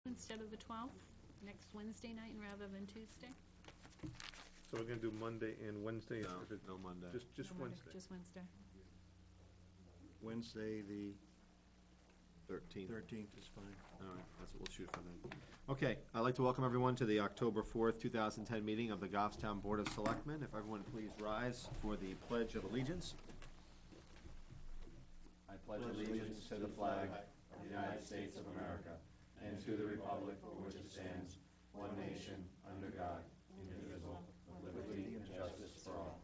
instead of the 12th, next Wednesday night rather than Tuesday? So we're gonna do Monday and Wednesday? No, no Monday. Just No, Wednesday? Just Wednesday. Wednesday, the 13th. 13th is fine. All right, that's what we'll shoot for then. Okay, I'd like to welcome everyone to the October 4th, 2010 meeting of the Goffstown Board of Selectmen. If everyone please rise for the Pledge of Allegiance. I pledge allegiance to the flag of the United States of America and to the republic for which it stands, one nation, under God, indivisible, with liberty and justice for all.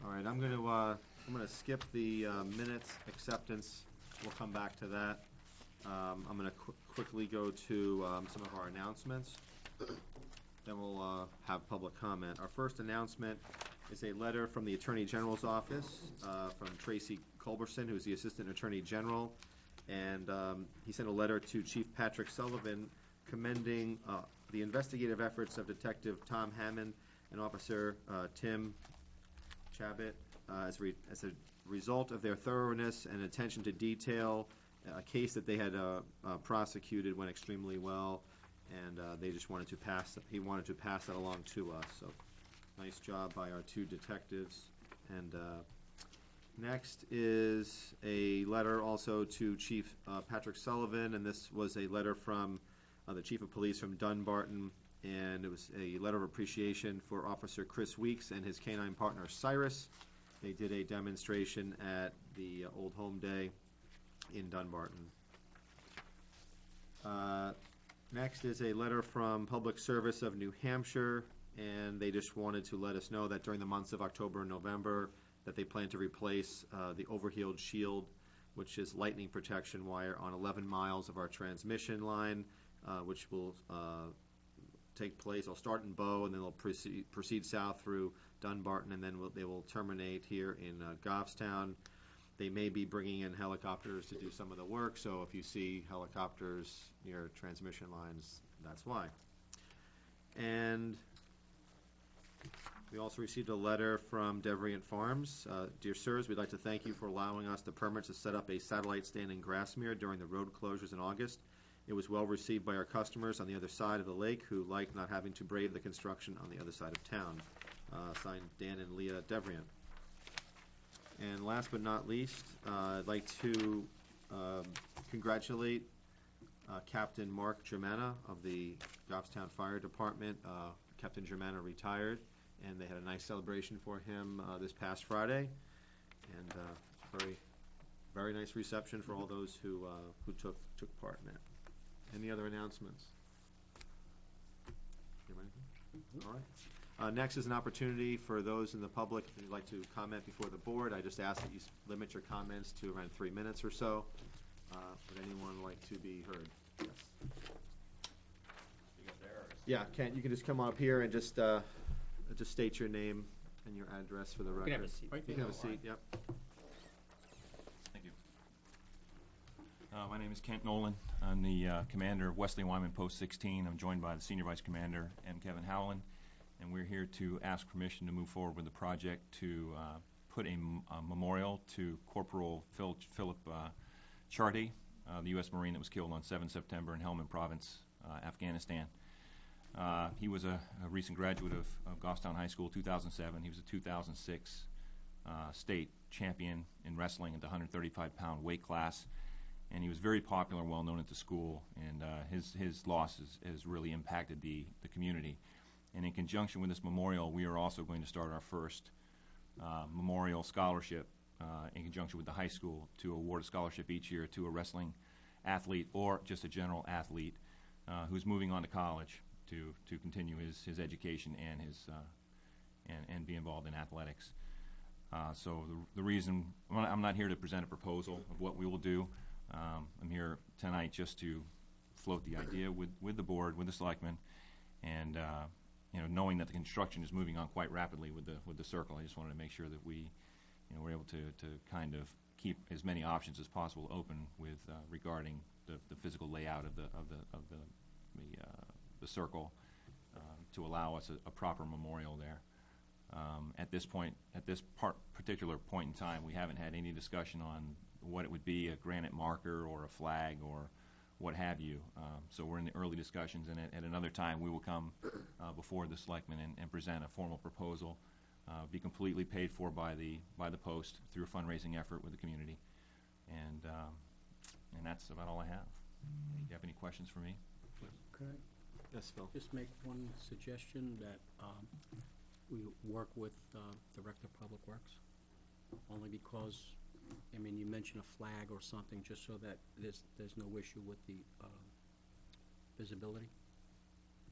All right, I'm gonna skip the minutes acceptance. We'll come back to that. I'm gonna quickly go to some of our announcements. Then we'll have public comment. Our first announcement is a letter from the Attorney General's office from Tracy Culberson, who's the Assistant Attorney General, and he sent a letter to Chief Patrick Sullivan commending the investigative efforts of Detective Tom Hammond and Officer Tim Chabot as a result of their thoroughness and attention to detail. A case that they had prosecuted went extremely well, and they just wanted to he wanted to pass that along to us. So nice job by our two detectives. And next is a letter also to Chief Patrick Sullivan, and this was a letter from the Chief of Police from Dunbarton, and it was a letter of appreciation for Officer Chris Weeks and his canine partner Cyrus. They did a demonstration at the Old Home Day in Dunbarton. Next is a letter from Public Service of New Hampshire, and they just wanted to let us know that during the months of October and November that they plan to replace the overhealed shield, which is lightning protection wire on 11 miles of our transmission line, which will take place. I'll start in Bow, and then they'll proceed south through Dunbarton, and then they will terminate here in Goffstown. They may be bringing in helicopters to do some of the work, so if you see helicopters near transmission lines, that's why. And we also received a letter from Devrient Farms. Dear sirs, we'd like to thank you for allowing us the permit to set up a satellite stand in Grassmere during the road closures in August. It was well received by our customers on the other side of the lake who liked not having to brave the construction on the other side of town. Signed, Dan and Leah Devrient. And last but not least, I'd like to congratulate Captain Mark Germana of the Goffstown Fire Department. Captain Germana retired, and they had a nice celebration for him this past Friday, and very, very nice reception for all those who took part in that. Any other announcements? All right. Next is an opportunity for those in the public who'd like to comment before the board. I just ask that you limit your comments to around 3 minutes or so. Would anyone like to be heard? Yes. Yeah, Kent, you can just come up here and just state your name and your address for the record. You can have a seat. You can have a seat, yep. Thank you. My name is Kent Nolan. I'm the commander of Wesley Wyman Post 16. I'm joined by the Senior Vice Commander, M. Kevin Howland, and we're here to ask permission to move forward with the project to put a memorial to Corporal Philip Chardy, the U.S. Marine that was killed on 7 September in Helmand Province, Afghanistan. He was a recent graduate of Goffstown High School, 2007. He was a 2006 state champion in wrestling at the 135-pound weight class, and he was very popular and well known at the school, and his loss has really impacted the community. And in conjunction with this memorial, we are also going to start our first memorial scholarship in conjunction with the high school to award a scholarship each year to a wrestling athlete or just a general athlete who's moving on to college to continue his education and and be involved in athletics. So the reason I'm not here to present a proposal of what we will do. I'm here tonight just to float the idea with the board, with the selectmen, and knowing that the construction is moving on quite rapidly with the circle. I just wanted to make sure that we we're able to kind of keep as many options as possible open with regarding the physical layout of the circle to allow us a proper memorial there. At this particular point in time, we haven't had any discussion on what it would be, a granite marker or a flag or what have you. So we're in the early discussions, and at another time we will come before the selectmen and present a formal proposal, be completely paid for by the Post through a fundraising effort with the community, and that's about all I have. Do you have any questions for me? Could I Yes, Phil. just make one suggestion that we work with the Director of Public Works? Only because, I mean, you mentioned a flag or something, just so that there's no issue with the visibility.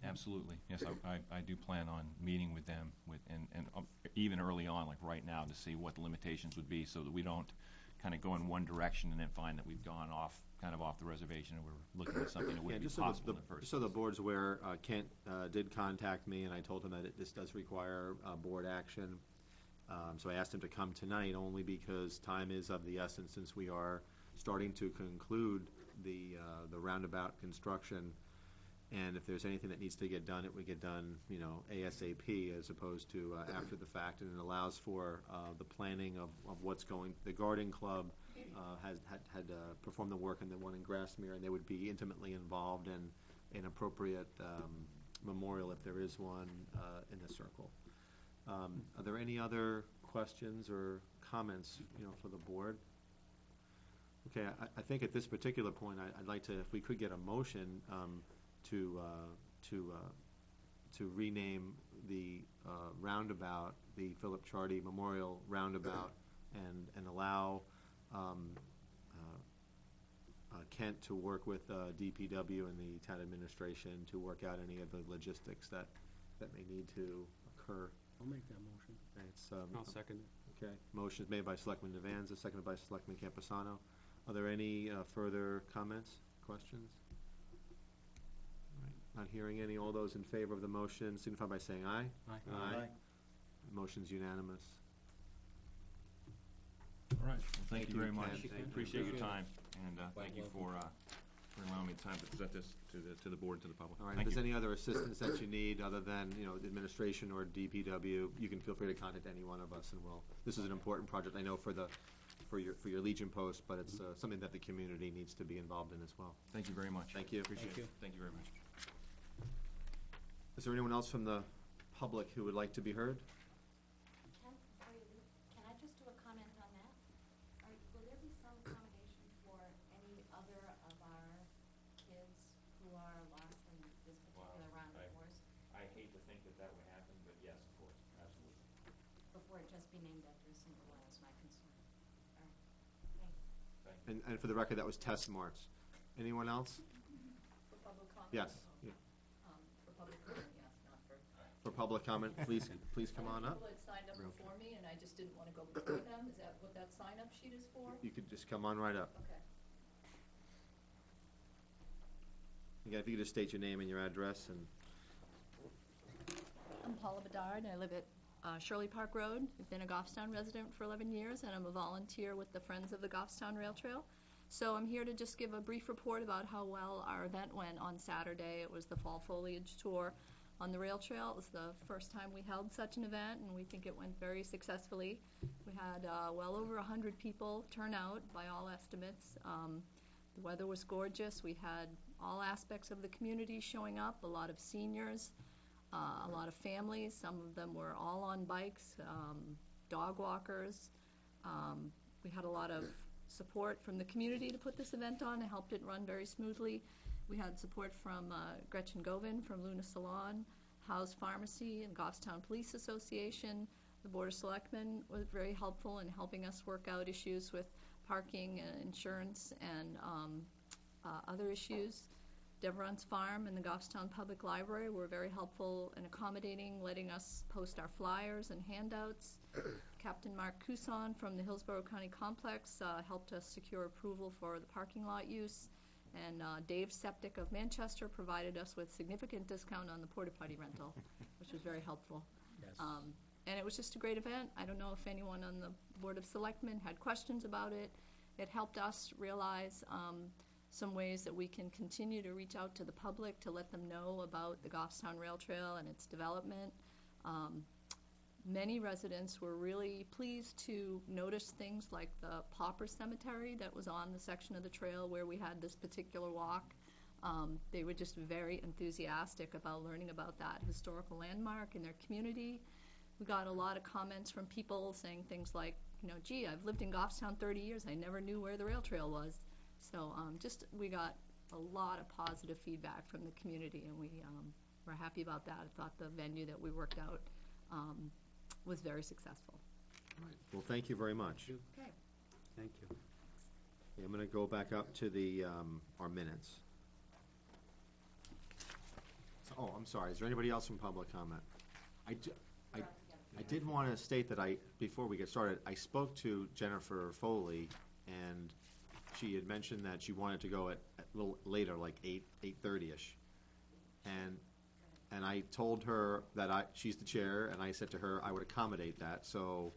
Absolutely. Yes, I do plan on meeting with them and even early on, like right now, to see what the limitations would be so that we don't kind of go in one direction and then find that we've gone off the reservation and we're looking at something that wouldn't be possible in the first So the place. board's aware, Kent did contact me, and I told him that this does require board action. So I asked him to come tonight only because time is of the essence, since we are starting to conclude the roundabout construction. And if there's anything that needs to get done, it would get done, ASAP as opposed to after the fact. And it allows for the planning of what's going. The Garden Club had performed the work in the one in Grassmere, and they would be intimately involved in an appropriate memorial, if there is one, in the circle. Are there any other questions or comments, for the board? Okay, I think at this particular point, I'd like to, if we could get a motion to rename the roundabout the Philip Chardy Memorial Roundabout, and allow Kent to work with DPW and the town administration to work out any of the logistics that may need to occur. I'll make that motion. It's, I'll second it. Okay, motion is made by Selectman Devanza, seconded by Selectman Campusano. Are there any further comments, questions? All right, not hearing any. All those in favor of the motion signify by saying aye. Aye. Motion's unanimous. All right. Well, thank you very Ken. much. Thank you. Appreciate your Appreciate it. time, and thank you for allowing me time to present this to the board and to the public. All right, Thank if there's you. any other assistance that you need other than, administration or DPW, you can feel free to contact any one of us, and this is an important project, I know, for your Legion post, but it's something that the community needs to be involved in as well. Thank you very much. Thank you. Appreciate Thank you. it. Thank you very much. Is there anyone else from the public who would like to be heard? Ken, before you leave, can I just do a comment on that? Will there be some accommodation for any other of our kids who are lost in this particular round of wars? I hate to think that would happen, but yes, of course, absolutely. Before it just be named after a single one is my concern. All right, thanks. And for the record, that was Tess Martz. Anyone else? For public comment? Yes. Yeah. For public comment, yes, not for. For public comment, please come on up. People had signed up before me, and I just didn't want to go before them. Is that what that sign-up sheet is for? You could just come on right up. Okay. Again, if you could just state your name and your address and. I'm Paula Bedard. I live at Shirley Park Road. I've been a Goffstown resident for 11 years, and I'm a volunteer with the Friends of the Goffstown Rail Trail. So I'm here to just give a brief report about how well our event went on Saturday. It was the Fall Foliage Tour on the rail trail. It was the first time we held such an event, and we think it went very successfully. We had well over 100 people turn out by all estimates. The weather was gorgeous. We had all aspects of the community showing up, a lot of seniors, a lot of families. Some of them were all on bikes, dog walkers. We had a lot of support from the community to put this event on. It helped it run very smoothly. We had support from Gretchen Govin from Luna Salon, House Pharmacy, and Goffstown Police Association. The Board of Selectmen was very helpful in helping us work out issues with parking and insurance and other issues. Deveron's Farm and the Goffstown Public Library were very helpful in accommodating, letting us post our flyers and handouts. Captain Mark Cuson from the Hillsborough County Complex helped us secure approval for the parking lot use. And Dave Septic of Manchester provided us with significant discount on the porta potty rental, which was very helpful. Yes. And it was just a great event. I don't know if anyone on the Board of Selectmen had questions about it. It helped us realize some ways that we can continue to reach out to the public to let them know about the Goffstown Rail Trail and its development. Many residents were really pleased to notice things like the pauper cemetery that was on the section of the trail where we had this particular walk. They were just very enthusiastic about learning about that historical landmark in their community. We got a lot of comments from people saying things like, gee, I've lived in Goffstown 30 years, I never knew where the rail trail was. So we got a lot of positive feedback from the community, and we're happy about that. I thought the venue that we worked out was very successful. Right. Well, thank you very much. Okay. Thank you. Okay, I'm going to go back up to the our minutes. Oh, I'm sorry. Is there anybody else from public comment? I did want to state that before we get started, I spoke to Jennifer Foley, and she had mentioned that she wanted to go at a little later, like 8:30ish. And I told her that she's the chair, and I said to her I would accommodate that, so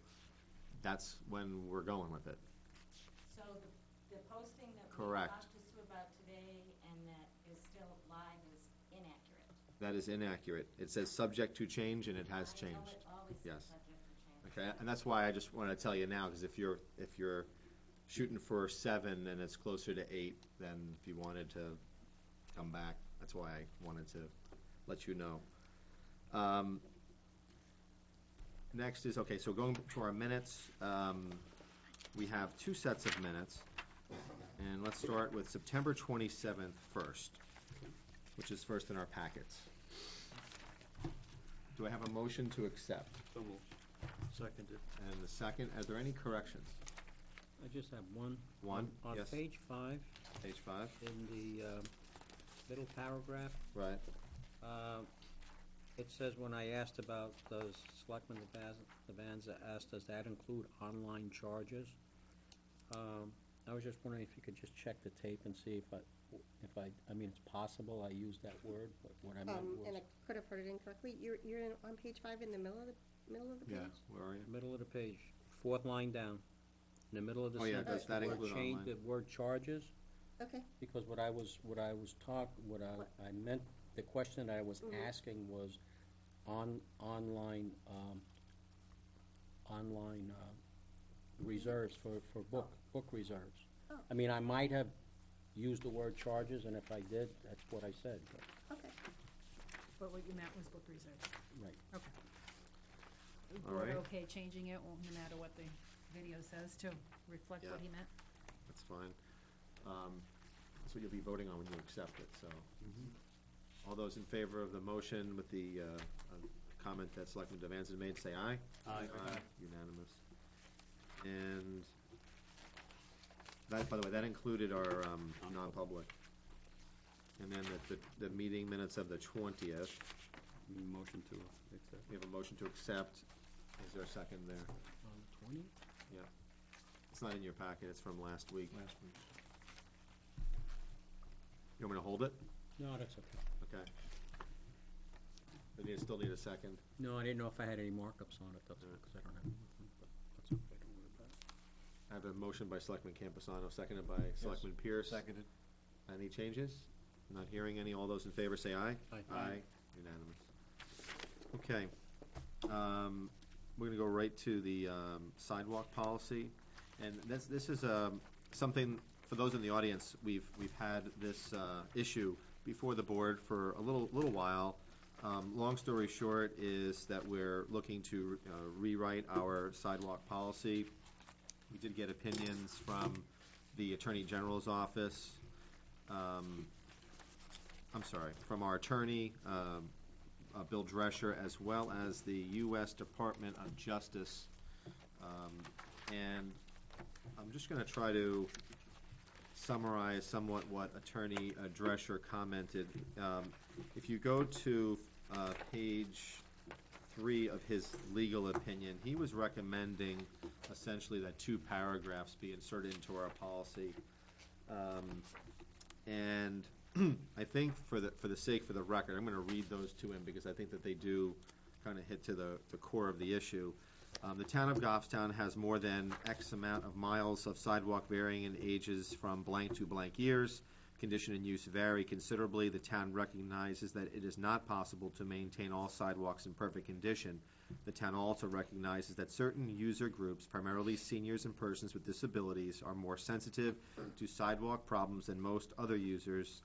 that's when we're going with it. So the posting that we Correct. talked to Sue about today and that is still live is inaccurate. That is inaccurate. It says subject to change, and it has I know changed. it always Yes. says subject to change. Okay, and that's why I just wanted to tell you now, because if you're shooting for 7 and it's closer to 8, then if you wanted to come back, that's why I wanted to let you know. Next is, okay, so going to our minutes, we have 2 sets of minutes, and let's start with September 27th first, which is first in our packets. Do I have a motion to accept? So moved. Seconded. And the second, are there any corrections? I just have one. One, On yes. page 5, Page 5, in the middle paragraph, right. it says, when I asked about those Selectmen, the bands asked, does that include online charges? I was just wondering if you could just check the tape and see if I mean, it's possible I used that word, but what I meant And was, I could have heard it incorrectly. You're on page 5 in the middle of the Yeah, page? where are you? middle of the page, 4th line down, in the middle of the Oh, yeah, sentence. does that the word include change, online? the word charges, Okay. because what I meant, the question that I was Mhm. asking was online reserves for book reserves. Oh. I mean, I might have used the word charges, and if I did, that's what I said, but, Okay. But what you meant was book reserves. right. Okay. All We're right. okay changing it, no matter what the video says, to reflect what Yeah. he meant? That's fine. That's what you'll be voting on when you accept it, so. All those in favor of the motion with the comment that Selectman Devanza made, say aye. Aye. Unanimous. And that, by the way, that included our non-public. And then the meeting minutes of the 20th. Motion to accept. We have a motion to accept. Is there a second there? On the 20th? It's not in your packet, it's from last week. You want me to hold it? No, that's okay. Okay. Still need a second. No, I didn't know if I had any markups on it, that's Yeah. because I don't have anything, but that's okay, don't worry about it. I have a motion by Selectman Campusano, seconded by Selectman Pierce. Seconded. Any changes? Not hearing any. All those in favor say aye. Aye. Unanimous. Okay. We're gonna go right to the sidewalk policy. And this is something, for those in the audience, we've had this issue before the board for a little while. Long story short is that we're looking to rewrite our sidewalk policy. We did get opinions from the Attorney General's office. From our attorney, Bill Drescher, as well as the U.S. Department of Justice. And I'm just going to try to summarize somewhat what Attorney Drescher commented. If you go to page 3 of his legal opinion, he was recommending essentially that 2 paragraphs be inserted into our policy. And I think for the record, I'm going to read those to him because I think that they do kind of hit to the core of the issue. The town of Goffstown has more than X amount of miles of sidewalk varying in ages from blank to blank years. Condition and use vary considerably. The town recognizes that it is not possible to maintain all sidewalks in perfect condition. The town also recognizes that certain user groups, primarily seniors and persons with disabilities, are more sensitive to sidewalk problems than most other users,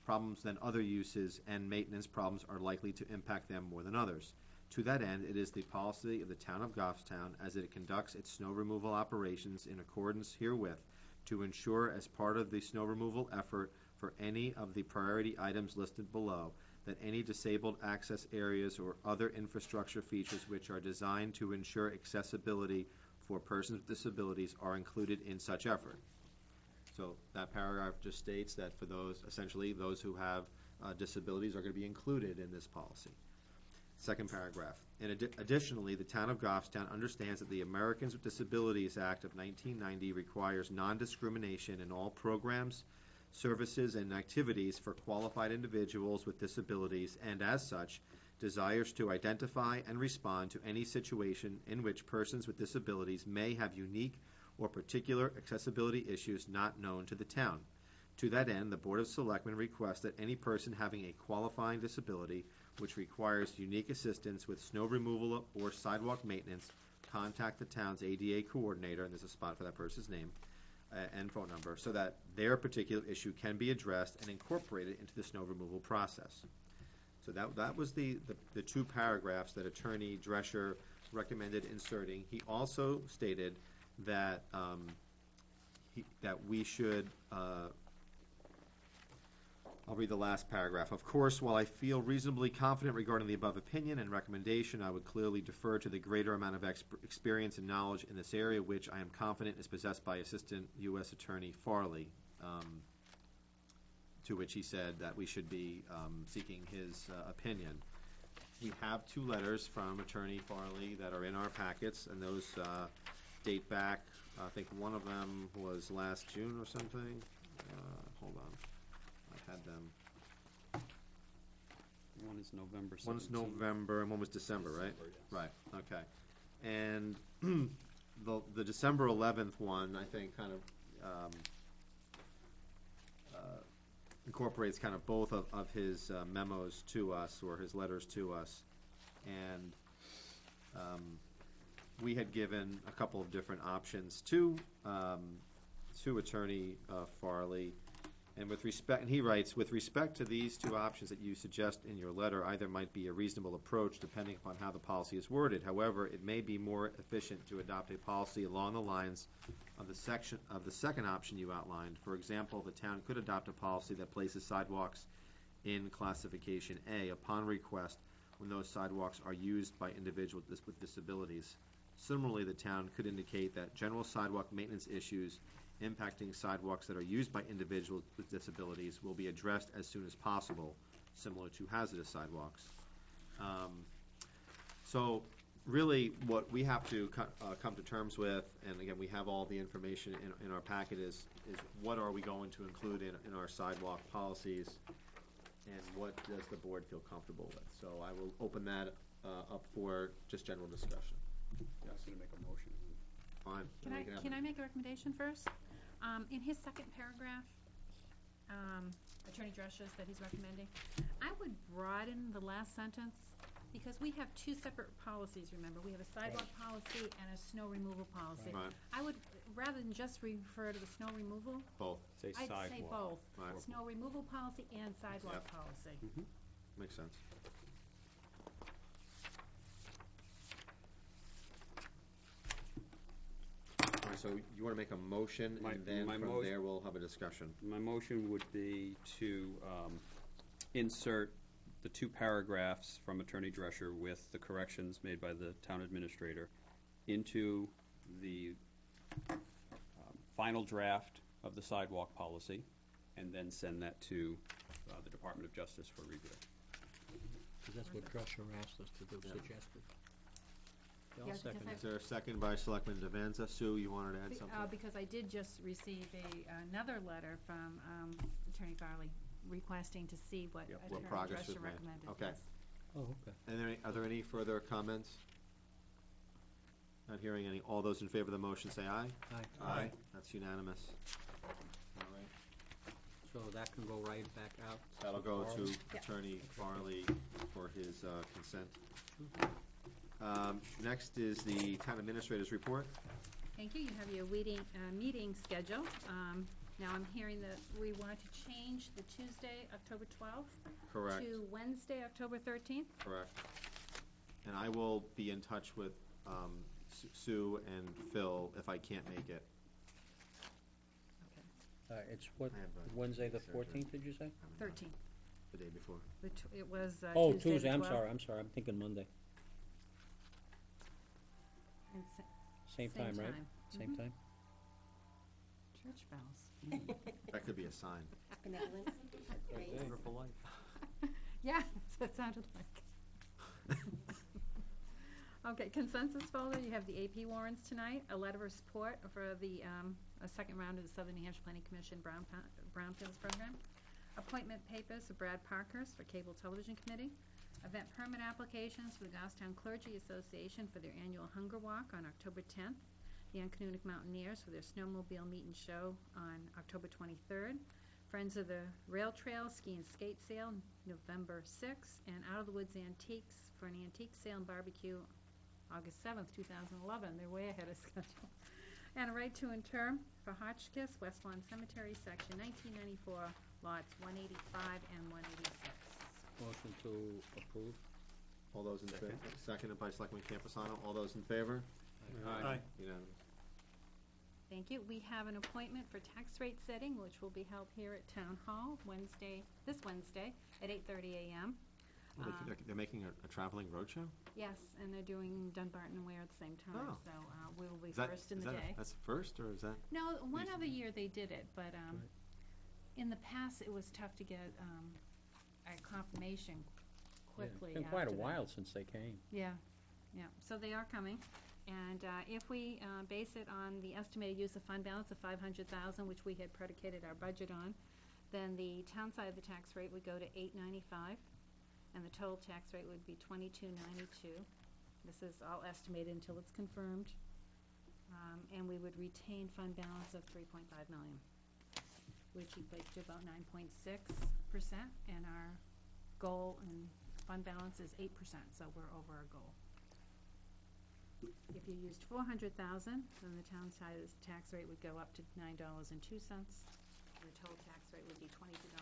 problems than other uses, and maintenance problems are likely to impact them more than others. To that end, it is the policy of the town of Goffstown, as it conducts its snow removal operations in accordance herewith, to ensure, as part of the snow removal effort for any of the priority items listed below, that any disabled access areas or other infrastructure features which are designed to ensure accessibility for persons with disabilities are included in such effort. So that paragraph just states that for those, essentially, those who have disabilities are going to be included in this policy. Second paragraph. Additionally, the town of Goffstown understands that the Americans with Disabilities Act of 1990 requires non-discrimination in all programs, services, and activities for qualified individuals with disabilities, and as such, desires to identify and respond to any situation in which persons with disabilities may have unique or particular accessibility issues not known to the town. To that end, the Board of Selectmen requests that any person having a qualifying disability which requires unique assistance with snow removal or sidewalk maintenance contact the town's ADA coordinator, and there's a spot for that person's name, and phone number, so that their particular issue can be addressed and incorporated into the snow removal process. So that was the two paragraphs that Attorney Drescher recommended inserting. He also stated that that we should I'll read the last paragraph. Of course, while I feel reasonably confident regarding the above opinion and recommendation, I would clearly defer to the greater amount of experience and knowledge in this area, which I am confident is possessed by Assistant U.S. Attorney Farley, to which he said that we should be seeking his opinion. We have two letters from Attorney Farley that are in our packets, and those date back, I think one of them was last June or something. Hold on. I had them. One is November 17th. One's November and one was December, right? December, yes. Right, okay. And the December 11th one, I think, kind of incorporates kind of both of his memos to us, or his letters to us. And we had given a couple of different options to Attorney Farley. And with respect, and he writes, with respect to these two options that you suggest in your letter, either might be a reasonable approach depending upon how the policy is worded. However, it may be more efficient to adopt a policy along the lines of the second option you outlined. For example, the town could adopt a policy that places sidewalks in classification A upon request when those sidewalks are used by individuals with disabilities. Similarly, the town could indicate that general sidewalk maintenance issues impacting sidewalks that are used by individuals with disabilities will be addressed as soon as possible, similar to hazardous sidewalks. So really what we have to come to terms with, and again we have all the information in our packet, is what are we going to include in our sidewalk policies, and what does the board feel comfortable with. So I will open that up for just general discussion. Yeah, I was going to make a motion. Fine. Can I make a recommendation first? In his second paragraph, Attorney Drescher that he's recommending, I would broaden the last sentence, because we have two separate policies, remember. We have a sidewalk policy and a snow removal policy. Right. I would, rather than just refer to the snow removal, Both. Say I'd sidewalk. say both. Right. Snow removal policy and sidewalk Yep. policy. Makes sense. All right, so you want to make a motion, and then from there we'll have a discussion. My motion would be to insert the two paragraphs from Attorney Drescher with the corrections made by the town administrator into the final draft of the sidewalk policy, and then send that to the Department of Justice for review. Because that's what Drescher asked us to do, Yeah. suggested. Yeah, because Is there a second by Selectman Devanza? Sue, you wanted to add something? Because I did just receive another letter from Attorney Farley requesting to see what Yep, Attorney what progress was Drescher made. recommended. Okay. Yes. Oh, okay. And are there any further comments? Not hearing any. All those in favor of the motion say aye. Aye. Aye. That's unanimous. All right. So that can go right back out? That'll go to Yeah. Attorney Farley for his consent. Next is the town administrator's report. Thank you. You have your meeting schedule. Now I'm hearing that we want to change the Tuesday, October 12th Correct. to Wednesday, October 13th. Correct. And I will be in touch with Sue and Phil if I can't make it. It's what, I have a Wednesday the surgery. 14th, did you say? 13th. The day before. It was Oh, Tuesday the Tuesday, 12th. I'm sorry, I'm thinking Monday. And Same time, right? time. Same time? Church bells. That could be a sign. Benevolence. Right. Wonderful life. Yeah, that's what it sounded like. Okay, consensus folder, you have the AP warrants tonight, a letter of support for the, a second round of the Southern New Hampshire Planning Commission Brownfields Program, appointment papers for Brad Parkhurst for Cable Television Committee, event permit applications for the Goffstown Clergy Association for their annual Hunger Walk on October 10th, the Uncanunic Mountaineers for their snowmobile meet and show on October 23rd, Friends of the Rail Trail Ski and Skate Sale November 6th, and Out of the Woods Antiques for an antique sale and barbecue August 7th, 2011. They're way ahead of schedule. And a right to interm for Hotchkiss, West Lawn Cemetery, Section 1994, lots 185 and 186. Motion to approve. All those in favor? Seconded by Selectman Campusano. All those in favor? Aye. Unanimous. Thank you. We have an appointment for tax rate setting, which will be held here at Town Hall this Wednesday at 8:30 a.m. They're making a traveling roadshow? Yes, and they're doing Dunbarton and Ware at the same time, Oh. so we will be Is that, first in is the that day. that's first, or is that? No, one recent? other year they did it, but in the past it was tough to get a confirmation quickly. It's been quite a after that. while since they came. Yeah, yeah, so they are coming, and if we base it on the estimated use of fund balance of $500,000, which we had predicated our budget on, then the town side of the tax rate would go to $895, and the total tax rate would be $2292. This is all estimated until it's confirmed, and we would retain fund balance of $3.5 million, which equates to about 9.6%, and our goal in fund balance is 8%, so we're over our goal. If you used $400,000, then the town side of the tax rate would go up to $9.02, and the total tax rate would be $22.99,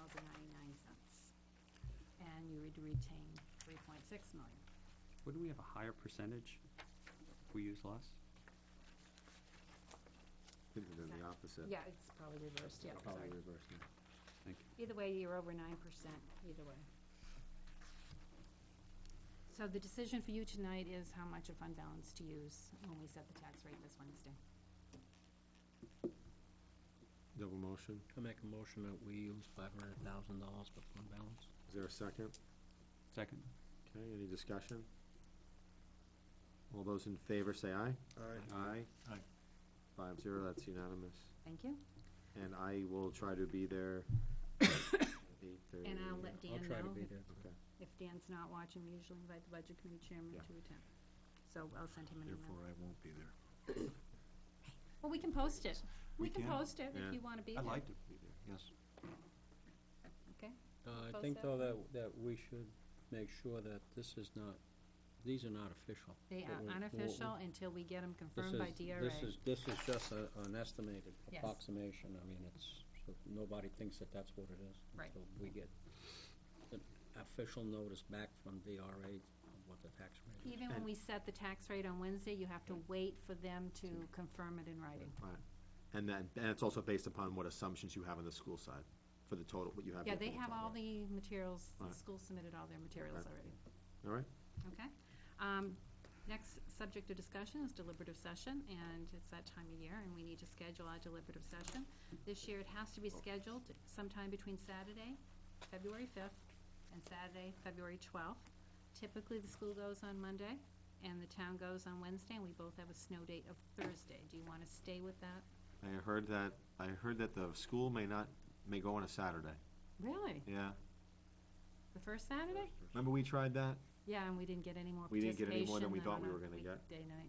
and you would retain $3.6 million. Wouldn't we have a higher percentage if we use less? I think they're doing the opposite. Yeah, it's probably reversed, yeah, Probably sorry. reversed. Yeah. Thank you. Either way, you're over 9%, either way. So the decision for you tonight is how much of fund balance to use when we set the tax rate this Wednesday. Double motion. I make a motion that we use $500,000 for fund balance. Is there a second? Second. Okay, any discussion? All those in favor say aye. Aye. Aye. 5-0, that's unanimous. Thank you. And I will try to be there at 8:30. And I'll let Dan know. I'll try to be there. Okay. If Dan's not watching, we usually invite the Budget Committee Chairman Yeah. to attend. So I'll send him an email. Therefore, I won't be there. Well, we can post it. We can can. post it Yeah. if you want to be there. I'd like to be there, yes. Okay? I Post think that? though that we should make sure that these are not official. They But are we'll- unofficial until we get them confirmed by DRA. This is just an estimated Yes. approximation. I mean, so nobody thinks that that's what it is. Right. Until we get an official notice back from DRA of what the tax rate is. Even when we set the tax rate on Wednesday, you have to wait for them to confirm it in writing. Right. And it's also based upon what assumptions you have on the school side for the total, what you have. Yeah, here for they the have total. all the materials, the Right. school submitted all their materials Okay. already. All right. Okay? Next subject of discussion is deliberative session, and it's that time of year, and we need to schedule our deliberative session. This year, it has to be scheduled sometime between Saturday, February 5th, and Saturday, February 12th. Typically, the school goes on Monday, and the town goes on Wednesday, and we both have a snow date of Thursday. Do you want to stay with that? I heard that the school may go on a Saturday. Really? Yeah. The first Saturday? Remember we tried that? Yeah, and we didn't get any more We didn't participation. get any more than we thought on we a were gonna get. weekday night.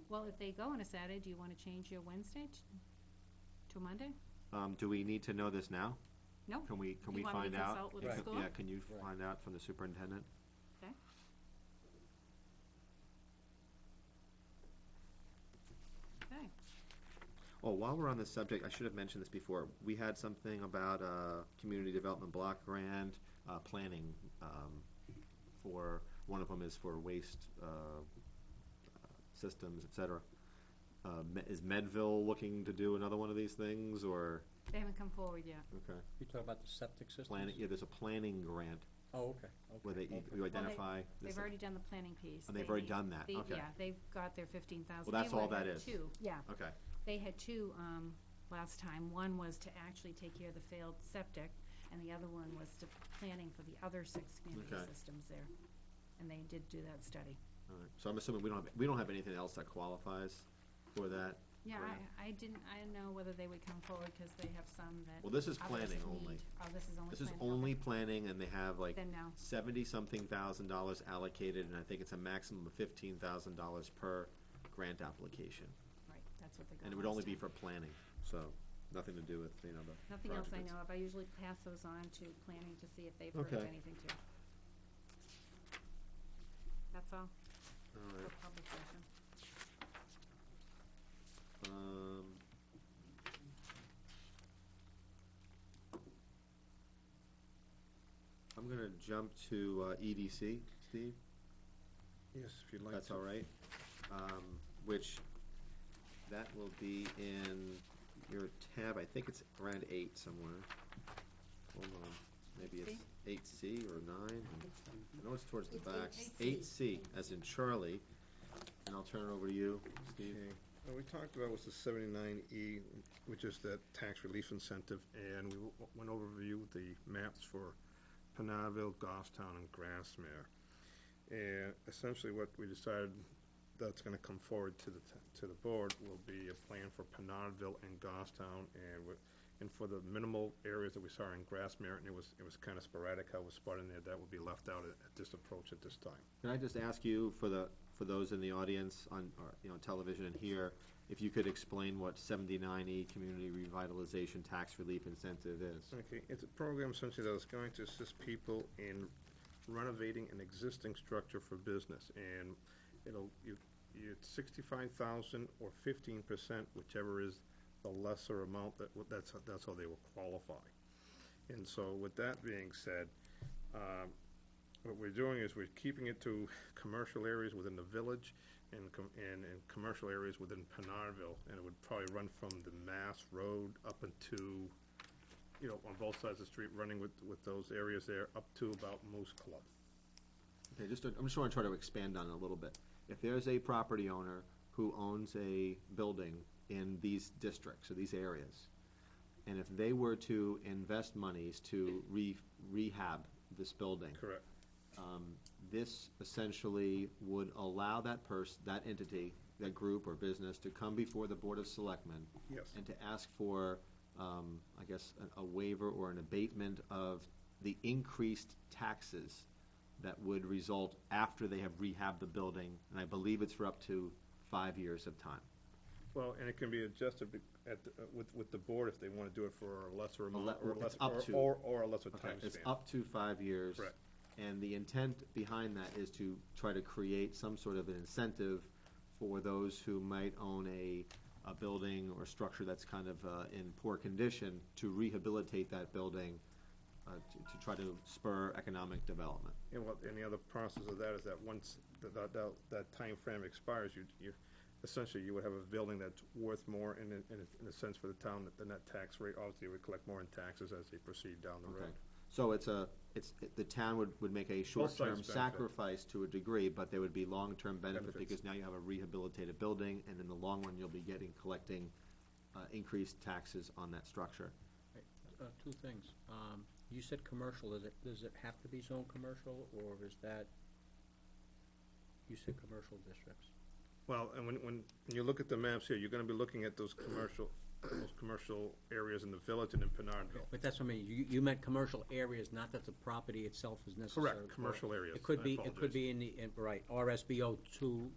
Well, if they go on a Saturday, do you want to change your Wednesday to Monday? Do we need to know this now? No. Can we You want me find to out? consult with the Right. school? Yeah, can you Right. find out from the superintendent? Oh, while we're on this subject, I should have mentioned this before. We had something about community development block grant, planning for, one of them is for waste systems, et cetera. Is Medville looking to do another one of these things, or? They haven't come forward yet. Okay. You talk about the septic systems? Planning, yeah, there's a planning grant Oh, okay, where okay. you identify. They've already done the planning piece. And they've already done that, okay. Yeah, they've got their 15,000. Well, that's all that is. Two, yeah. Okay. They had two last time. One was to actually take care of the failed septic, and the other one was to planning for the other 6 community Okay. systems there. And they did do that study. All right. So I'm assuming we don't have anything else that qualifies for that. Yeah, Grant. I didn't know whether they would come forward because they have some that. Well, this is others planning need. only. Oh, this is only This is planning. only Okay. planning, and they have like Then no. $70-something thousand allocated, and I think it's a maximum of $15,000 per grant application. Right, that's what they got. And it would last only be time. for planning, so nothing to do with, the Nothing else I project know of. I usually pass those on to planning to see if they've heard of Okay. anything too. That's all All for right. public session. I'm gonna jump to EDC, Steve, Yes, if you'd like that's to. all right. Which, that will be in your tab, I think it's around 8 somewhere. Hold on, maybe it's 8C or 9. I know it's towards the It's back. 8C. 8C, as in Charlie, and I'll turn it over to you, Steve. Okay. What we talked about was the 79E, which is that tax relief incentive, and we went over review the maps for Penardville, Goffstown, and Grassmere. And essentially what we decided that's gonna come forward to the board will be a plan for Penardville and Goffstown, and for the minimal areas that we saw in Grassmere, and it was kind of sporadic how it was spotted in there, that would be left out at this approach at this time. Can I just ask you, for those in the audience on, or, television and here, if you could explain what 79E Community Revitalization Tax Relief Incentive is? Okay, it's a program essentially that is going to assist people in renovating an existing structure for business, and it's 65,000 or 15%, whichever is the lesser amount, that's how they will qualify. And so with that being said, what we're doing is we're keeping it to commercial areas within the village and commercial areas within Penardville, and it would probably run from the Mass Road up into, on both sides of the street, running with those areas there, up to about Moose Club. Okay, I'm just want to try to expand on it a little bit. If there's a property owner who owns a building in these districts or these areas, and if they were to invest monies to rehab this building, Correct. This essentially would allow that entity, that group or business, to come before the Board of Selectmen Yes. and to ask for, I guess, a waiver or an abatement of the increased taxes that would result after they have rehabbed the building, and I believe it's for up to 5 years of time. Well, and it can be adjusted with the board if they want to do it for a lesser amount or it's up to. a lesser Okay, time it's span. up to 5 years. Correct. And the intent behind that is to try to create some sort of an incentive for those who might own a building or structure that's kind of in poor condition to rehabilitate that building to try to spur economic development. And the other process of that is that once that time frame expires, you essentially you would have a building that's worth more in a sense for the town than that tax rate. Obviously, it would collect more in taxes as they proceed down the Okay. road. So the town would make a short-term benefit. sacrifice to a degree, but there would be long-term benefit Benefits. because now you have a rehabilitated building, and in the long run, you'll be collecting increased taxes on that structure. Two things. You said commercial, does it have to be zone commercial, or is that, you said commercial districts? Well, and when you look at the maps here, you're going to be looking at those commercial areas in the village and in Penardville. But that's what I mean, you meant commercial areas, not that the property itself is necessary. Correct, commercial areas. It could I be apologize. right, RSBO 2,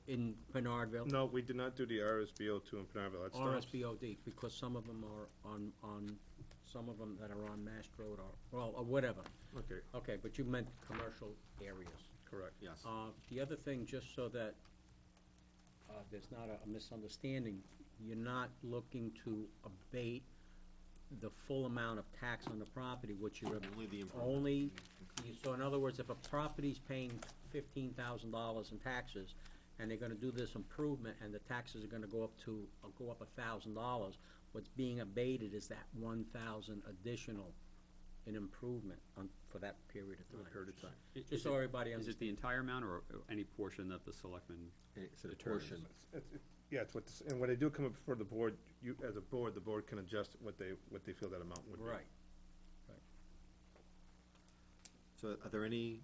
in Penardville. No, we did not do the RSBO2 in Penardville. That's RSBOD, because some of them are on some of them that are on Mast Road or whatever. Okay, Okay, but you meant commercial areas. correct. Yes. The other thing, just so that there's not a misunderstanding, you're not looking to abate the full amount of tax on the property, which you're Only the improvement. only, so in other words, if a property's paying $15,000 in taxes, and they're gonna do this improvement, and the taxes are gonna go up $1,000, what's being abated is that 1,000 additional in improvement for that period of For the time. period of time. Just so everybody Is understands. it the entire amount or any portion that the selectmen It's a determines? portion. Yeah, it's what, and when they do come up before the board, you, as a board, the board can adjust what they feel that amount would be. Right. So are there any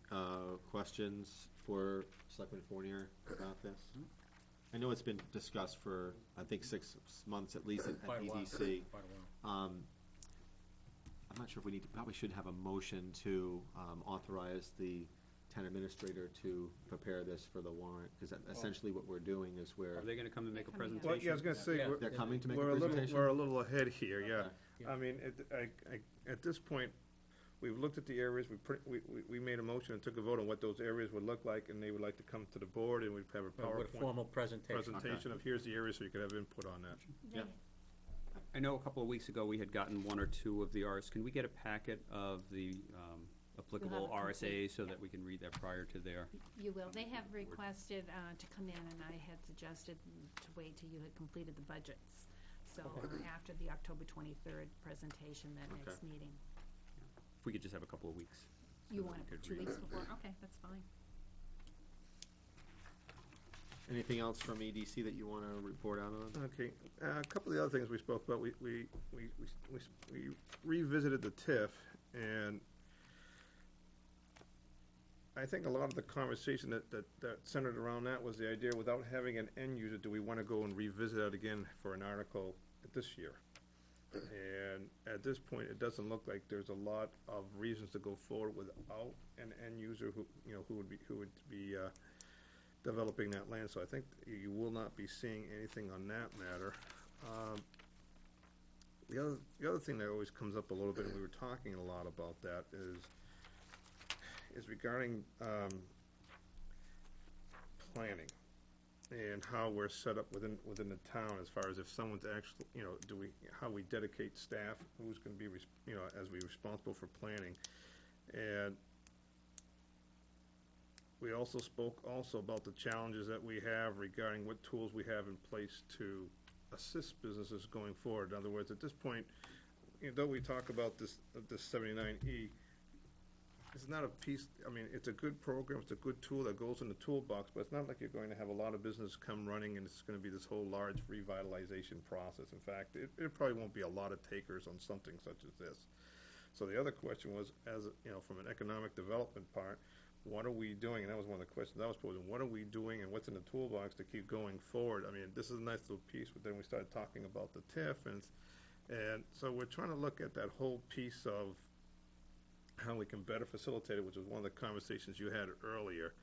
questions for Selectman Fournier about this? I know it's been discussed for, I think, 6 months at least at Quite a while. EDC. Quite a while. I'm not sure if we probably should have a motion to authorize the town administrator to prepare this for the warrant, because essentially what we're doing is Are they gonna come and make a They're coming, yeah. Well, presentation? yeah, I was gonna say, Yeah. we're, They're coming to make a we're presentation? we're a little ahead here, yeah. Yeah. I mean, at this point, we've looked at the areas, we made a motion and took a vote on what those areas would look like, and they would like to come to the board, and we'd have a With a PowerPoint formal presentation. presentation of here's the area, so you could have input on that. Yeah. I know a couple of weeks ago, we had gotten 1 or 2 of the RS. Can we get a packet of the applicable You'll have a complete- RSAs so that we can read that prior to their? You will. They have requested to come in, and I had suggested to wait till you had completed the budgets. So after the October 23rd presentation, that next Okay. meeting. If we could just have a couple of weeks. so You that want we it could 2 read weeks it. before? Okay, that's fine. Anything else from EDC that you want to report out on? Okay, a couple of the other things we spoke about, we revisited the TIF, and I think a lot of the conversation that centered around that was the idea, without having an end user, do we want to go and revisit it again for an article this year? And at this point, it doesn't look like there's a lot of reasons to go forward without an end user who would be developing that land. So I think you will not be seeing anything on that matter. The other thing that always comes up a little bit, and we were talking a lot about that, is regarding planning and how we're set up within the town, as far as if someone's actually, how we dedicate staff, who's going to be, as we responsible for planning. And we also spoke about the challenges that we have regarding what tools we have in place to assist businesses going forward. In other words, at this point, though we talk about this 79E, it's not a piece, I mean, it's a good program, it's a good tool that goes in the toolbox, but it's not like you're going to have a lot of business come running and it's going to be this whole large revitalization process. In fact, it probably won't be a lot of takers on something such as this. So the other question was, as from an economic development part, what are we doing? And that was one of the questions I was posing. What are we doing and what's in the toolbox to keep going forward? I mean, this is a nice little piece, but then we started talking about the TIF, and so we're trying to look at that whole piece of how we can better facilitate it, which was one of the conversations you had earlier.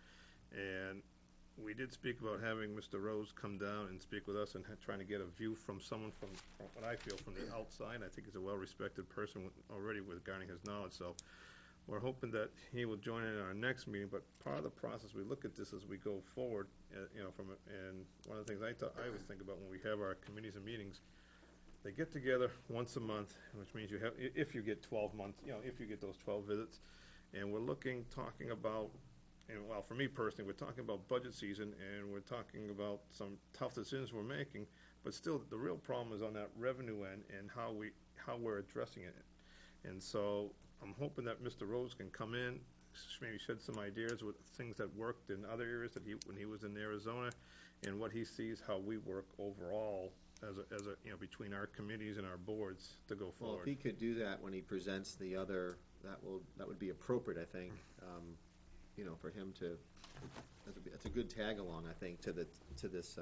And we did speak about having Mr. Rose come down and speak with us and trying to get a view from someone from what I feel from the outside. I think he's a well-respected person already regarding his knowledge. So we're hoping that he will join in our next meeting. But part of the process, we look at this as we go forward. And one of the things I always think about when we have our committees and meetings, they get together once a month, which means you have, if you get 12 months, if you get those 12 visits, and we're talking about, and well, for me personally, we're talking about budget season, and we're talking about some tough decisions we're making, but still, the real problem is on that revenue end and how we're addressing it. And so I'm hoping that Mr. Rose can come in, maybe shed some ideas with things that worked in other areas when he was in Arizona, and what he sees how we work overall as a between our committees and our boards to go forward. Well, if he could do that when he presents the other, that would be appropriate, I think. For him to, that's a good tag along, I think, to this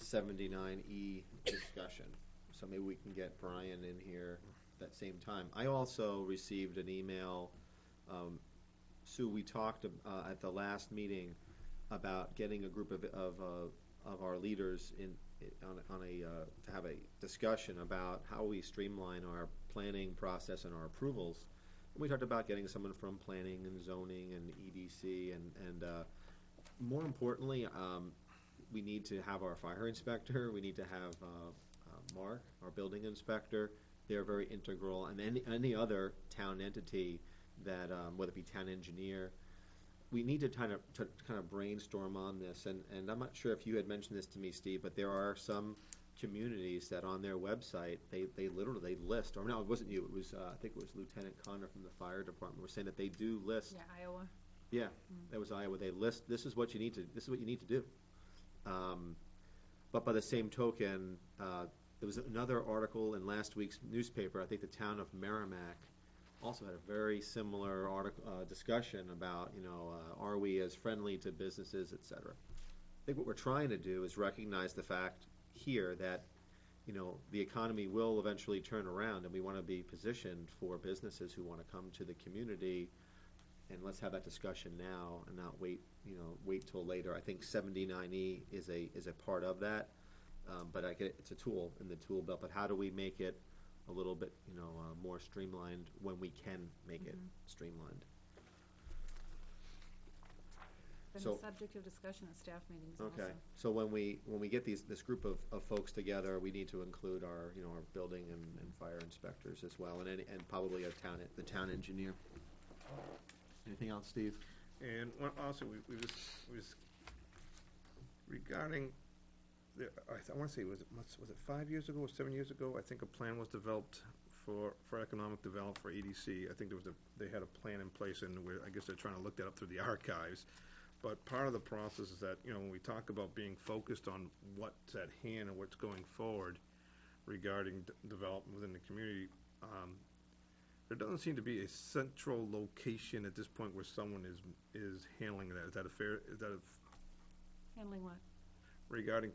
79E discussion. So maybe we can get Brian in here at that same time. I also received an email. Sue, we talked at the last meeting about getting a group of our leaders to have a discussion about how we streamline our planning process and our approvals. We talked about getting someone from planning and zoning and EDC and more importantly, we need to have our fire inspector, we need to have Mark, our building inspector. They're very integral, and any other town entity that, whether it be town engineer, we need to kind of brainstorm on this. And I'm not sure if you had mentioned this to me, Steve, but there are some communities that on their website they literally list, or no, it wasn't you, it was I think it was Lieutenant Connor from the fire department was saying that they do list. Yeah, Iowa. Yeah, that was Iowa. They list this is what you need to do. But by the same token, there was another article in last week's newspaper. I think the town of Merrimack also had a very similar discussion about, are we as friendly to businesses, et cetera. I think what we're trying to do is recognize the fact here that, the economy will eventually turn around, and we want to be positioned for businesses who want to come to the community. And let's have that discussion now and not wait till later. I think 79E is a part of that, but it's a tool in the tool belt. But how do we make it a little bit, more streamlined when we can make it streamlined? Been So- a subject of discussion at staff meetings Okay, also. so when we get this group of folks together, we need to include our our building and fire inspectors as well, and probably the town engineer. Anything else, Steve? And also, we was regarding, I want to say, was it 5 years ago or 7 years ago? I think a plan was developed for economic development for EDC. I think they had a plan in place, and I guess they're trying to look that up through the archives. But part of the process is that, when we talk about being focused on what's at hand and what's going forward regarding development within the community, there doesn't seem to be a central location at this point where someone is handling that. Is that Handling what? regarding,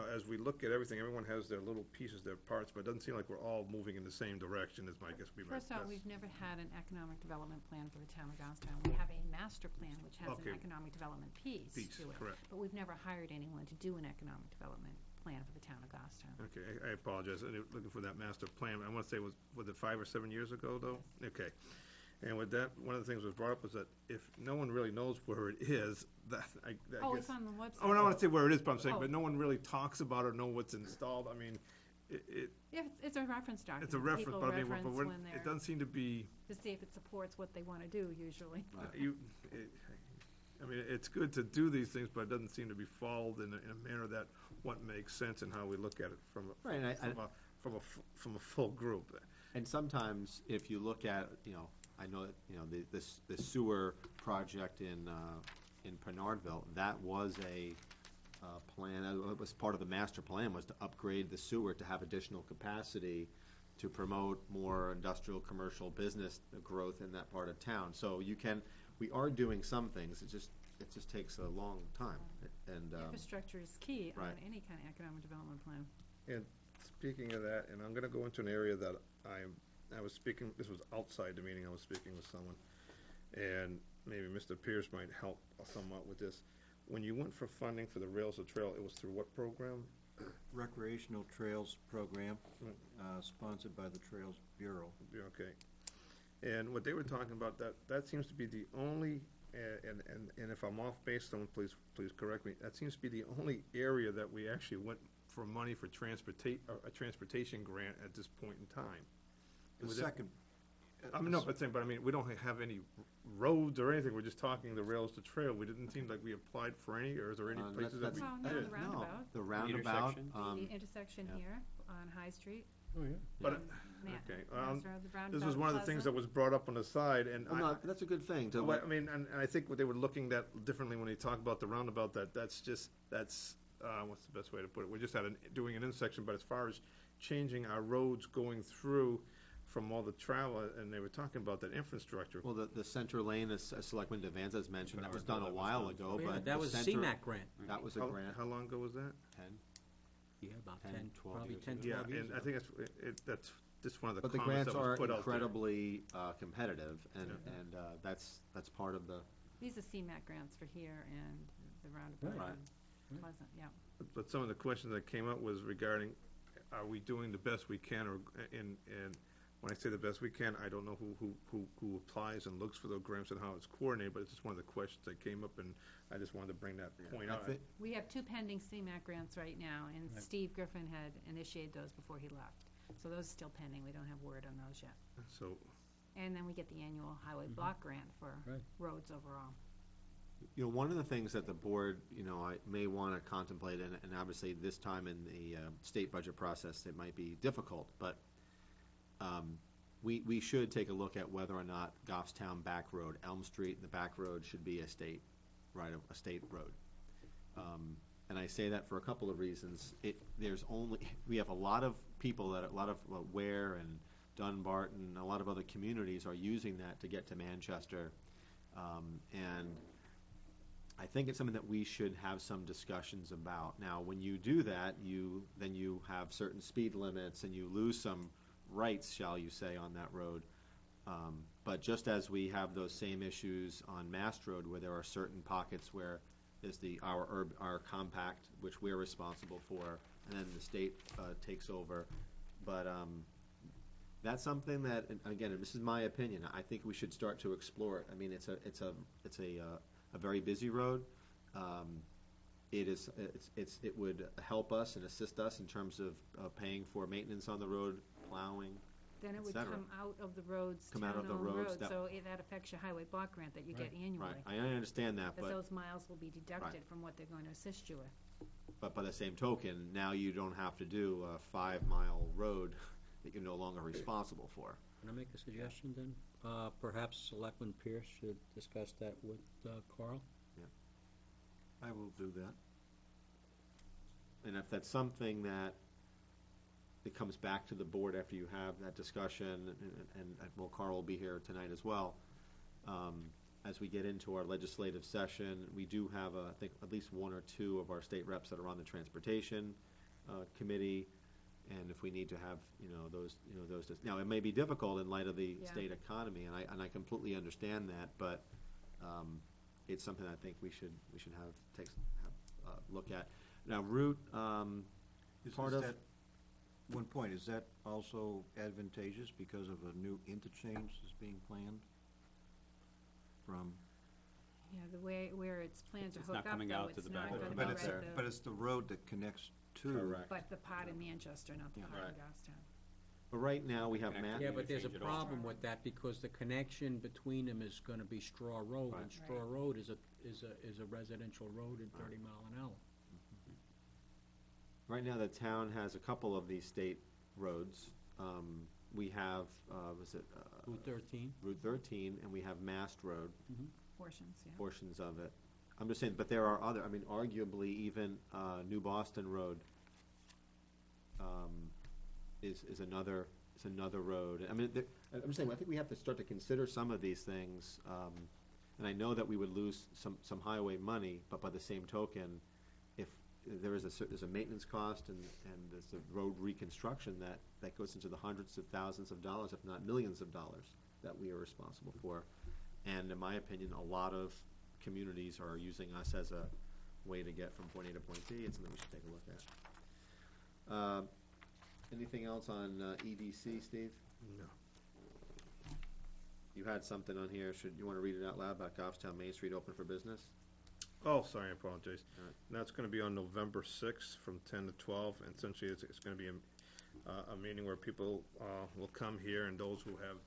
as we look at everything, everyone has their little pieces, their parts, but it doesn't seem like we're all moving in the same direction, is my guess. First off, we've never had an economic development plan for the town of Goffstown. We have a master plan which has Okay. an economic development piece to it. Correct. But we've never hired anyone to do an economic development plan for the town of Goffstown. Okay, I apologize. I'm looking for that master plan. I want to say, was it 5 or 7 years ago, though? Yes. Okay. And with that, one of the things was brought up was that if no one really knows where it is, I Oh, guess. it's on the website. Oh, I don't want to say where it is, but I'm saying, Oh. but no one really talks about it or know what's installed. I mean, it Yeah, it's a reference document. it's a reference, People but I mean, reference but when it they're, doesn't seem to be, to see if it supports what they want to do usually. I mean, it's good to do these things, but it doesn't seem to be followed in a manner that what makes sense and how we look at it from Right, and from a full group. And sometimes, if you look at, I know that, the sewer project in Bernardville, that was a plan, it was part of the master plan, was to upgrade the sewer to have additional capacity to promote more industrial, commercial business growth in that part of town. So we are doing some things, it just takes a long time, and. Infrastructure is key on right. any kind of economic development plan. And speaking of that, and I'm going to go into an area that I was speaking, this was outside the meeting, I was speaking with someone, and maybe Mr. Pierce might help somewhat with this. When you went for funding for the Rails to Trail, it was through what program? Recreational Trails Program, sponsored by the Trails Bureau. Okay. And what they were talking about, that seems to be the only, and if I'm off base, someone please correct me, that seems to be the only area that we actually went for money for a transportation grant at this point in time. The second, I mean, no, but I mean, we don't have any roads or anything, we're just talking the Rails to Trail. We didn't seem like we applied for any, or is there any places that we Oh, no, did? the roundabout. The roundabout, intersection? The intersection yeah. here on High Street. Oh, yeah. But, Ma- okay, Mass Road, the this was roundabout one of the things plaza. that was brought up on the side, and well, no, that's a good thing to. I mean, and I think what they were looking at differently when they talk about the roundabout, that's what's the best way to put it? We're just doing an intersection, but as far as changing our roads going through from all the travel, and they were talking about that infrastructure. Well, the center lane, as Selectman Devanza has mentioned, that was done a while ago, Yeah, but that the was a center- CMAC grant. That was a How grant, long ago was that? 10. Yeah, about 10, 10, 12 probably years 10, ago. 12 Yeah, years and I ago. think that's just one of the But the comments grants that was are put out there. incredibly competitive, and that's part of the. These are CMAC grants for here and the roundabout Right. and Pleasant, yeah. But some of the questions that came up was regarding, are we doing the best we can, or in when I say the best we can, I don't know who applies and looks for the grants and how it's coordinated, but it's just one of the questions that came up, and I just wanted to bring that point out. We have 2 pending CMAQ grants right now, and Right. Steve Griffin had initiated those before he left. So those are still pending, we don't have word on those yet. So, And then we get the annual highway block grant for Right. roads overall. One of the things that the board, I may want to contemplate, and obviously this time in the state budget process, it might be difficult, but we should take a look at whether or not Goffstown Back Road, Elm Street, and the back road should be a state road. And I say that for a couple of reasons. We have a lot of people Ware and Dunbarton, a lot of other communities are using that to get to Manchester. And I think it's something that we should have some discussions about. Now, when you do that, then you have certain speed limits and you lose some rights, shall you say, on that road. But just as we have those same issues on Mast Road, where there are certain pockets where there's our compact, which we're responsible for, and then the state takes over. But that's something that, and again, this is my opinion, I think we should start to explore it. I mean, it's a very busy road. It would help us and assist us in terms of paying for maintenance on the road, plowing. Then it would cetera. come out of the roads, Come out of the town-owned roads, roads, that- so that affects your highway block grant that you get annually. Right, I understand that, Because but those miles will be deducted from what they're going to assist you with. by the same token, now you don't have to do a 5-mile road that you're no longer responsible for. Can I make a suggestion then? Perhaps Selectman Pierce should discuss that with Carl? I will do that. And if that's something that it comes back to the board after you have that discussion, and well, Carl will be here tonight as well, as we get into our legislative session, we do have, I think, at least 1 or 2 of our state reps that are on the transportation committee, and if we need to have, those. Now, it may be difficult in light of the state economy, and I completely understand that, but it's something I think we should have look at. Now, route, One point, is that also advantageous because of a new interchange that's being planned from? Yeah, the way, where it's planned to It's hook not up, coming though, out to it's the not back gonna road. be But right it's, at but it's the road that connects to. Correct. but the part in Manchester, not the Yeah. part in Right. Goffstown. But right now, we have Connect Matt. to Yeah, but there's a Interchange at all. problem with that because the connection between them is gonna be Straw Road, Right. and Straw Road is a residential road in 30 mile an hour. Right now, the town has a couple of these state roads. We have, Route 13? Route 13, and we have Mast Road, Portions, yeah. portions of it. I'm just saying, but there are other, arguably even New Boston Road is another road. I'm just saying, I think we have to start to consider some of these things. And I know that we would lose some highway money, but by the same token, if there's a maintenance cost and there's a road reconstruction that goes into the hundreds of thousands of dollars, if not millions of dollars, that we are responsible for. And in my opinion, a lot of communities are using us as a way to get from point A to point B. It's something we should take a look at. Anything else on EDC, Steve? no. You had something on here. Should you want to read it out loud about Goffstown Main Street open for business? Oh, sorry, I apologize. All right. Now, it's going to be on November 6th from 10 to 12, and essentially it's going to be a meeting where people will come here, and those who have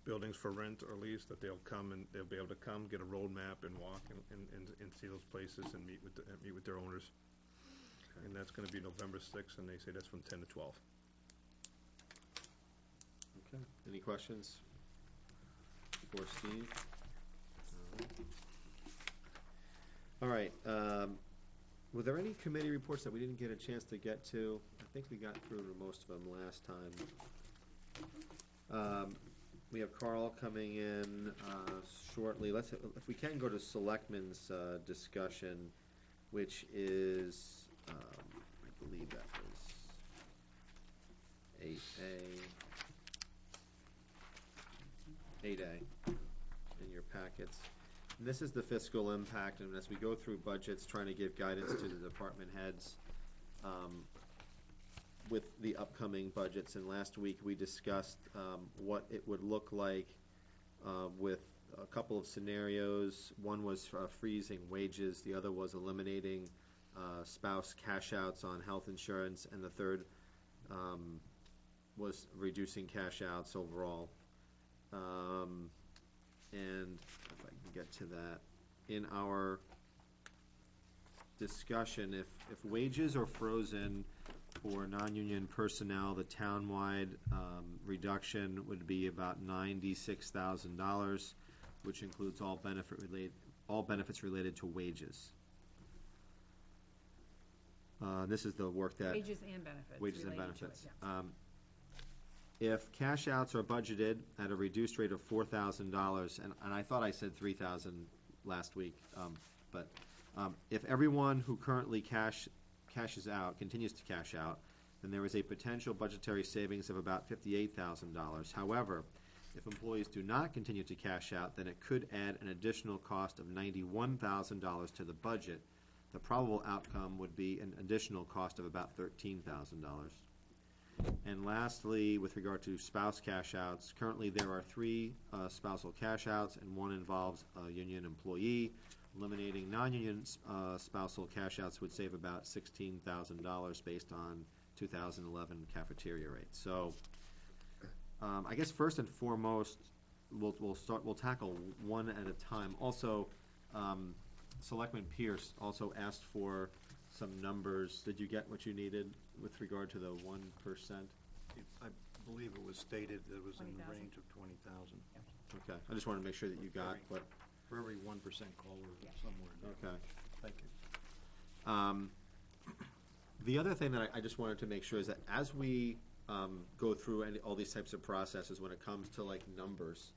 buildings for rent or lease, that they'll come and they'll be able to come, get a road map, and walk and see those places and meet with their owners. And that's going to be November 6th, and they say that's from 10 to 12. Okay. Any questions for Steve? All right. Were there any committee reports that we didn't get a chance to get to? I think we got through most of them last time. We have Carl coming in shortly. If we can go to Selectmen's discussion, which is, I believe that was 8A in your packets. And this is the fiscal impact, and as we go through budgets, trying to give guidance to the department heads. with the upcoming budgets, and last week we discussed what it would look like with a couple of scenarios. One was freezing wages, the other was eliminating spouse cash outs on health insurance, and the third was reducing cash outs overall. And if I can get to that, in our discussion, if wages are frozen for non-union personnel, the townwide reduction would be about $96,000, which includes all benefits related to wages. This is the work that Wages and benefits. wages and related to benefits. it, yeah. If cash outs are budgeted at a reduced rate of $4,000, and I thought I said $3,000 last week, but if everyone who currently cashes out continues to cash out, then there is a potential budgetary savings of about $58,000. However, if employees do not continue to cash out, then it could add an additional cost of $91,000 to the budget. The probable outcome would be an additional cost of about $13,000. And lastly, with regard to spouse cash outs, currently there are 3 spousal cash outs, and one involves a union employee. Eliminating non-union spousal cash outs would save about $16,000 based on 2011 cafeteria rates. So I guess first and foremost, we'll tackle one at a time. Also, Selectman Pierce also asked for some numbers. Did you get what you needed with regard to the 1%? I believe it was stated that it was in the 20,000. range of 20,000. Okay, I just wanted to make sure that you got what. For every 1% COLA somewhere in there. Okay. Thank you. The other thing that I just wanted to make sure is that as we go through all these types of processes, when it comes to like numbers,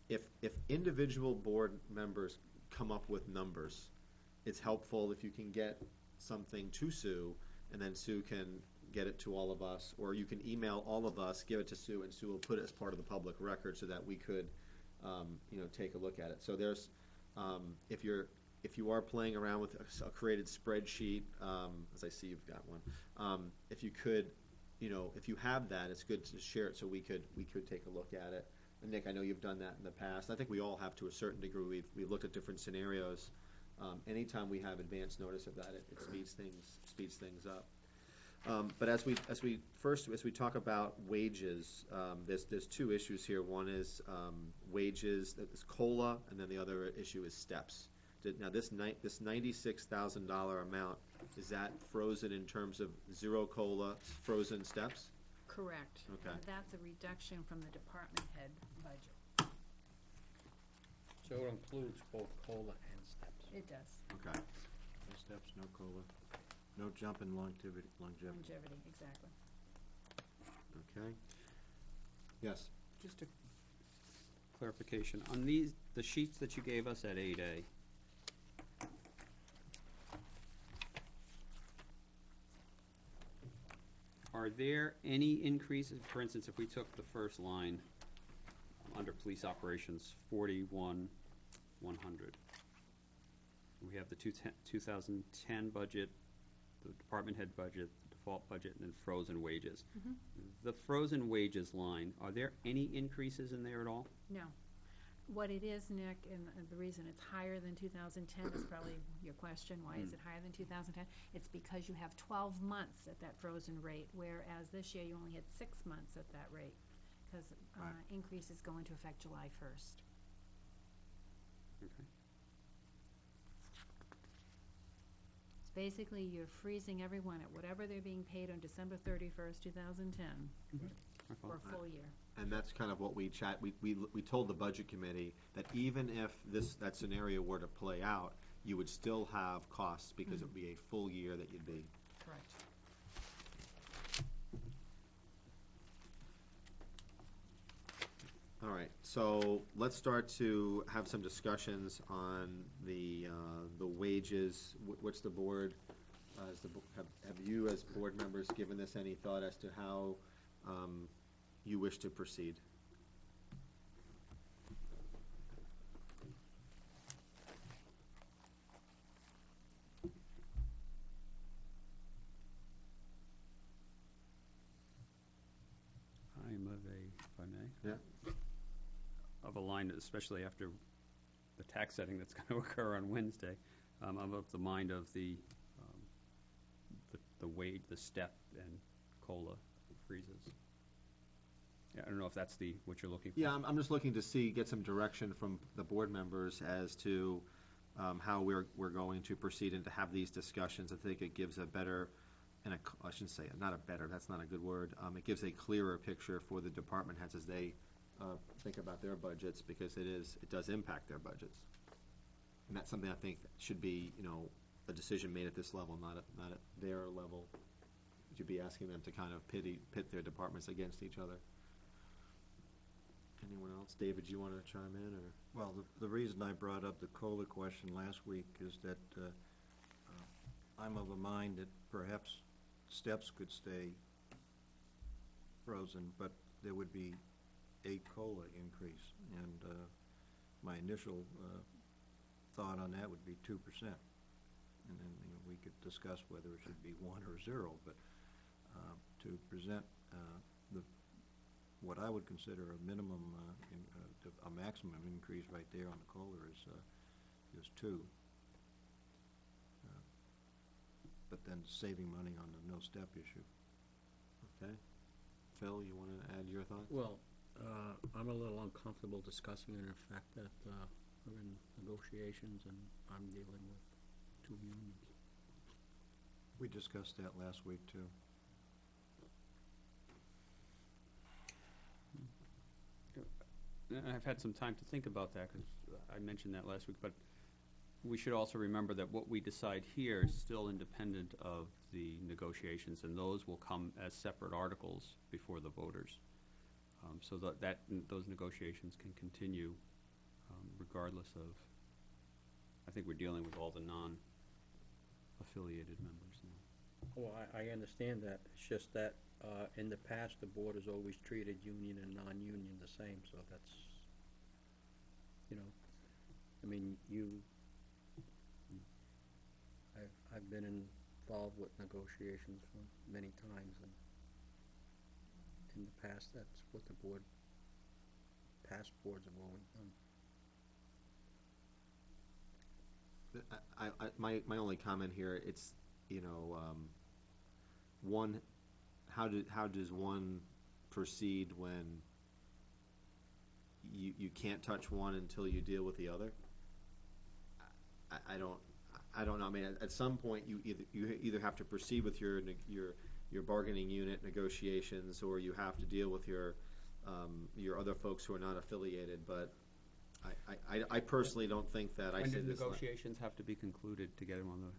if individual board members come up with numbers, it's helpful if you can get something to Sue, and then Sue can get it to all of us, or you can email all of us, give it to Sue, and Sue will put it as part of the public record so that we could take a look at it. So there's, if you are playing around with a created spreadsheet, as I see you've got one, if you could, if you have that, it's good to share it so we could take a look at it. And Nick, I know you've done that in the past. I think we all have to a certain degree. We've looked at different scenarios. Anytime we have advance notice of that, it speeds things up. But as we talk about wages, there's 2 issues here. One is wages, that's COLA, and then the other issue is steps. Now this $96,000 amount, is that frozen in terms of 0 COLA, frozen steps? Correct. Okay. And that's a reduction from the department head budget. So it includes both COLA and steps. It does. Okay. No steps, no COLA, no jump in longevity. Longevity, exactly. Okay. Yes. Just a clarification. On the sheets that you gave us at 8A, are there any increases? For instance, if we took the first line under police operations, 41,100. We have the 2010 budget, the department head budget, the default budget, and then frozen wages. Mhm. The frozen wages line, are there any increases in there at all? No. What it is, Nick, and the reason it's higher than 2010 is probably your question, why is it higher than 2010? It's because you have 12 months at that frozen rate, whereas this year you only had 6 months at that rate, because increases go into effect July 1st. Okay. It's basically you're freezing everyone at whatever they're being paid on December 31st, 2010, for a full year. And that's kind of what we told the budget committee that even if that scenario were to play out, you would still have costs because it would be a full year that you'd be. Correct. All right, so let's start to have some discussions on the wages. What's the board, have you as board members given this any thought as to how you wish to proceed? Yeah. of a line, especially after the tax setting that's going to occur on Wednesday. I'm of the mind of the wage, the step and COLA freezes. Yeah, I don't know if that's what you're looking for. Yeah, I'm just looking to get some direction from the board members as to how we're going to proceed and to have these discussions. I think it gives a better, I shouldn't say, not a better, that's not a good word. It gives a clearer picture for the department heads as they think about their budgets, because it does impact their budgets. And that's something I think should be, a decision made at this level, not at their level. You should be asking them to kind of pit their departments against each other. Anyone else? David, you want to chime in, or? Well, the reason I brought up the COLA question last week is that I'm of a mind that perhaps steps could stay frozen, but there would be a COLA increase. And my initial thought on that would be 2%. And then we could discuss whether it should be 1 or 0, but to present what I would consider a minimum, a maximum increase right there on the COLA is 2. But then saving money on the no step issue. Okay. Phil, you want to add your thoughts? Well, I'm a little uncomfortable discussing it in fact that we're in negotiations and I'm dealing with 2 unions. We discussed that last week, too. And I've had some time to think about that, because I mentioned that last week, but we should also remember that what we decide here is still independent of the negotiations, and those will come as separate articles before the voters. So those negotiations can continue regardless of, I think we're dealing with all the non-affiliated members now. Well, I understand that. It's just that in the past, the board has always treated union and non-union the same, so that's, I mean, I've been involved with negotiations for many times, and in the past, that's what past boards have always done. My only comment here, it's, one, how does one proceed when you can't touch one until you deal with the other? I don't know. I mean, at some point, you either have to proceed with your bargaining unit negotiations, or you have to deal with your other folks who are not affiliated. But I personally don't think that I When say do this. negotiations have to be concluded to get them on the?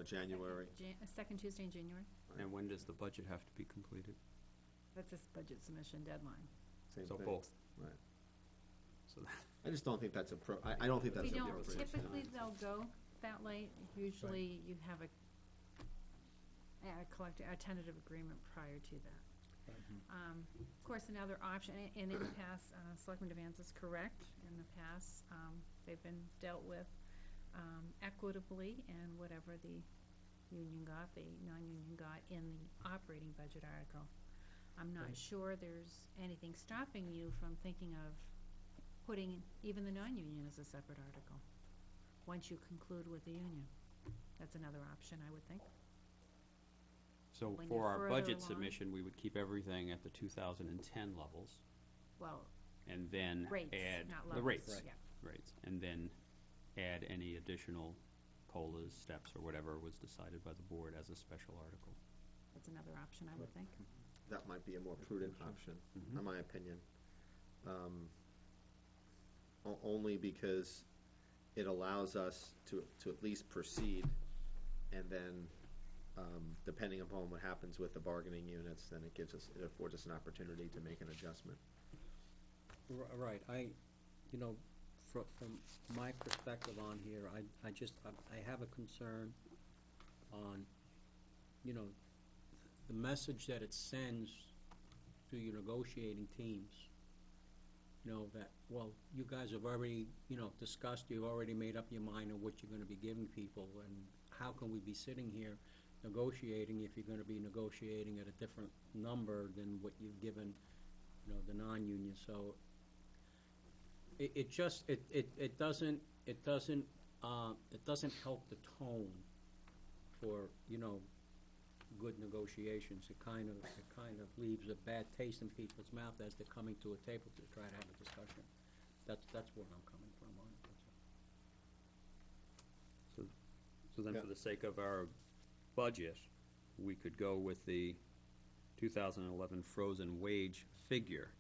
January. Second Tuesday in January. And when does the budget have to be completed? That's this budget submission deadline. Same So thing. both. Right. So I just don't think that's I don't think that's We don't, appropriate. typically they'll go that late. Usually you have a tentative agreement prior to that. Of course, another option, and in the past, Selectman Devance is correct, in the past, they've been dealt with equitably, and whatever the union got, the non-union got in the operating budget article. I'm not sure there's anything stopping you from thinking of putting even the non-union as a separate article, once you conclude with the union. That's another option, I would think. So When for you're our further budget along. submission, we would keep everything at the 2010 levels, Well, and then rates, add not the levels. rates, Yeah. rates, and then add any additional COLAs, steps, or whatever was decided by the board as a special article. That's another option, I would think. That might be a more prudent option, in my opinion. Only because it allows us to at least proceed, and then depending upon what happens with the bargaining units, then it affords us an opportunity to make an adjustment. Right, from my perspective on here, I have a concern on, the message that it sends to your negotiating teams. That, well, you guys have already, discussed, you've already made up your mind on what you're gonna be giving people, and how can we be sitting here negotiating if you're gonna be negotiating at a different number than what you've given the non-union, so it just, it doesn't help the tone for, good negotiations. It kind of leaves a bad taste in people's mouth as they're coming to a table to try to have a discussion. That's where I'm coming from on it. So then, Yeah. for the sake of our budget, we could go with the 2011 frozen wage figure,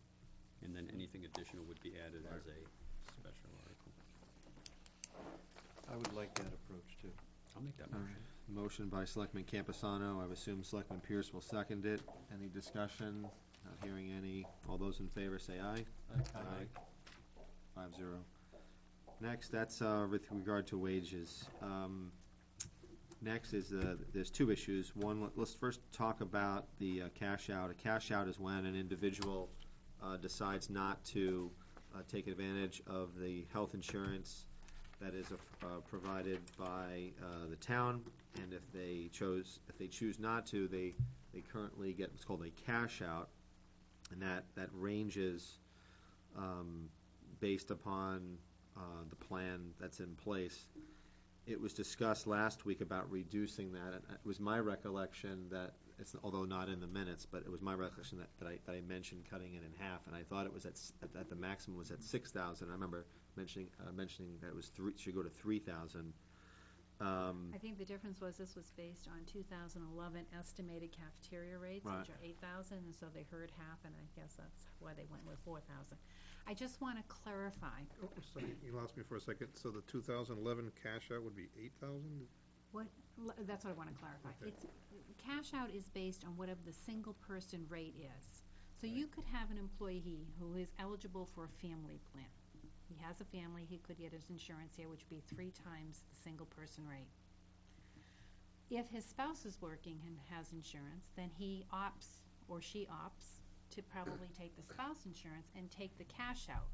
and then anything additional would be added as a special article. I would like that approach, too. I'll make that All motion. right. Motion by Selectman Campusano, I would assume Selectman Pierce will second it. Any discussion? Not hearing any. All those in favor say aye. Aye. 5-0. Next, that's with regard to wages. Next is, there's two issues. One, let's first talk about the cash out. A cash out is when an individual decides not to take advantage of the health insurance that is provided by the town, and if they choose not to, they currently get what's called a cash out, and that ranges based upon the plan that's in place. It was discussed last week about reducing that. It was my recollection that, although not in the minutes, but it was my recollection that I mentioned cutting it in half, and I thought it was at the maximum was at 6,000. I remember mentioning that it was should go to 3,000. I think the difference was this was based on 2011 estimated cafeteria rates, Right. which are 8,000, and so they heard half, and I guess that's why they went with 4,000. I just want to clarify. Oh, sorry, you lost me for a second. So the 2011 cash out would be 8,000? That's what I want to clarify. Okay. Cash out is based on whatever the single person rate is. So you could have an employee who is eligible for a family plan. He has a family, he could get his insurance here, which would be 3 times the single person rate. If his spouse is working and has insurance, then he opts, or she opts, to probably take the spouse insurance and take the cash out,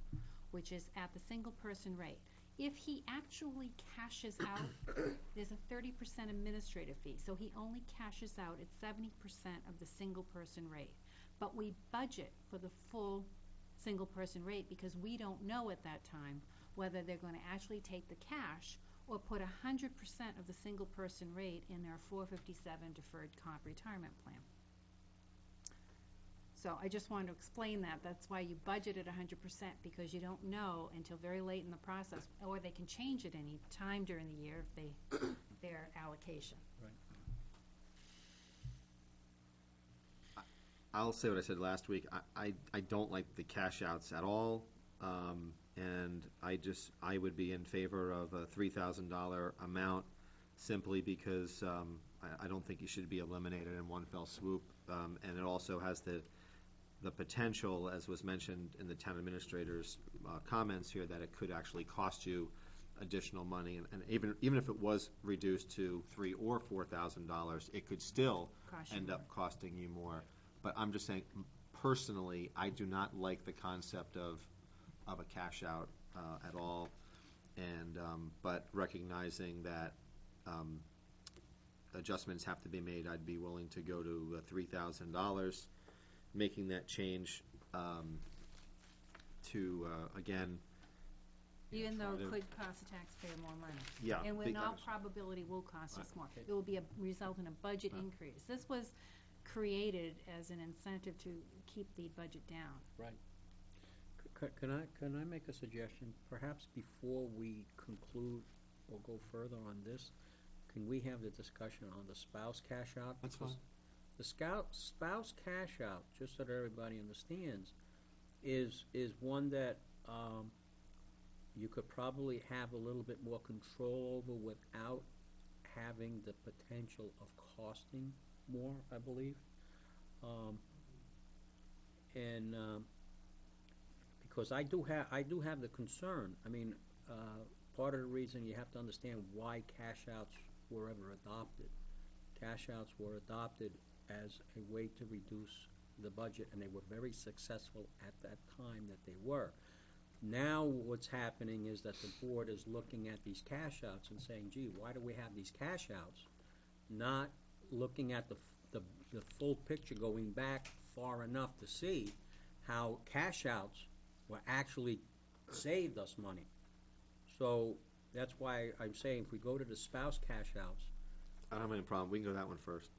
which is at the single person rate. If he actually cashes out, there's a 30% administrative fee, so he only cashes out at 70% of the single person rate. But we budget for the full single person rate because we don't know at that time whether they're going to actually take the cash or put 100% of the single person rate in their 457 deferred comp retirement plan. So I just wanted to explain that. That's why you budget at 100%, because you don't know until very late in the process, or they can change it any time during the year if their allocation. I'll say what I said last week. I don't like the cash outs at all, and I would be in favor of a $3,000 amount simply because I don't think it should be eliminated in one fell swoop, and it also has the potential, as was mentioned in the town administrator's comments here, that it could actually cost you additional money, and even if it was reduced to $3,000 or $4,000, it could still end up costing you more. But I'm just saying, personally, I do not like the concept of a cash out at all, and but recognizing that adjustments have to be made, I'd be willing to go to $3,000. Making that change to, again... Even though it could cost the taxpayer more money. Yeah. And in all probability will cost us more. It will be result in a budget increase. This was created as an incentive to keep the budget down. Right. Can I make a suggestion? Perhaps before we conclude or go further on this, can we have the discussion on the spouse cash out? That's fine. The spouse cash out, just so that everybody understands, is one that you could probably have a little bit more control over without having the potential of costing more, I believe. Because I do have the concern. I mean, part of the reason you have to understand why cash outs were ever adopted. Cash outs were adopted as a way to reduce the budget, and they were very successful at that time that they were. Now what's happening is that the board is looking at these cash outs and saying, gee, why do we have these cash outs? Not looking at the full picture, going back far enough to see how cash outs were actually saved us money. So that's why I'm saying if we go to the spouse cash outs, I don't have any problem, we can go that one first.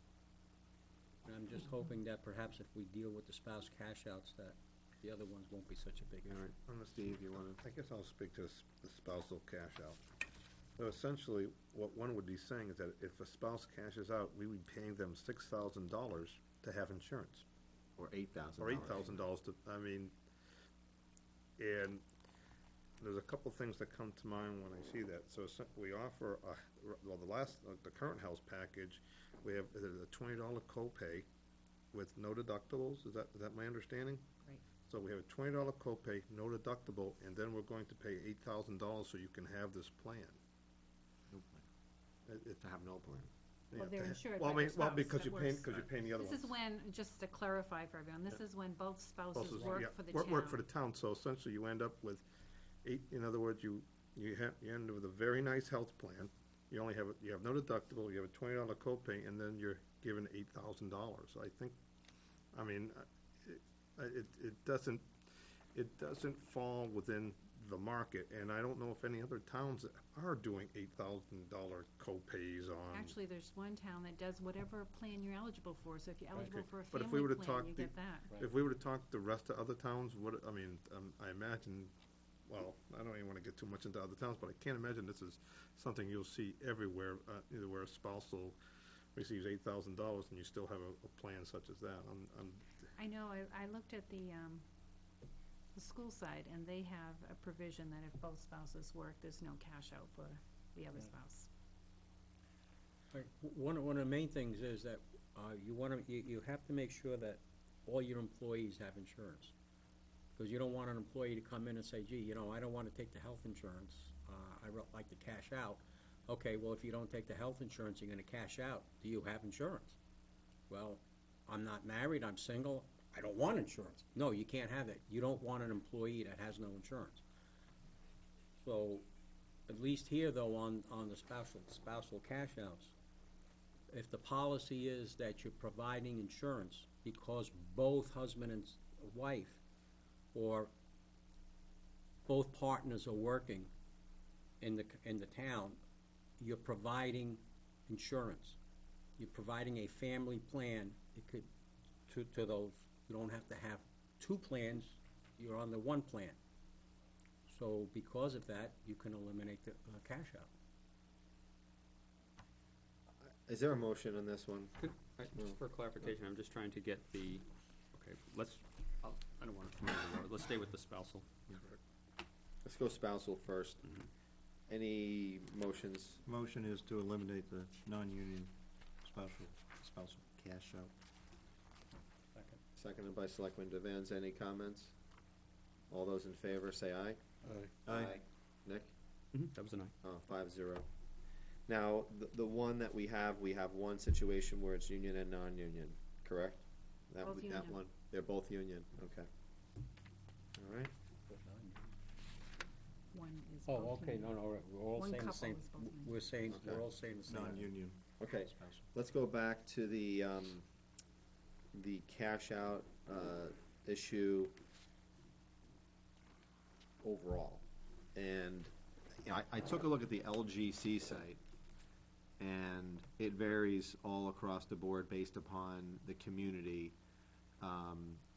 I'm just hoping that perhaps if we deal with the spouse cash outs, that the other ones won't be such a big All issue. right, Steve, you wanna? I guess I'll speak to the spousal cash out. So essentially, what one would be saying is that if a spouse cashes out, we would be paying them $6,000 to have insurance. Or $8,000. Or $8,000 to, I mean, and there's a couple things that come to mind when I see that. So we offer, the current house package, we have a $20 copay with no deductibles. Is that my understanding? Right. So we have a $20 copay, no deductible, and then we're going to pay $8,000 so you can have this plan. No plan. To have no plan. Well, they're insured Well, by I the mean, well, spouse. because That you're paying, works. because you're paying the other This ones. is when, just to clarify for everyone, this is when both spouses Spouses, work yeah, for the town. Work for the town, so essentially you end up with in other words, you end up with a very nice health plan. You have no deductible, you have a $20 copay, and then you're given $8,000. I think, I mean, it doesn't fall within the market, and I don't know if any other towns are doing $8,000 copays on. Actually, there's one town that does whatever plan you're eligible for, so if you're eligible Okay. for a But if we family were to plan, talk you get that. If we were to talk the rest of other towns, I mean, I imagine, well, I don't even want to get too much into other towns, but I can't imagine this is something you'll see everywhere, either where a spousal receives $8,000 and you still have a plan such as that. I know, I looked at the school side, and they have a provision that if both spouses work, there's no cash out for the other spouse. Right. One of the main things is that you have to make sure that all your employees have insurance. Because you don't want an employee to come in and say, gee, I don't want to take the health insurance, I would like to cash out. Okay, well, if you don't take the health insurance, you're going to cash out. Do you have insurance? Well, I'm not married, I'm single, I don't want insurance. No, you can't have it. You don't want an employee that has no insurance. So, at least here, though, on the spousal cash outs, if the policy is that you're providing insurance because both husband and wife or both partners are working in the town, you're providing insurance. You're providing a family plan. It could to those. You don't have to have two plans. You're on the one plan. So because of that, you can eliminate the cash out. Is there a motion on this one? Just for clarification, I'm just trying to get the, okay, I don't want to come out of the road. Let's stay with the spousal. Let's go spousal first. Any motions? Motion is to eliminate the non-union spousal cash out. Seconded by Selectman Devens. Any comments? All those in favor say aye. Aye. Nick? That was an aye. 5-0. Now, the one that we have one situation where it's union and non-union, correct? Both That union. one, they're both union, okay. All right. One is Oh, both okay, union. no, we're all One saying the couple same. is both union. We're saying, Okay. we're all saying the same. Non-union Okay, spousal. let's go back to the cash out issue overall. And I took a look at the LGC site, and it varies all across the board based upon the community.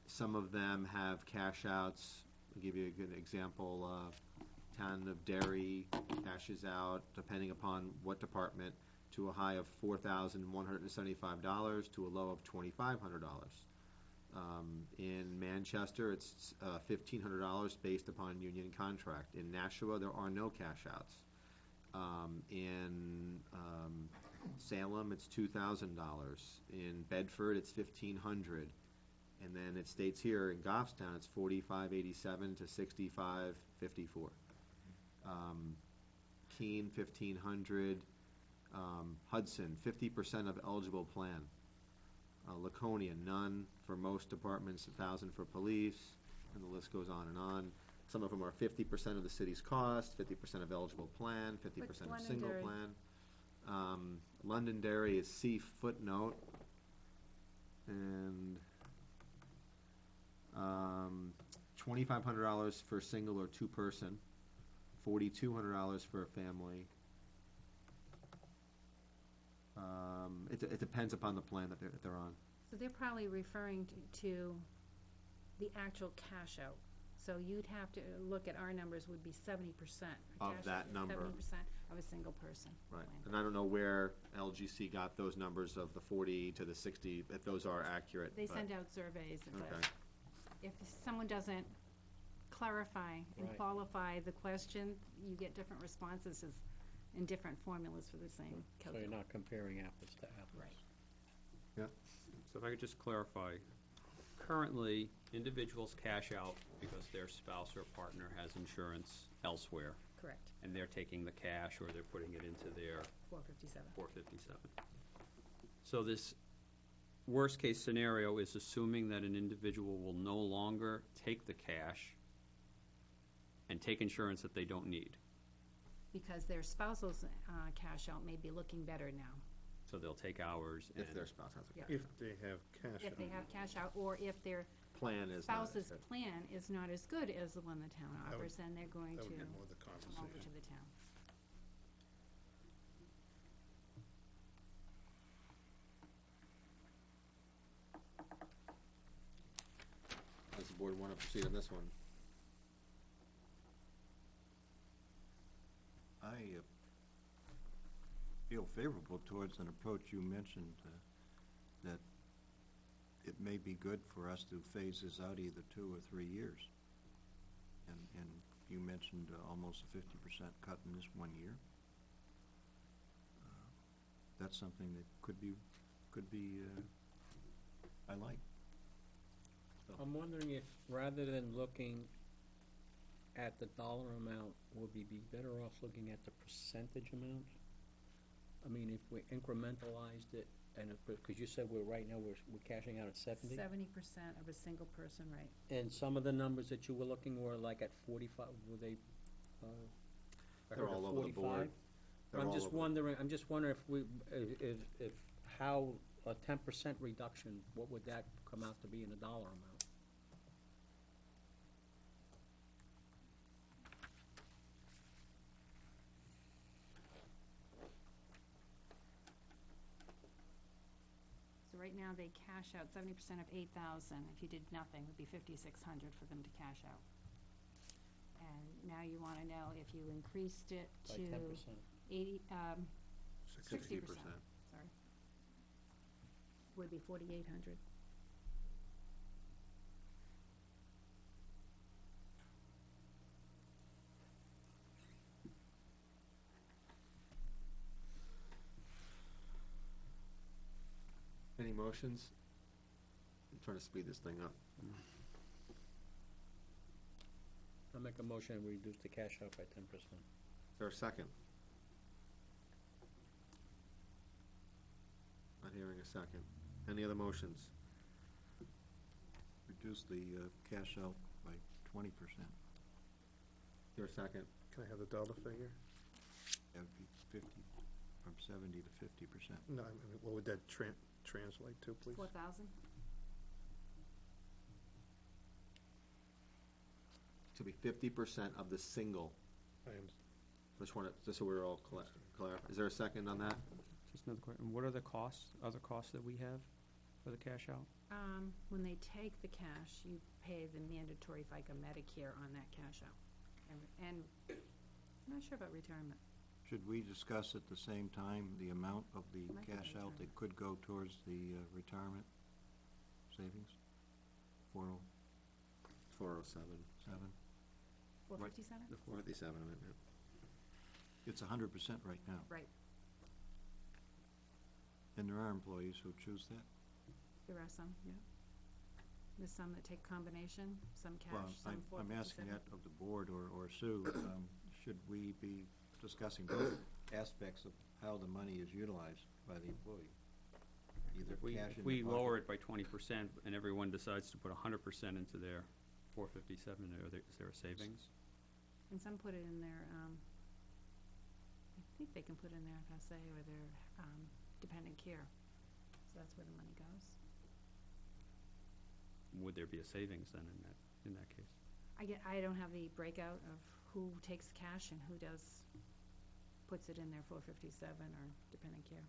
Some of them have cash outs. I'll give you a good example. Town of Derry cashes out, depending upon what department, to a high of $4,175 to a low of $2,500. In Manchester, it's $1,500 based upon union contract. In Nashua, there are no cash outs. In Salem, it's $2,000. In Bedford, it's $1,500. And then it states here in Goffstown, it's $4,587 to $6,554. Keene, $1,500. Hudson, 50% of eligible plan. Laconia, none for most departments, $1,000 for police, and the list goes on and on. Some of them are 50% of the city's cost, 50% of eligible plan, 50% of single plan. Londonderry is C footnote, and $2,500 for a single or two-person, $4,200 for a family. It depends upon the plan that they're on. So they're probably referring to the actual cash out. So you'd have to look at our numbers would be 70%. Of that number. 70% of a single person Right, plan. and I don't know where LGC got those numbers of the 40 to the 60, if those are accurate. They but- send out surveys, but Okay, if someone doesn't clarify and Right. qualify the question, you get different responses and different formulas for the same So you're calculation. not comparing apples to apples. Right. So if I could just clarify, currently, individuals cash out because their spouse or partner has insurance elsewhere, Correct, and they're taking the cash or they're putting it into their 457. 457. So this worst-case scenario is assuming that an individual will no longer take the cash and take insurance that they don't need. Because their spousal's cash out may be looking better now, So they'll take ours and... if their spouse has a Yeah. cash If they have cash if they out. have cash out, or if their plan is not as spouse's good. plan is not as good as the one the town That would- offers, then they're going That to would be more the come over to conversation. the town. Does the board want to proceed on this one? I feel favorable towards an approach you mentioned, that it may be good for us to phase this out either 2 or 3 years. And you mentioned almost a 50% cut in this 1 year. That's something that could be, I like. I'm wondering if, rather than looking at the dollar amount, would we be better off looking at the percentage amount? I mean, if we incrementalized it, and because you said right now we're cashing out at 70? 70% of a single person, right? And some of the numbers that you were looking were like at 45, were they, I They're heard all at over the board. 45? They're I'm all just over. wondering if how a 10% reduction, what would that come out to be in a dollar amount? So right now, they cash out 70% of 8,000. If you did nothing, it would be 5,600 for them to cash out. And now you want to know if you increased it By to 10%? 80, 60%, 60%. sorry. Would be 4,800. Any motions? I'm trying to speed this thing up. I'll make a motion and reduce the cash out by 10%. Is there a second? Not hearing a second. Any other motions? Reduce the cash out by 20%. Is there a second? Can I have the dollar figure? That would be 50, from 70 to 50%. No, I mean, what would that translate to, please? 4,000? To be 50% of the single. I am, Just so we're all clear. Is there a second on that? Just another question, what are the costs, other costs that we have for the cash out? When they take the cash, you pay the mandatory FICA Medicare on that cash out. And I'm not sure about retirement. Should we discuss at the same time the amount of the Might be cash out that retirement. could go towards the retirement savings? 407. 457? 457, I meant, It's 100% right now. Right. And there are employees who choose that. There are some, yeah. There's some that take combination, some Well, cash, some I'm asking 457. that of the board or Sue. Should we be discussing both aspects of how the money is utilized by the employee? Either cash in If we the lower pocket. it by 20% and everyone decides to put 100% into their 457, is there a savings? And some put it in their, I think they can put in their FSA or their dependent care. So that's where the money goes. would there be a savings then in that case? I don't have the breakout of who takes cash and who puts it in their 457 or dependent care.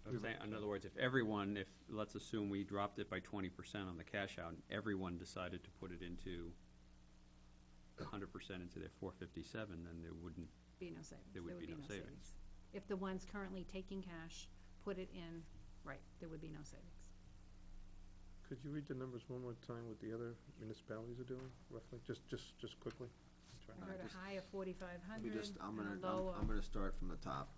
I'm saying, in other words, let's assume we dropped it by 20% on the cash out, and everyone decided to put it into 100% into their 457, then there wouldn't, Be no savings. There would be no savings. If the ones currently taking cash put it in, right, there would be no savings. Could you read the numbers one more time, what the other municipalities are doing, roughly, just quickly? Try I not heard to- a high of 4,500 I'm and a low of... gonna start from the top.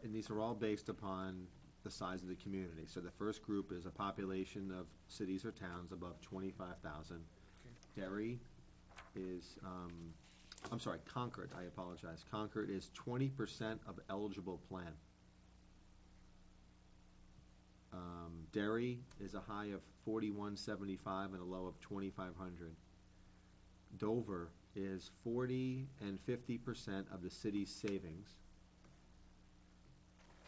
And these are all based upon the size of the community. So the first group is a population of cities or towns above 25,000. Derry is, Concord, I apologize. Concord is 20% of eligible plan. Derry is a high of 4,175 and a low of 2,500. Dover is 40 and 50% of the city's savings.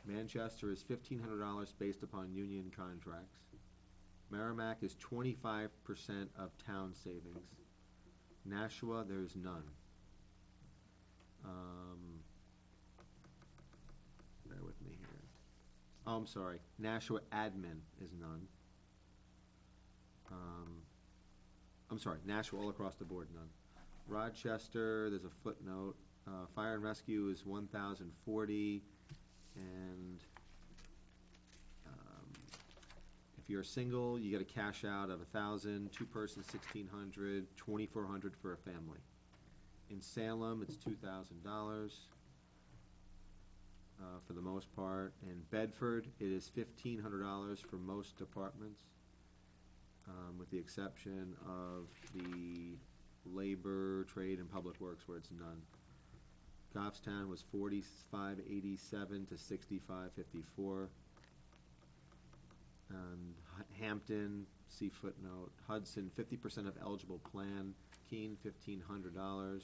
Manchester is $1,500 based upon union contracts. Merrimack is 25% of town savings. Nashua, there's none. Bear with me here. Oh, I'm sorry. Nashua admin is none. I'm sorry. Nashua all across the board, none. Rochester, there's a footnote. Fire and rescue is 1,040. And if you're single, you get a cash out of 1,000, two person 1,600, 2,400 for a family. In Salem, it's $2,000 for the most part. In Bedford, it is $1,500 for most departments, with the exception of the labor, trade, and public works where it's none. Goffstown was 45.87 to 65.54. And Hampton, see footnote. Hudson, 50% of eligible plan. Keene, $1,500.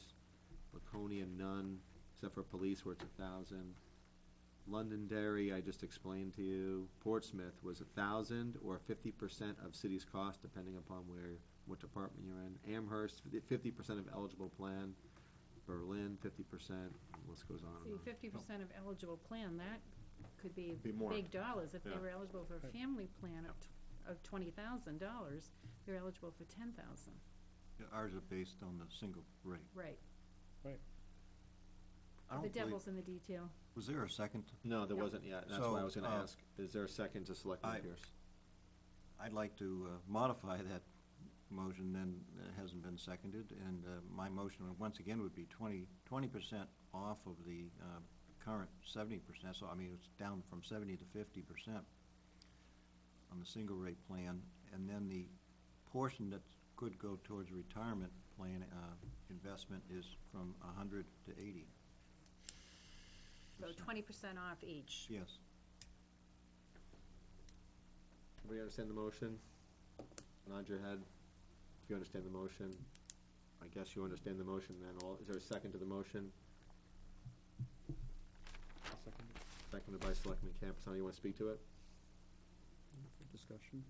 Laconia, none, except for police where it's 1,000. Londonderry, I just explained to you. Portsmouth was 1,000 or 50% of city's cost, depending upon what department you're in. Amherst, 50% of eligible plan. Berlin, 50%. List goes on. See, 50% of eligible plan, that could be Be more. big dollars. If they Yeah. were eligible for a family plan of $20,000, they're eligible for $10,000. Ours are based on the single rate. Right. I don't The believe- devil's in the detail. Was there a second? No, there No. wasn't yet. That's So, why I was going to ask. Is there a second to Selectman Pierce? I'd like to modify that motion, then it hasn't been seconded, and my motion, once again, would be 20% off of the current 70%, so I mean, it's down from 70 to 50% on the single rate plan, and then the portion that could go towards retirement plan investment is from 100 to 80. So 20% off each. Yes. Everybody understand the motion? Nod your head if you understand the motion. I guess you understand the motion then. Is there a second to the motion? I'll second it Seconded by Selectman Campbell. You want to speak to it? for discussion.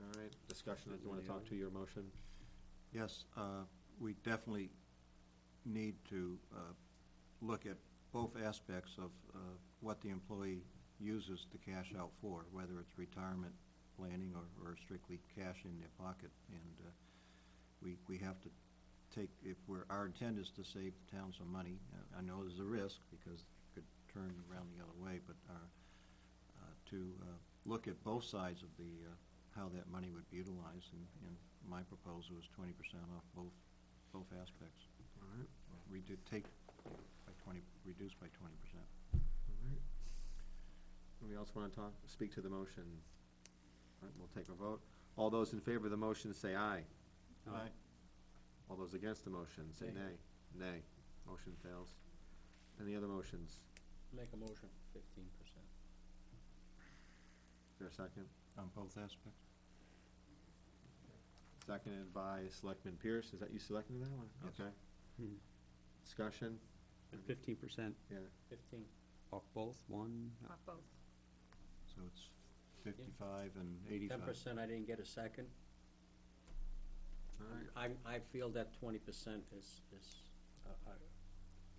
All right, discussion. Do you want to talk to your motion? Yes, we definitely need to look at both aspects of what the employee uses the cash out for, whether it's retirement planning or strictly cash in their pocket. And we have to take, our intent is to save the town some money. I know there's a risk because it could turn around the other way, but to look at both sides of the how that money would be utilized, and my proposal is 20% off both aspects. All right. We did take by 20, reduced by 20%. All right. Anybody else want to speak to the motion? All right, we'll take a vote. All those in favor of the motion say aye. Aye. All those against the motion say nay. Nay. Motion fails. Any other motions? Make a motion for 15%. Is there a second? On both aspects? Seconded by Selectman Pierce. Is that you selecting that one? Yes. Okay. Hmm. Discussion? And 15% Yeah. 15. off both, one? Off both. So it's 55 and 10%, 85. I didn't get a second. I feel that 20% is,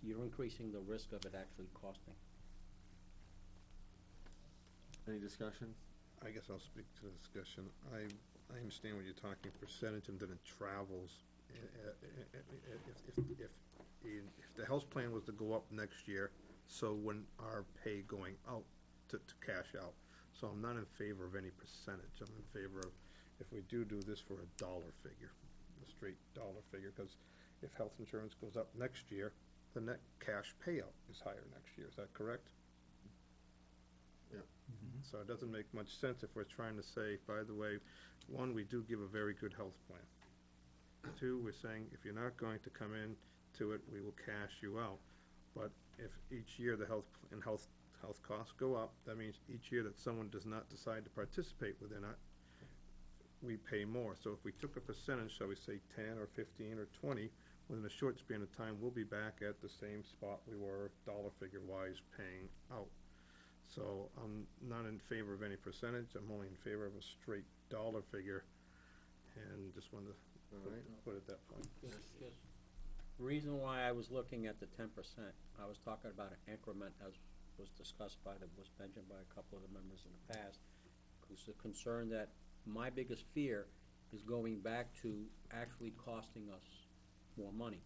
you're increasing the risk of it actually costing. Any discussion? I guess I'll speak to the discussion. I understand what you're talking percentage and then it travels. If the health plan was to go up next year, so when our pay going out to cash out. So I'm not in favor of any percentage. I'm in favor of if we do this for a dollar figure, a straight dollar figure, because if health insurance goes up next year, the net cash payout is higher next year. Is that correct? So it doesn't make much sense if we're trying to say, by the way, one, we do give a very good health plan. Two, we're saying if you're not going to come in to it, we will cash you out. But if each year the health costs go up, that means each year that someone does not decide to participate within it, we pay more. So if we took a percentage, shall we say 10 or 15 or 20, within a short span of time, we'll be back at the same spot we were dollar figure wise paying out. So I'm not in favor of any percentage. I'm only in favor of a straight dollar figure, and just wanted to put it at that point. Reason why I was looking at the 10%, I was talking about an increment as was mentioned by a couple of the members in the past, because the concern that my biggest fear is going back to actually costing us more money.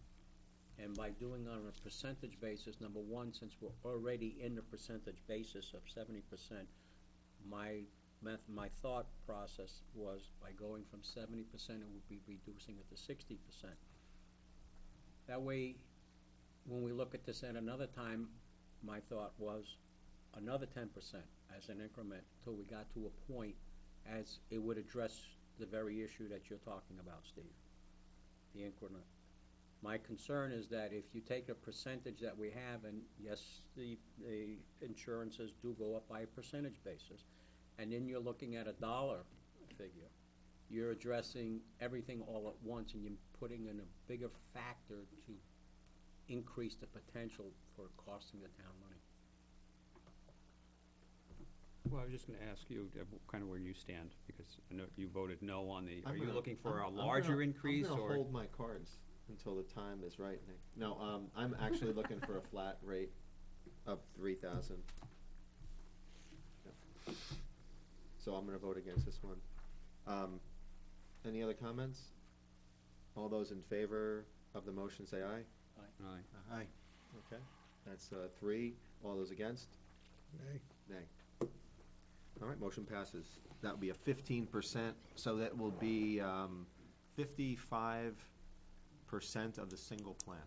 And by doing on a percentage basis, number one, since we're already in the percentage basis of 70%, my thought process was by going from 70%, it would be reducing it to 60%. That way, when we look at this at another time, my thought was another 10% as an increment until we got to a point as it would address the very issue that you're talking about, Steve, the increment. My concern is that if you take a percentage that we have, and yes, the insurances do go up by a percentage basis, and then you're looking at a dollar figure, you're addressing everything all at once, and you're putting in a bigger factor to increase the potential for costing the town money. Well, I was just going to ask you kind of where you stand, because I know you voted no on the, are you looking for a larger increase? I'm going to hold my cards until the time is right, Nick. No, I'm actually looking for a flat rate of 3,000. Yep. So I'm going to vote against this one. Any other comments? All those in favor of the motion say aye. Aye. Aye. Okay, that's 3. All those against? Nay. Nay. All right, motion passes. That will be a 15%, so that will be 55% of the single plan.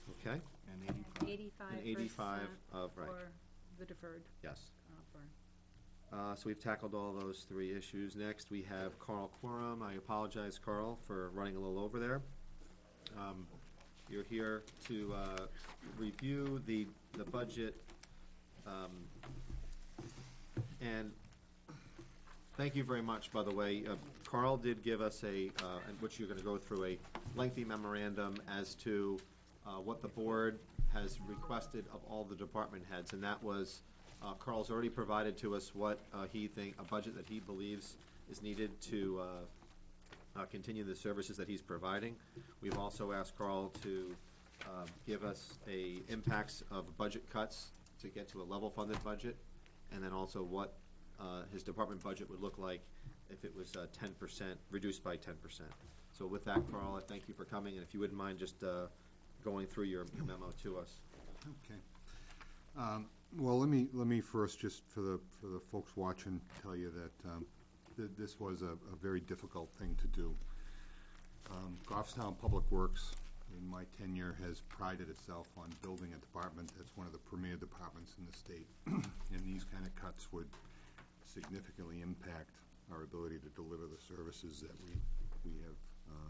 Okay? And 85. 85% 85 of, right. for the deferred Yes. burn. So we've tackled all those 3 issues. Next, we have Carl Quorum. I apologize, Carl, for running a little over there. You're here to review the budget, and thank you very much, by the way. Carl did give us which you're going to go through, a lengthy memorandum as to what the board has requested of all the department heads, and that was Carl's already provided to us what a budget that he believes is needed to continue the services that he's providing. We've also asked Carl to give us impacts of budget cuts to get to a level funded budget, and then also what his department budget would look like if it was 10%, reduced by 10%. So with that, Carl, I thank you for coming, and if you wouldn't mind just going through your memo to us. Okay. Well, let me first, just for the folks watching, tell you that this was a very difficult thing to do. Goffstown Public Works, in my tenure, has prided itself on building a department that's one of the premier departments in the state, and these kind of cuts would significantly impact our ability to deliver the services that we have,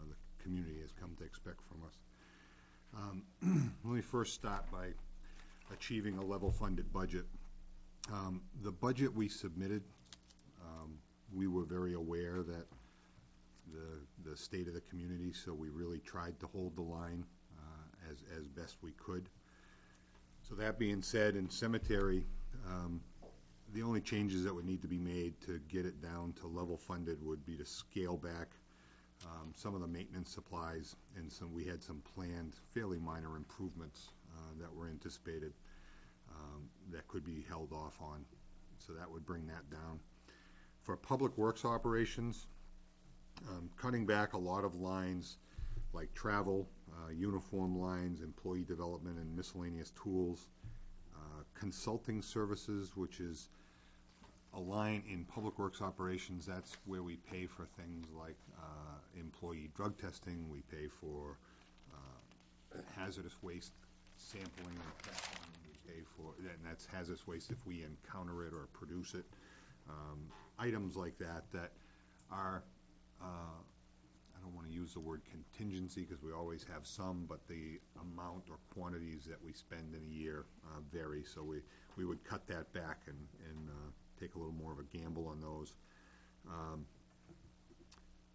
the community has come to expect from us. Let me first start by achieving a level-funded budget. The budget we submitted, we were very aware that the state of the community, so we really tried to hold the line as best we could. So that being said, in cemetery, The only changes that would need to be made to get it down to level funded would be to scale back some of the maintenance supplies, and we had some planned fairly minor improvements that were anticipated that could be held off on. So that would bring that down. For public works operations, cutting back a lot of lines like travel, uniform lines, employee development, and miscellaneous tools. Consulting services, which is a line in public works operations, that's where we pay for things like employee drug testing, we pay for hazardous waste sampling and testing, we pay for, and that's hazardous waste if we encounter it or produce it. Items like that that are, I don't want to use the word contingency because we always have some, but the amount or quantities that we spend in a year vary, so we would cut that back and take a little more of a gamble on those.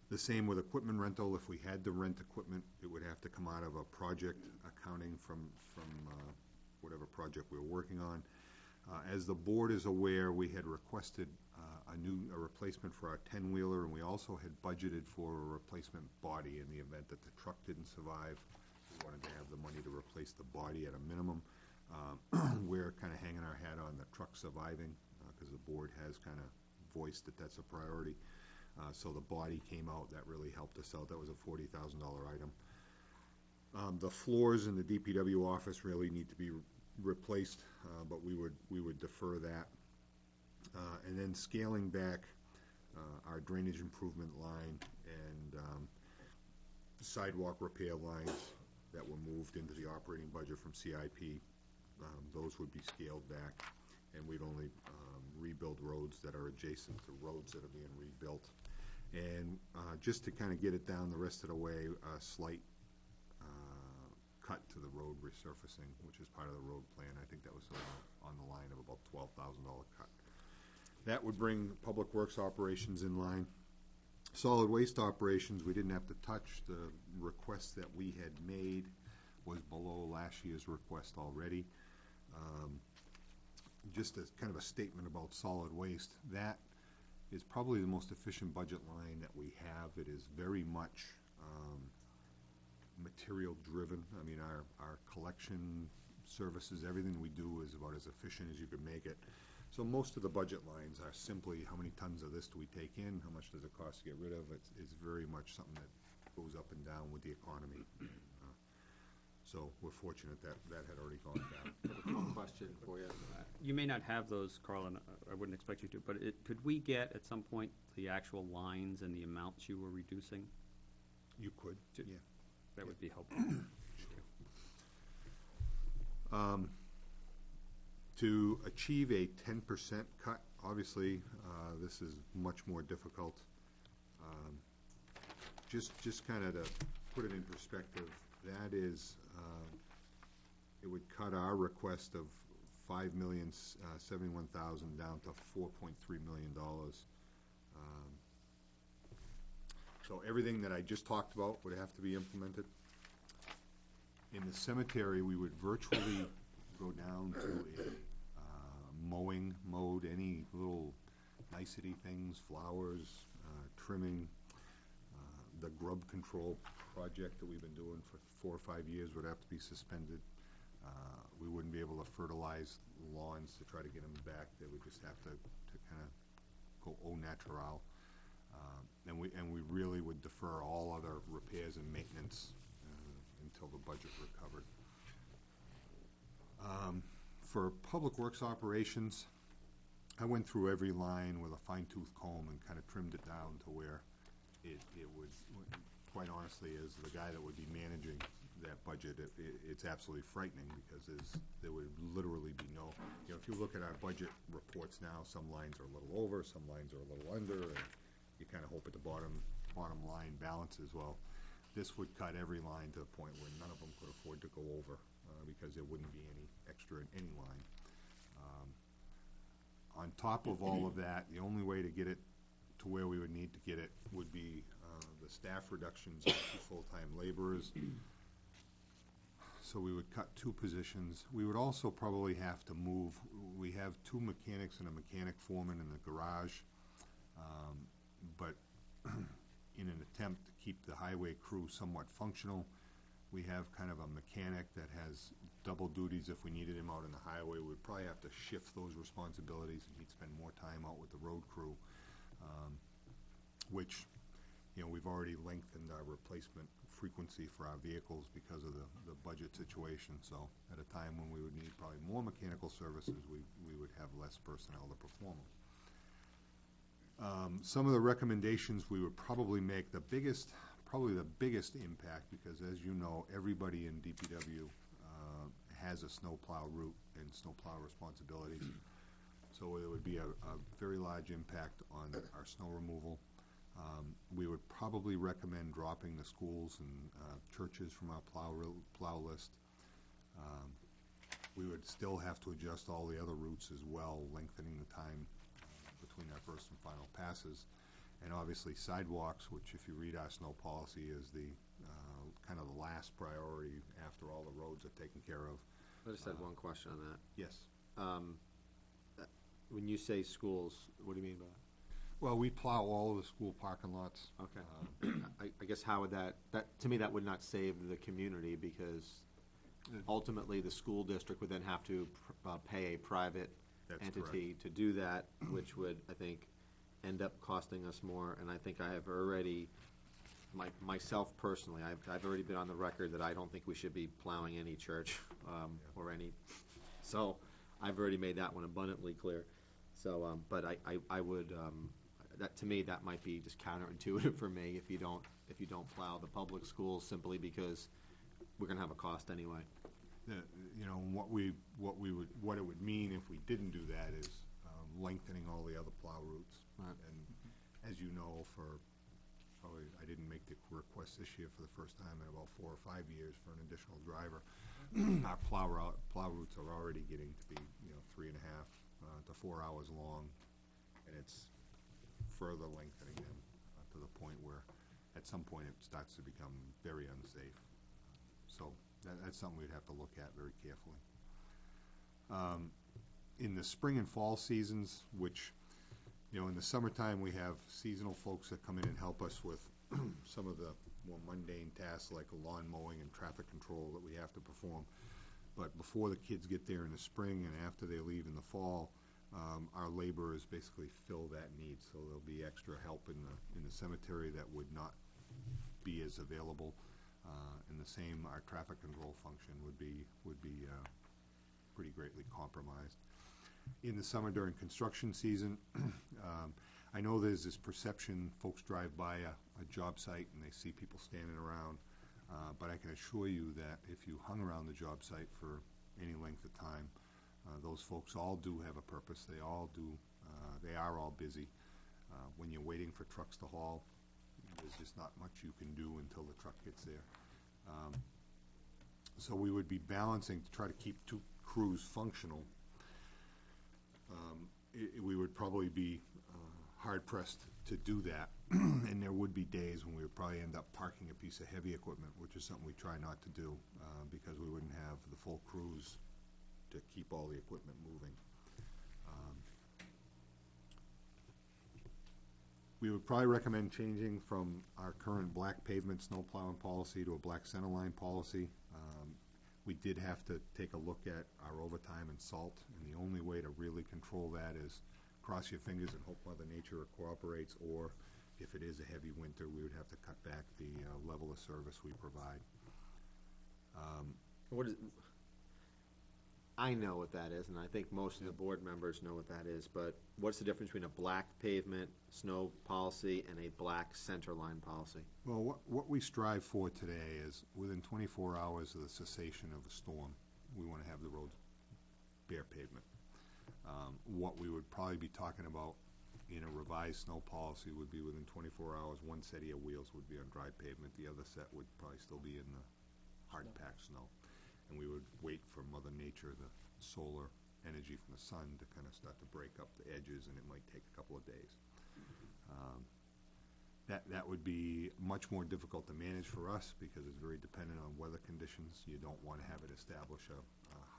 The same with equipment rental. If we had to rent equipment, it would have to come out of a project accounting from whatever project we were working on. As the board is aware, we had requested a replacement for our 10-wheeler, and we also had budgeted for a replacement body in the event that the truck didn't survive. We wanted to have the money to replace the body at a minimum. We're kind of hanging our hat on the truck surviving because the board has kind of voiced that that's a priority. So the body came out. That really helped us out. That was a $40,000 item. The floors in the DPW office really need to be replaced, but we would defer that. And then scaling back our drainage improvement line and sidewalk repair lines that were moved into the operating budget from CIP, those would be scaled back, and we'd only rebuild roads that are adjacent to roads that are being rebuilt. And just to kind of get it down the rest of the way, a slight cut to the road resurfacing, which is part of the road plan. I think that was on the line of about $12,000 cut. That would bring public works operations in line. Solid waste operations, we didn't have to touch. The request that we had made was below last year's request already. Just as kind of a statement about solid waste, that is probably the most efficient budget line that we have. It is very much material driven. I mean, our collection services, everything we do is about as efficient as you could make it. So most of the budget lines are simply how many tons of this do we take in, how much does it cost to get rid of. It's very much something that goes up and down with the economy. So we're fortunate that that had already gone down. Question for you. You may not have those, Carl, and I wouldn't expect you to, but could we get at some point the actual lines and the amounts you were reducing? You could, yeah. That would be helpful. To achieve a 10% cut, obviously, this is much more difficult. Just kind of to put it in perspective, that is, it would cut our request of $5,071,000 down to $4.3 million. So everything that I just talked about would have to be implemented. In the cemetery, we would virtually go down to a mowing mode, any little nicety things, flowers, trimming. The grub control project that we've been doing for 4 or 5 years would have to be suspended. We wouldn't be able to fertilize lawns to try to get them back. They would just have to kind of go au natural. And we really would defer all other repairs and maintenance until the budget recovered. For public works operations, I went through every line with a fine-tooth comb and kind of trimmed it down to where it would, quite honestly, as the guy that would be managing that budget, it's absolutely frightening because there would literally be no, if you look at our budget reports now, some lines are a little over, some lines are a little under, and you kind of hope at the bottom line balances. Well, this would cut every line to the point where none of them could afford to go over because there wouldn't be any extra in any line. On top of all of that, the only way to get it to where we would need to get it would be the staff reductions of 2 full-time laborers. So we would cut 2 positions. We would also probably have to move, we have 2 mechanics and a mechanic foreman in the garage. But in an attempt to keep the highway crew somewhat functional, we have kind of a mechanic that has double duties if we needed him out in the highway. We'd probably have to shift those responsibilities, and he'd spend more time out with the road crew, which, we've already lengthened our replacement frequency for our vehicles because of the budget situation. So at a time when we would need probably more mechanical services, we would have less personnel to perform them. Some of the recommendations we would probably make, probably the biggest impact, because as you know, everybody in DPW has a snowplow route and snowplow responsibilities. So there would be a very large impact on our snow removal. We would probably recommend dropping the schools and churches from our plow list. We would still have to adjust all the other routes as well, lengthening the time between our first and final passes. And obviously sidewalks, which if you read our snow policy is the kind of the last priority after all the roads are taken care of. I just had one question on that. Yes. When you say schools, what do you mean by that? Well, we plow all of the school parking lots. Okay. I guess how would that, to me, that would not save the community, because ultimately the school district would then have to pay a private entity to do that, which would, I think, end up costing us more. And I think I have already, myself personally, I've already been on the record that I don't think we should be plowing any church or any. So I've already made that one abundantly clear. So, but I would, that to me, that might be just counterintuitive for me if you don't plow the public schools, simply because we're going to have a cost anyway. What it would mean if we didn't do that is lengthening all the other plow routes. Right. And as you know, I didn't make the request this year for the first time in about 4 or 5 years for an additional driver. Our plow routes are already getting to be 3.5 to 4 hours long, and it's further lengthening them to the point where at some point it starts to become very unsafe. So that's something we'd have to look at very carefully. In the spring and fall seasons, which, in the summertime we have seasonal folks that come in and help us with some of the more mundane tasks like lawn mowing and traffic control that we have to perform. But before the kids get there in the spring and after they leave in the fall, our laborers basically fill that need. So there'll be extra help in the cemetery that would not be as available. And the same, our traffic control function would be pretty greatly compromised. In the summer during construction season, I know there's this perception, folks drive by a job site and they see people standing around, but I can assure you that if you hung around the job site for any length of time, those folks all do have a purpose. They all do. They are all busy. When you're waiting for trucks to haul, there's just not much you can do until the truck gets there. So we would be balancing to try to keep 2 crews functional. We would probably be hard-pressed to do that, and there would be days when we would probably end up parking a piece of heavy equipment, which is something we try not to do, because we wouldn't have the full crews to keep all the equipment moving. We would probably recommend changing from our current black pavement snow plowing policy to a black centerline policy. We did have to take a look at our overtime and salt, and the only way to really control that is cross your fingers and hope Mother Nature cooperates, or if it is a heavy winter, we would have to cut back the level of service we provide. I know what that is, and I think most of the board members know what that is, but what's the difference between a black pavement snow policy and a black centerline policy? Well, what we strive for today is within 24 hours of the cessation of a storm, we want to have the roads bare pavement. What we would probably be talking about in a revised snow policy would be within 24 hours, one set of wheels would be on dry pavement, the other set would probably still be in the hard-packed snow. And we would wait for Mother Nature, the solar energy from the sun, to kind of start to break up the edges, and it might take a couple of days. that would be much more difficult to manage for us because it's very dependent on weather conditions. You don't want to have it establish a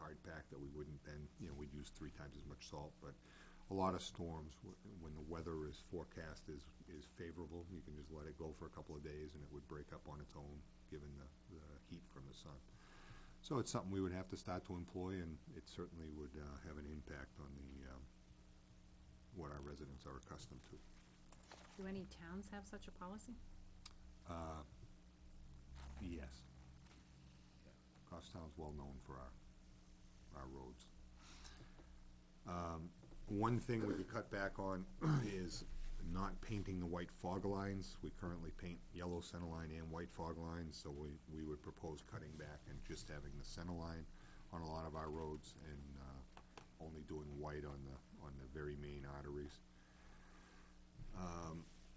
hard pack that we wouldn't then, we'd use 3 times as much salt. But a lot of storms, when the weather is forecast is favorable, you can just let it go for a couple of days and it would break up on its own given the heat from the sun. So it's something we would have to start to employ, and it certainly would have an impact on what our residents are accustomed to. Do any towns have such a policy? Yes. Goffstown's well known for our roads. One thing we could cut back on is not painting the white fog lines. We currently paint yellow center line and white fog lines, so we would propose cutting back and just having the center line on a lot of our roads and only doing white on the very main arteries.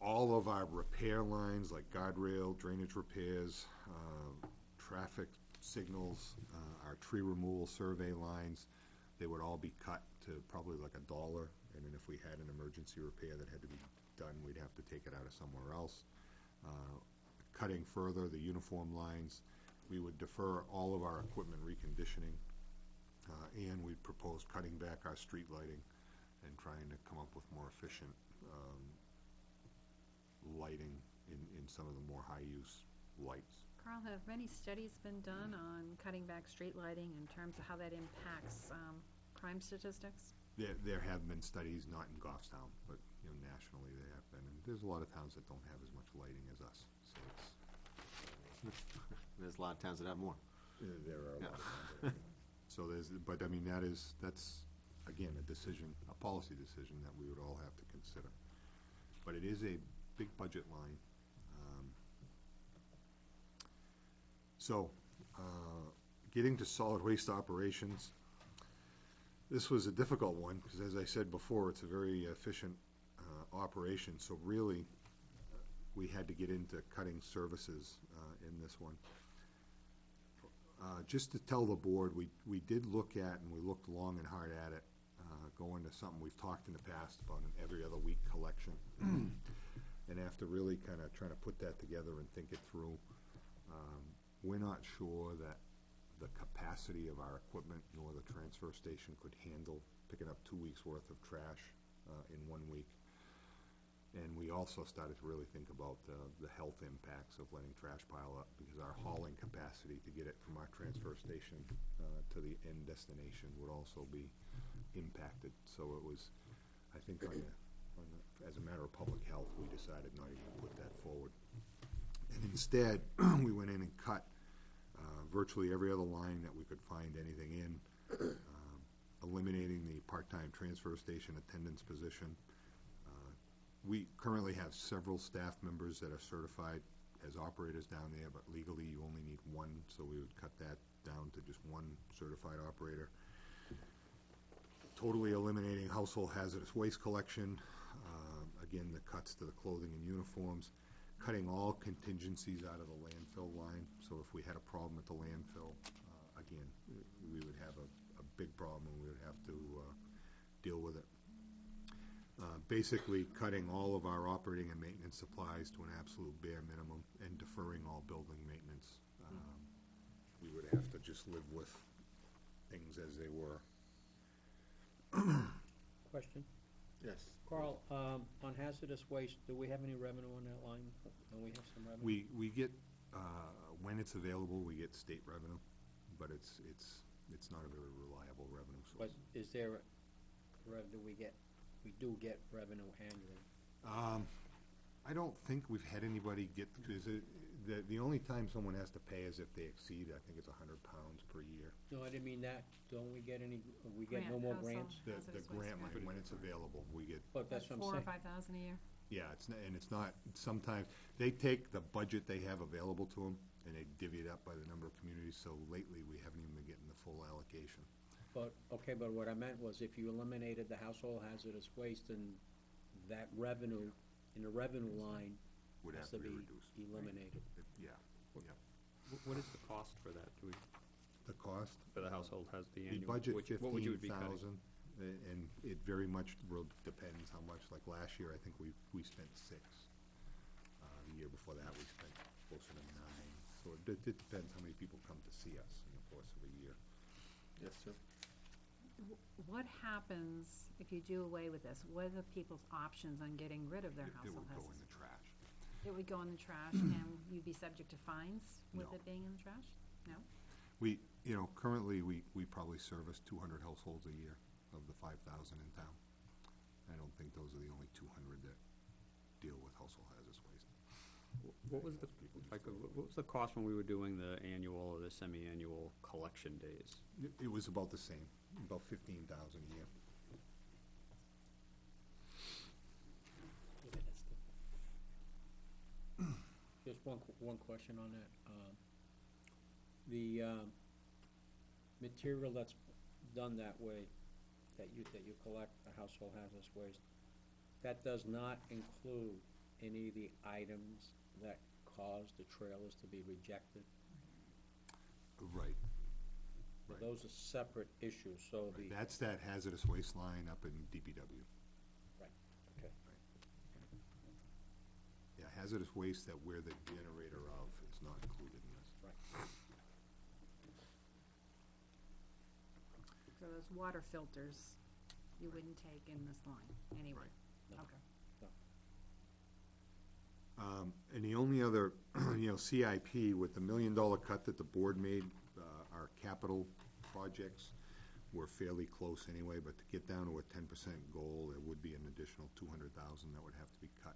All of our repair lines, like guardrail, drainage repairs, traffic signals, our tree removal survey lines, they would all be cut to probably like $1, and then if we had an emergency repair that had to be done, we'd have to take it out of somewhere else. Cutting further, the uniform lines, we would defer all of our equipment reconditioning, and we'd propose cutting back our street lighting and trying to come up with more efficient lighting in some of the more high-use lights. Carl, have any studies been done on cutting back street lighting in terms of how that impacts crime statistics? There have been studies, not in Goffstown, but nationally there have been. And there's a lot of towns that don't have as much lighting as us. So There's a lot of towns that have more. there are a lot of towns. So but I mean, that's again a policy decision that we would all have to consider. But it is a big budget line. Getting to solid waste operations. This was a difficult one because, as I said before, it's a very efficient operation. So really, we had to get into cutting services in this one. Just to tell the board, we did look at, and we looked long and hard at it, going to something we've talked in the past about an every other week collection. And after really kind of trying to put that together and think it through, we're not sure that the capacity of our equipment nor the transfer station could handle picking up 2 weeks worth of trash in 1 week. And we also started to really think about the health impacts of letting trash pile up, because our hauling capacity to get it from our transfer station to the end destination would also be impacted. So it was, I think, as a matter of public health, we decided not even to put that forward. And instead, we went in and cut virtually every other line that we could find anything in, eliminating the part-time transfer station attendance position. We currently have several staff members that are certified as operators down there, but legally you only need 1, so we would cut that down to just 1 certified operator. Totally eliminating household hazardous waste collection. Again, the cuts to the clothing and uniforms. Cutting all contingencies out of the landfill line, so if we had a problem at the landfill, again, we would have a big problem and we would have to deal with it. Basically cutting all of our operating and maintenance supplies to an absolute bare minimum and deferring all building maintenance. We would have to just live with things as they were. Question? Yes. Carl, on hazardous waste, do we have any revenue on that line? Don't we have some revenue? We get, when it's available, we get state revenue, but it's not a very reliable revenue source. But is there we do get revenue annually? I don't think we've had anybody get, the only time someone has to pay is if they exceed, I think it's 100 pounds per year. No, I didn't mean that. Don't we get any, we get no more grants? The grant money, when it's available, we get. But that's what I'm 4,000 or saying. 5,000 a year. Yeah, it's not, sometimes, they take the budget they have available to them, and they divvy it up by the number of communities, so lately, we haven't even been getting the full allocation. But what I meant was if you eliminated the household hazardous waste, then that revenue, in the revenue line, Would has have to to be be reduced. eliminated. Yeah, What is the cost for that? the cost, For the household has the we annual? budget What would you be cutting? 15,000, and it very much depends how much, like last year, I think we spent 6. The year before that, we spent closer to 9. So it depends how many people come to see us in the course of a year. Yes, sir. What happens if you do away with this? What are the people's options on getting rid of their It household would go in hazardous? the trash. It would go in the trash, and you'd be subject to fines with No. it being in the trash? No? We, currently, we probably service 200 households a year of the 5,000 in town. I don't think those are the only 200 that deal with household hazardous waste. What was the cost when we were doing the annual or the semi-annual collection days? It was about the same, about 15,000 a year. Just one question on that. The material that's done that way, that you collect the household hazardous waste, that does not include any of the items that cause the trailers to be rejected? Right. So those are separate issues, so the... That's that hazardous waste line up in DPW. Right, okay. Yeah, hazardous waste that we're the generator of is not included in this. Right. So those water filters, you wouldn't take in this line anyway? No. Okay. And the only other, CIP with the $1 million cut that the board made, our capital projects were fairly close anyway, but to get down to a 10% goal, there would be an additional 200,000 that would have to be cut,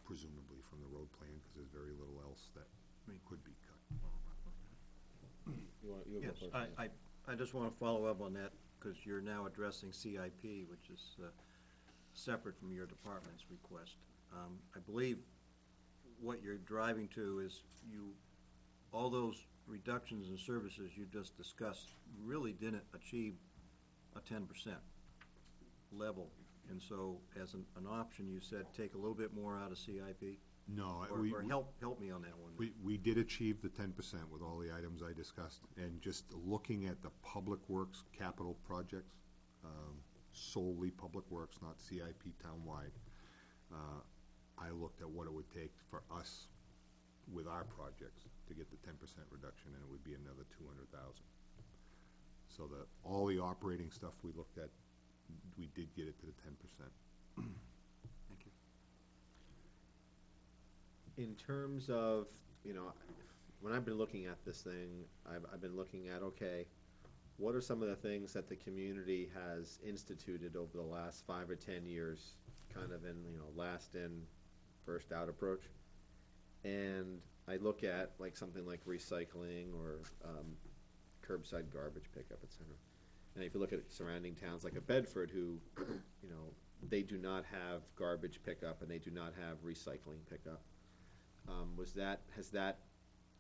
presumably from the road plan, because there's very little else that could be cut. Yes, I just want to follow up on that, because you're now addressing CIP, which is separate from your department's request. I believe what you're driving to is all those reductions in services you just discussed really didn't achieve a 10% level. And so as an option, you said take a little bit more out of CIP? No, Or help me on that one. we did achieve the 10% with all the items I discussed, and just looking at the public works capital projects, solely public works, not CIP townwide, I looked at what it would take for us with our projects to get the 10% reduction, and it would be another 200,000. So all the operating stuff we looked at, we did get it to the 10%. Thank you. In terms of, when I've been looking at this thing, I've been looking at, okay, what are some of the things that the community has instituted over the last 5 or 10 years, kind of in, last in, first out approach? And I look at like something like recycling or curbside garbage pickup, etc. And if you look at surrounding towns like a Bedford, who, they do not have garbage pickup and they do not have recycling pickup. Has that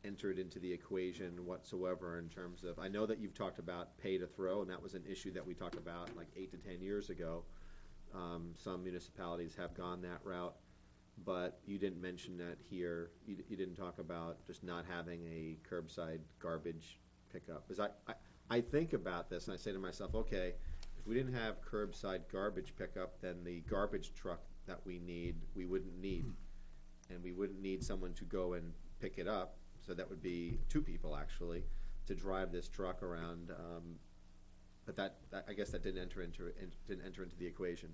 entered into the equation whatsoever in terms of, I know that you've talked about pay to throw, and that was an issue that we talked about like 8 to 10 years ago. Some municipalities have gone that route, but you didn't mention that here. You didn't talk about just not having a curbside garbage pickup. Because I think about this and I say to myself, okay, if we didn't have curbside garbage pickup, then the garbage truck that we wouldn't need. And we wouldn't need someone to go and pick it up. So that would be 2 people, actually, to drive this truck around. But I guess that didn't enter into the equation.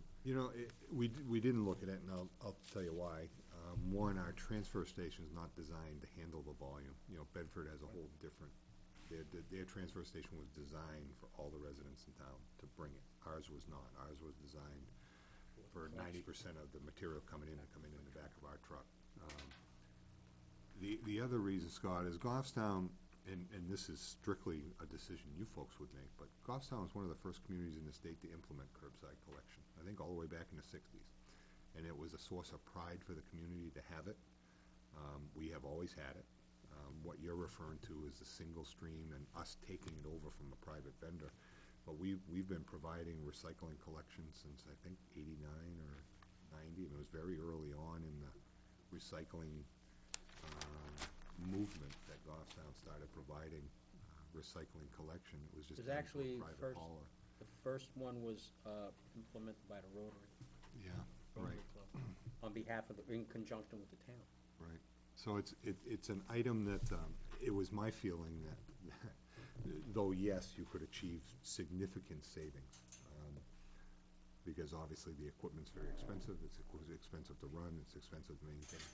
We didn't look at it, and I'll tell you why. One, our transfer station is not designed to handle the volume. Bedford has a whole different. Their transfer station was designed for all the residents in town to bring it. Ours was not. Ours was designed for 90% of the material coming in the back of our truck. The other reason, Scott, is Goffstown, and this is strictly a decision you folks would make, but Goffstown was one of the first communities in the state to implement curbside collection, I think all the way back in the 60s. And it was a source of pride for the community to have it. We have always had it. What you're referring to is the single stream and us taking it over from a private vendor. But we've been providing recycling collection since, I think, 89 or 90, and it was very early on in the recycling movement that Goffstown started providing recycling collection. It was just actually a private hauler. The first one was implemented by the Rotary. Yeah. Rotary Club, on behalf of, in conjunction with the town. Right. So it's an item that, it was my feeling that, though, yes, you could achieve significant savings, because obviously the equipment's very expensive, it's expensive to run, it's expensive to maintain.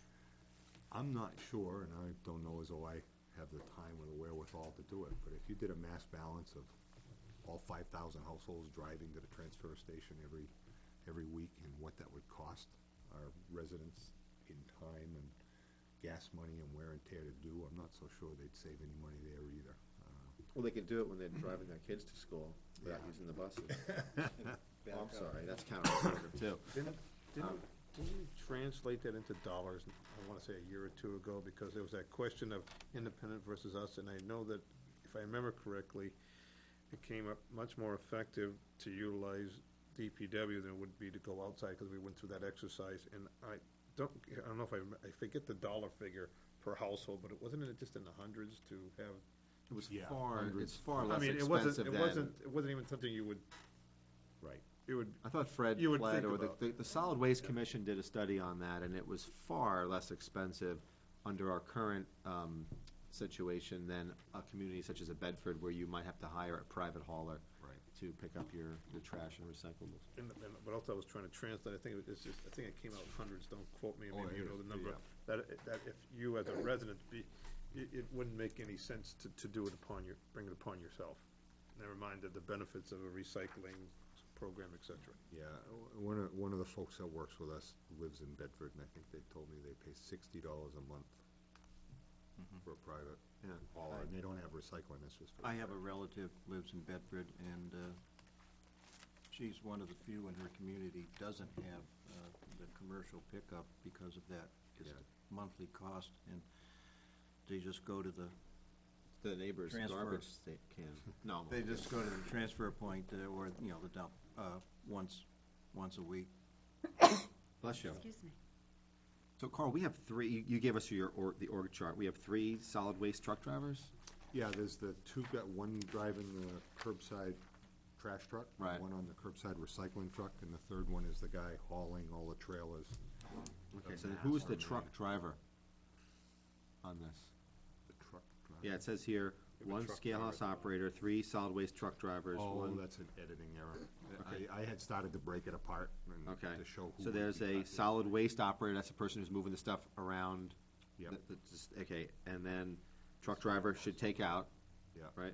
I'm not sure, and I don't know as though I have the time or the wherewithal to do it, but if you did a mass balance of all 5,000 households driving to the transfer station every week, and what that would cost our residents in time and gas money and wear and tear to do, I'm not so sure they'd save any money there either. Well, they could do it when they're driving their kids to school without Yeah. using the buses. Oh, I'm sorry, that's counterproductive too. Didn't we translate that into dollars, I want to say a year or two ago, because there was that question of independent versus us, and I know that, if I remember correctly, it came up much more effective to utilize DPW than it would be to go outside, because we went through that exercise, and I don't know if I forget the dollar figure per household, but it wasn't it just in the hundreds to have. It was Yeah, far, hundreds. it's far I less mean, it expensive than. wasn't even something you would. Right. It would. I thought Fred You would Fled, think or about. the Solid Waste Commission did a study on that, and it was far less expensive under our current situation than a community such as a Bedford, where you might have to hire a private hauler Right. to pick up your trash and recyclables. But also I was trying to translate, I think it came out in hundreds, don't quote me, Oh, maybe you it know is, the number. yeah. That if you as a resident, it wouldn't make any sense to do it bring it upon yourself. Never mind the benefits of a recycling program, et cetera. Yeah, one of the folks that works with us lives in Bedford, and I think they told me they pay $60 a month for a private Yeah. hauler, and they don't have recycling, that's just for. I have a relative lives in Bedford, and she's one of the few in her community doesn't have the commercial pickup because of that. It's Yeah. the monthly cost, and they just go to the, The neighbor's Transfer. garbage can. No. they just go to the transfer point, or, the dump, once a week. Bless you. Excuse me. So Carl, we have three, you gave us the org chart. We have 3 solid waste truck drivers? Yeah, there's the two, got one driving the curbside trash truck. Right. One on the curbside recycling truck, and the third one is the guy hauling all the trailers. Okay, so Mass who's the or truck man. driver on this? The truck driver. Yeah, it says here, Give a 1 truck scale driver house at the bottom. operator, 3 solid waste truck drivers, Oh, 1. that's an editing error. Okay. I had started to break it apart and Okay. to show who. So would there's be a talking. solid waste operator, that's the person who's moving the stuff around. Yep. Okay, and then truck driver should take out. Yeah. Right?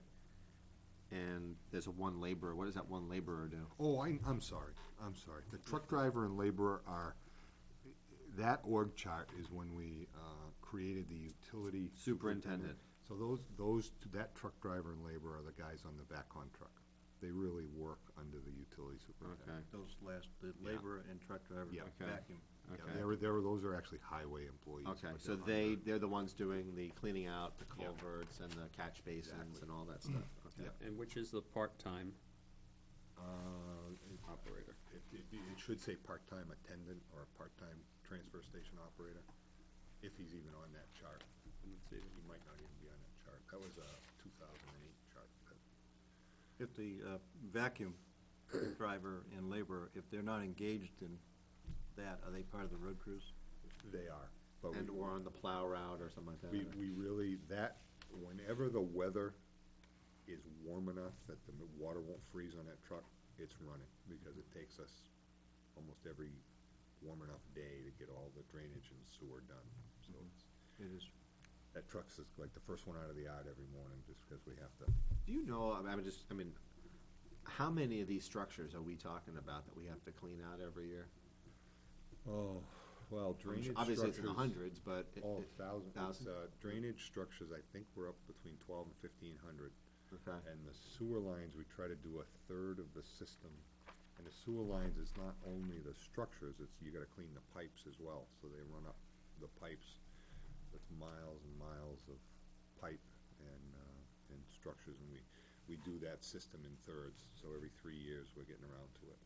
And there's a 1 laborer. What does that 1 laborer do? Oh, I'm sorry. The truck driver and laborer are, that org chart is when we created the utility. Superintendent. So that truck driver and laborer are the guys on the VACCON truck. They really work under the utility superintendent. Okay. The laborer and truck driver Yeah. Okay. vacuum. Yeah, Okay. those are actually highway employees. Okay, but so they're under. they're the ones doing the cleaning out, the Yeah. culverts and the catch basins Exactly. and all that stuff. Okay. Yep. And which is the part-time It- operator? It should say part-time attendant or part-time transfer station operator, if he's even on that chart. Let's see. He might not even be on that chart. That was a 2008 chart. If the vacuum driver and laborer, if they're not engaged in that, are they part of the road crews? They are. But And or on the plow route or something like that. we really, whenever the weather is warm enough that the water won't freeze on that truck, it's running, because it takes us almost every warm enough day to get all the drainage and sewer done. So It is. that truck's like the first one out of the yard every morning, just because we have to. Do you know, how many of these structures are we talking about that we have to clean out every year? Oh, well, drainage structures. Obviously, it's in the hundreds, but. Thousands. Drainage structures, I think we're up between 12 and 1,500. Okay. And the sewer lines, we try to do a third of the system. And the sewer lines is not only the structures, you gotta clean the pipes as well, so they run up the pipes. That's miles and miles of pipe and structures, and we do that system in thirds, so every 3 years we're getting around to it.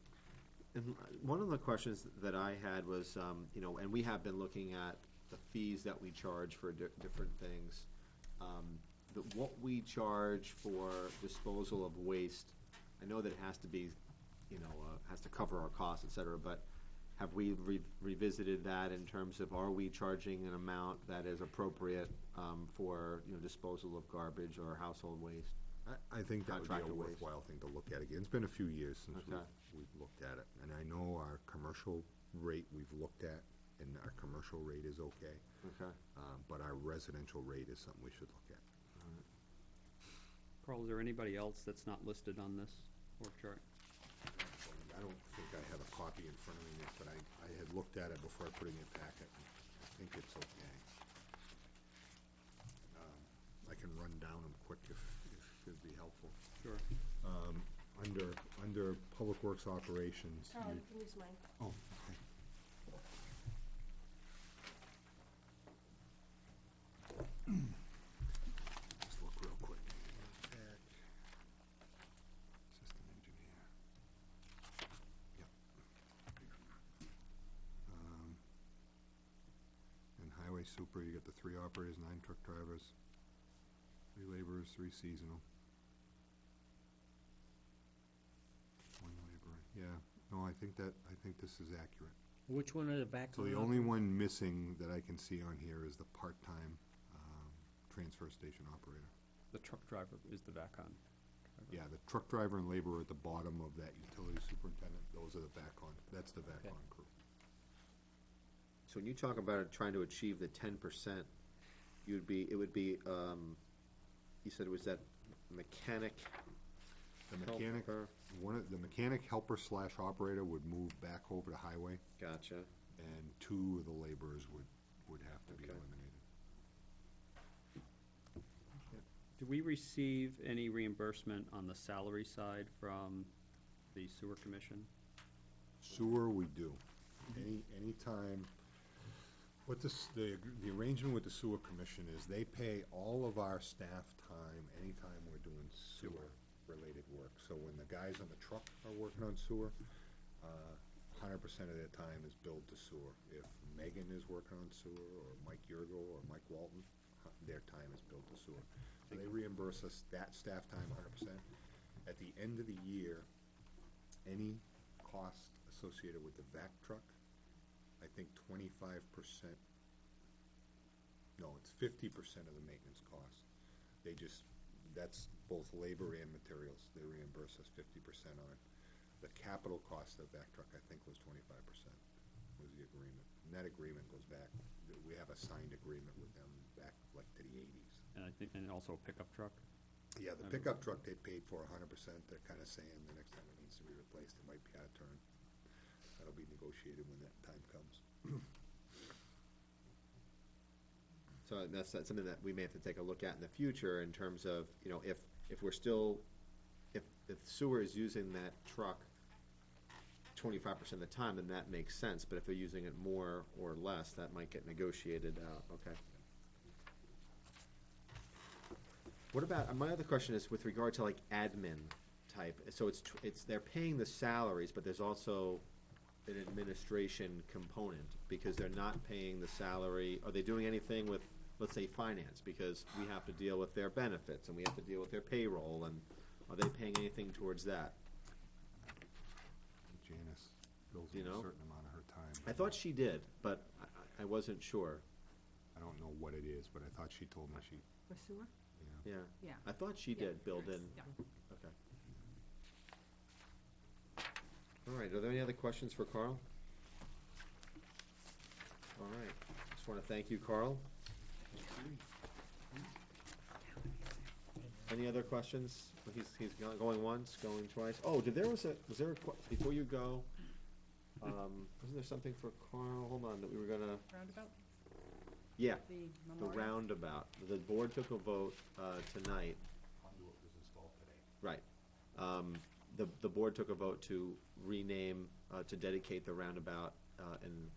And one of the questions that I had was, and we have been looking at the fees that we charge for different things. What we charge for disposal of waste, I know that it has to be, has to cover our costs, et cetera, but have we revisited that in terms of, are we charging an amount that is appropriate for, disposal of garbage or household waste? I think that would be a Contractor waste. worthwhile thing to look at again. It's been a few years since Okay. we've looked at it. And I know our commercial rate we've looked at, and our commercial rate is okay. Okay. But our residential rate is something we should look at. Carl, is there anybody else that's not listed on this org chart? I don't think I have a copy in front of me, but I had looked at it before I put it in your packet. I think it's okay. I can run down them quick if it'd be helpful. Sure. Under Public Works Operations. Carl, you can use mine. Oh, okay. Just look real quick. Back. System engineer. Yep. And highway super, you got the 3 operators, 9 truck drivers, 3 laborers, 3 seasonal. 1 laborer, yeah. No, I think this is accurate. Which one are the back? So the only one missing that I can see on here is the part-time transfer station operator. The truck driver is the VACON. Yeah, the truck driver and laborer at the bottom of that utility superintendent, those are the VACON, that's the VACON crew. So when you talk about trying to achieve the 10%, it would be, you said it was that mechanic. The mechanic, the mechanic helper / operator would move back over to highway, Gotcha. and 2 of the laborers would have to be Okay. eliminated. Do we receive any reimbursement on the salary side from the sewer commission? Sewer, we do. Anytime, what the arrangement with the sewer commission is, they pay all of our staff time anytime we're doing sewer-related work. So when the guys on the truck are working on sewer, 100% of their time is billed to sewer. If Megan is working on sewer, or Mike Yurgo, or Mike Walton, their time is billed to sewer. So they reimburse us that staff time 100%. At the end of the year, any cost associated with the vac truck, I think 25%, no, it's 50% of the maintenance cost. That's both labor and materials. They reimburse us 50% on. The capital cost of that truck, I think, was 25%, was the agreement. And that agreement goes back, we have a signed agreement with them back like to the 80s. And also a pickup truck? Yeah, the pickup truck they paid for 100%. They're kind of saying the next time it needs to be replaced, it might be out of turn. That'll be negotiated when that time comes. So that's something that we may have to take a look at in the future in terms of, if we're still, if sewer is using that truck 25% of the time, then that makes sense. But if they're using it more or less, that might get negotiated out. Okay. What about, my other question is with regard to like admin type. So they're paying the salaries, but there's also an administration component because they're not paying the salary. Are they doing anything with, let's say, finance? Because we have to deal with their benefits and we have to deal with their payroll. And are they paying anything towards that? Janice bills You a know? certain amount of her time. I thought she did, but I wasn't sure. I don't know what it is, but I thought she told me she, For sewer? Yeah. Yeah. I thought she did build in. Yeah. Okay. All right, are there any other questions for Carl? All right, just want to thank you, Carl. Any other questions? He's going once, going twice. Oh, was there a, before you go, wasn't there something for Carl? Hold on, that we were gonna, Roundabout? yeah, The the memorial? roundabout. The board took a vote tonight. conduit was installed today. Right. The board took a vote to rename, to dedicate the roundabout in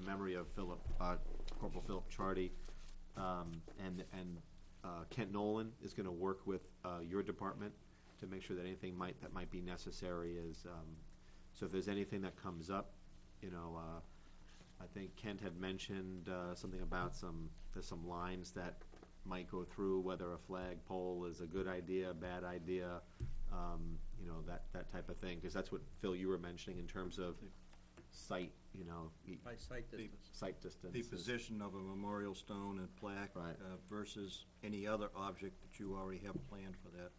memory of Corporal Philip Chardy. And Kent Nolan is going to work with your department to make sure that anything that might be necessary is, so if there's anything that comes up, I think Kent had mentioned something about there's some lines that might go through, whether a flagpole is a good idea, a bad idea, that type of thing, because that's what, Phil, you were mentioning in terms of site, By site distance. site distance. The is- position of a memorial stone and plaque Right. versus any other object that you already have planned for that.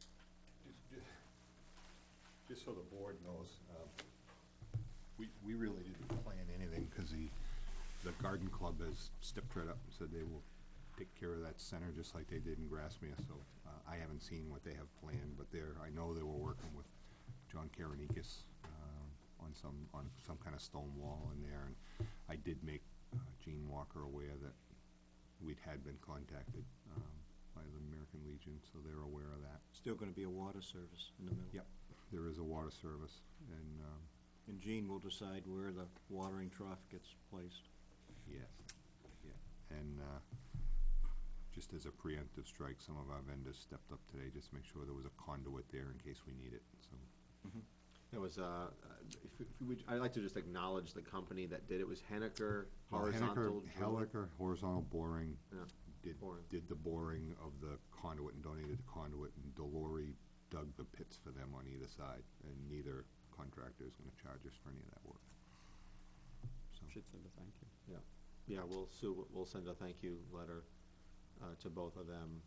Just so the board knows, we really didn't plan anything, because the garden club has stepped right up and said they will take care of that center just like they did in Grassmere, so I haven't seen what they have planned, but I know they were working with John Karanikis on some kind of stone wall in there, and I did make Gene Walker aware that we'd had been contacted by the American Legion, so they're aware of that. Still going to be a water service in the middle. Yep. There is a water service, and And Gene will decide where the watering trough gets placed. yes, yeah. And just as a preemptive strike, some of our vendors stepped up today just to make sure there was a conduit there in case we need it, so. It was, I'd like to just acknowledge the company that did it. It was Henniker Horizontal. Henniker Horizontal Boring Yeah, boring. did the boring of the conduit and donated the conduit, and Delory dug the pits for them on either side, and neither contractor is gonna charge us for any of that work. So, Should send a thank you. Yeah, we'll send a thank you letter to both of them.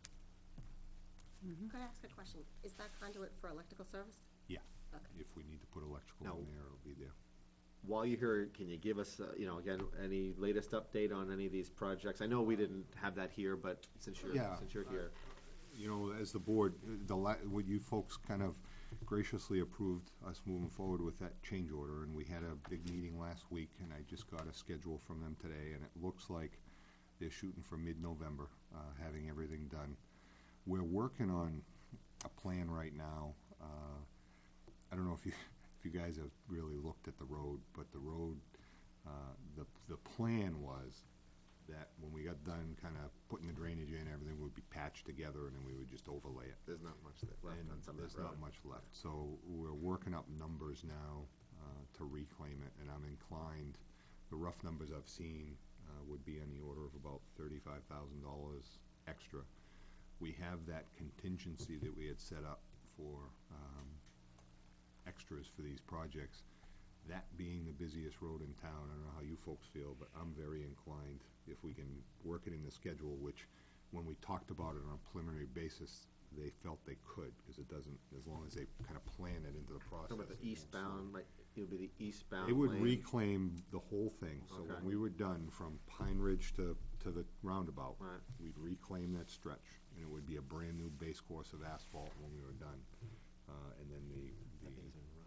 Could I ask a question? Is that conduit for electrical service? if we need to put electrical Now- in there, it'll be there. While you're here, can you give us, again, any latest update on any of these projects? I know we didn't have that here, but since you're Yeah. here. As the board, what you folks kind of graciously approved us moving forward with that change order, and we had a big meeting last week, and I just got a schedule from them today, and it looks like they're shooting for mid-November, having everything done. We're working on a plan right now. I don't know if you guys have really looked at the road, but the road, the plan was that when we got done kind of putting the drainage in, everything would be patched together, and then we would just overlay it. There's not much left And on some of there's that road. not much left. So we're working up numbers now to reclaim it, and I'm inclined, the rough numbers I've seen would be on the order of about $35,000 extra. We have that contingency that we had set up for extras for these projects. That being the busiest road in town, I don't know how you folks feel, but I'm very inclined, if we can work it in the schedule, which, when we talked about it on a preliminary basis, they felt they could, because it doesn't, as long as they kind of plan it into the process. Talking about the it won't eastbound, slow. it would be the eastbound They would lane. reclaim the whole thing, so Okay. when we were done, from Pine Ridge to the roundabout, Right. we'd reclaim that stretch, and it would be a brand-new base course of asphalt when we were done. And then the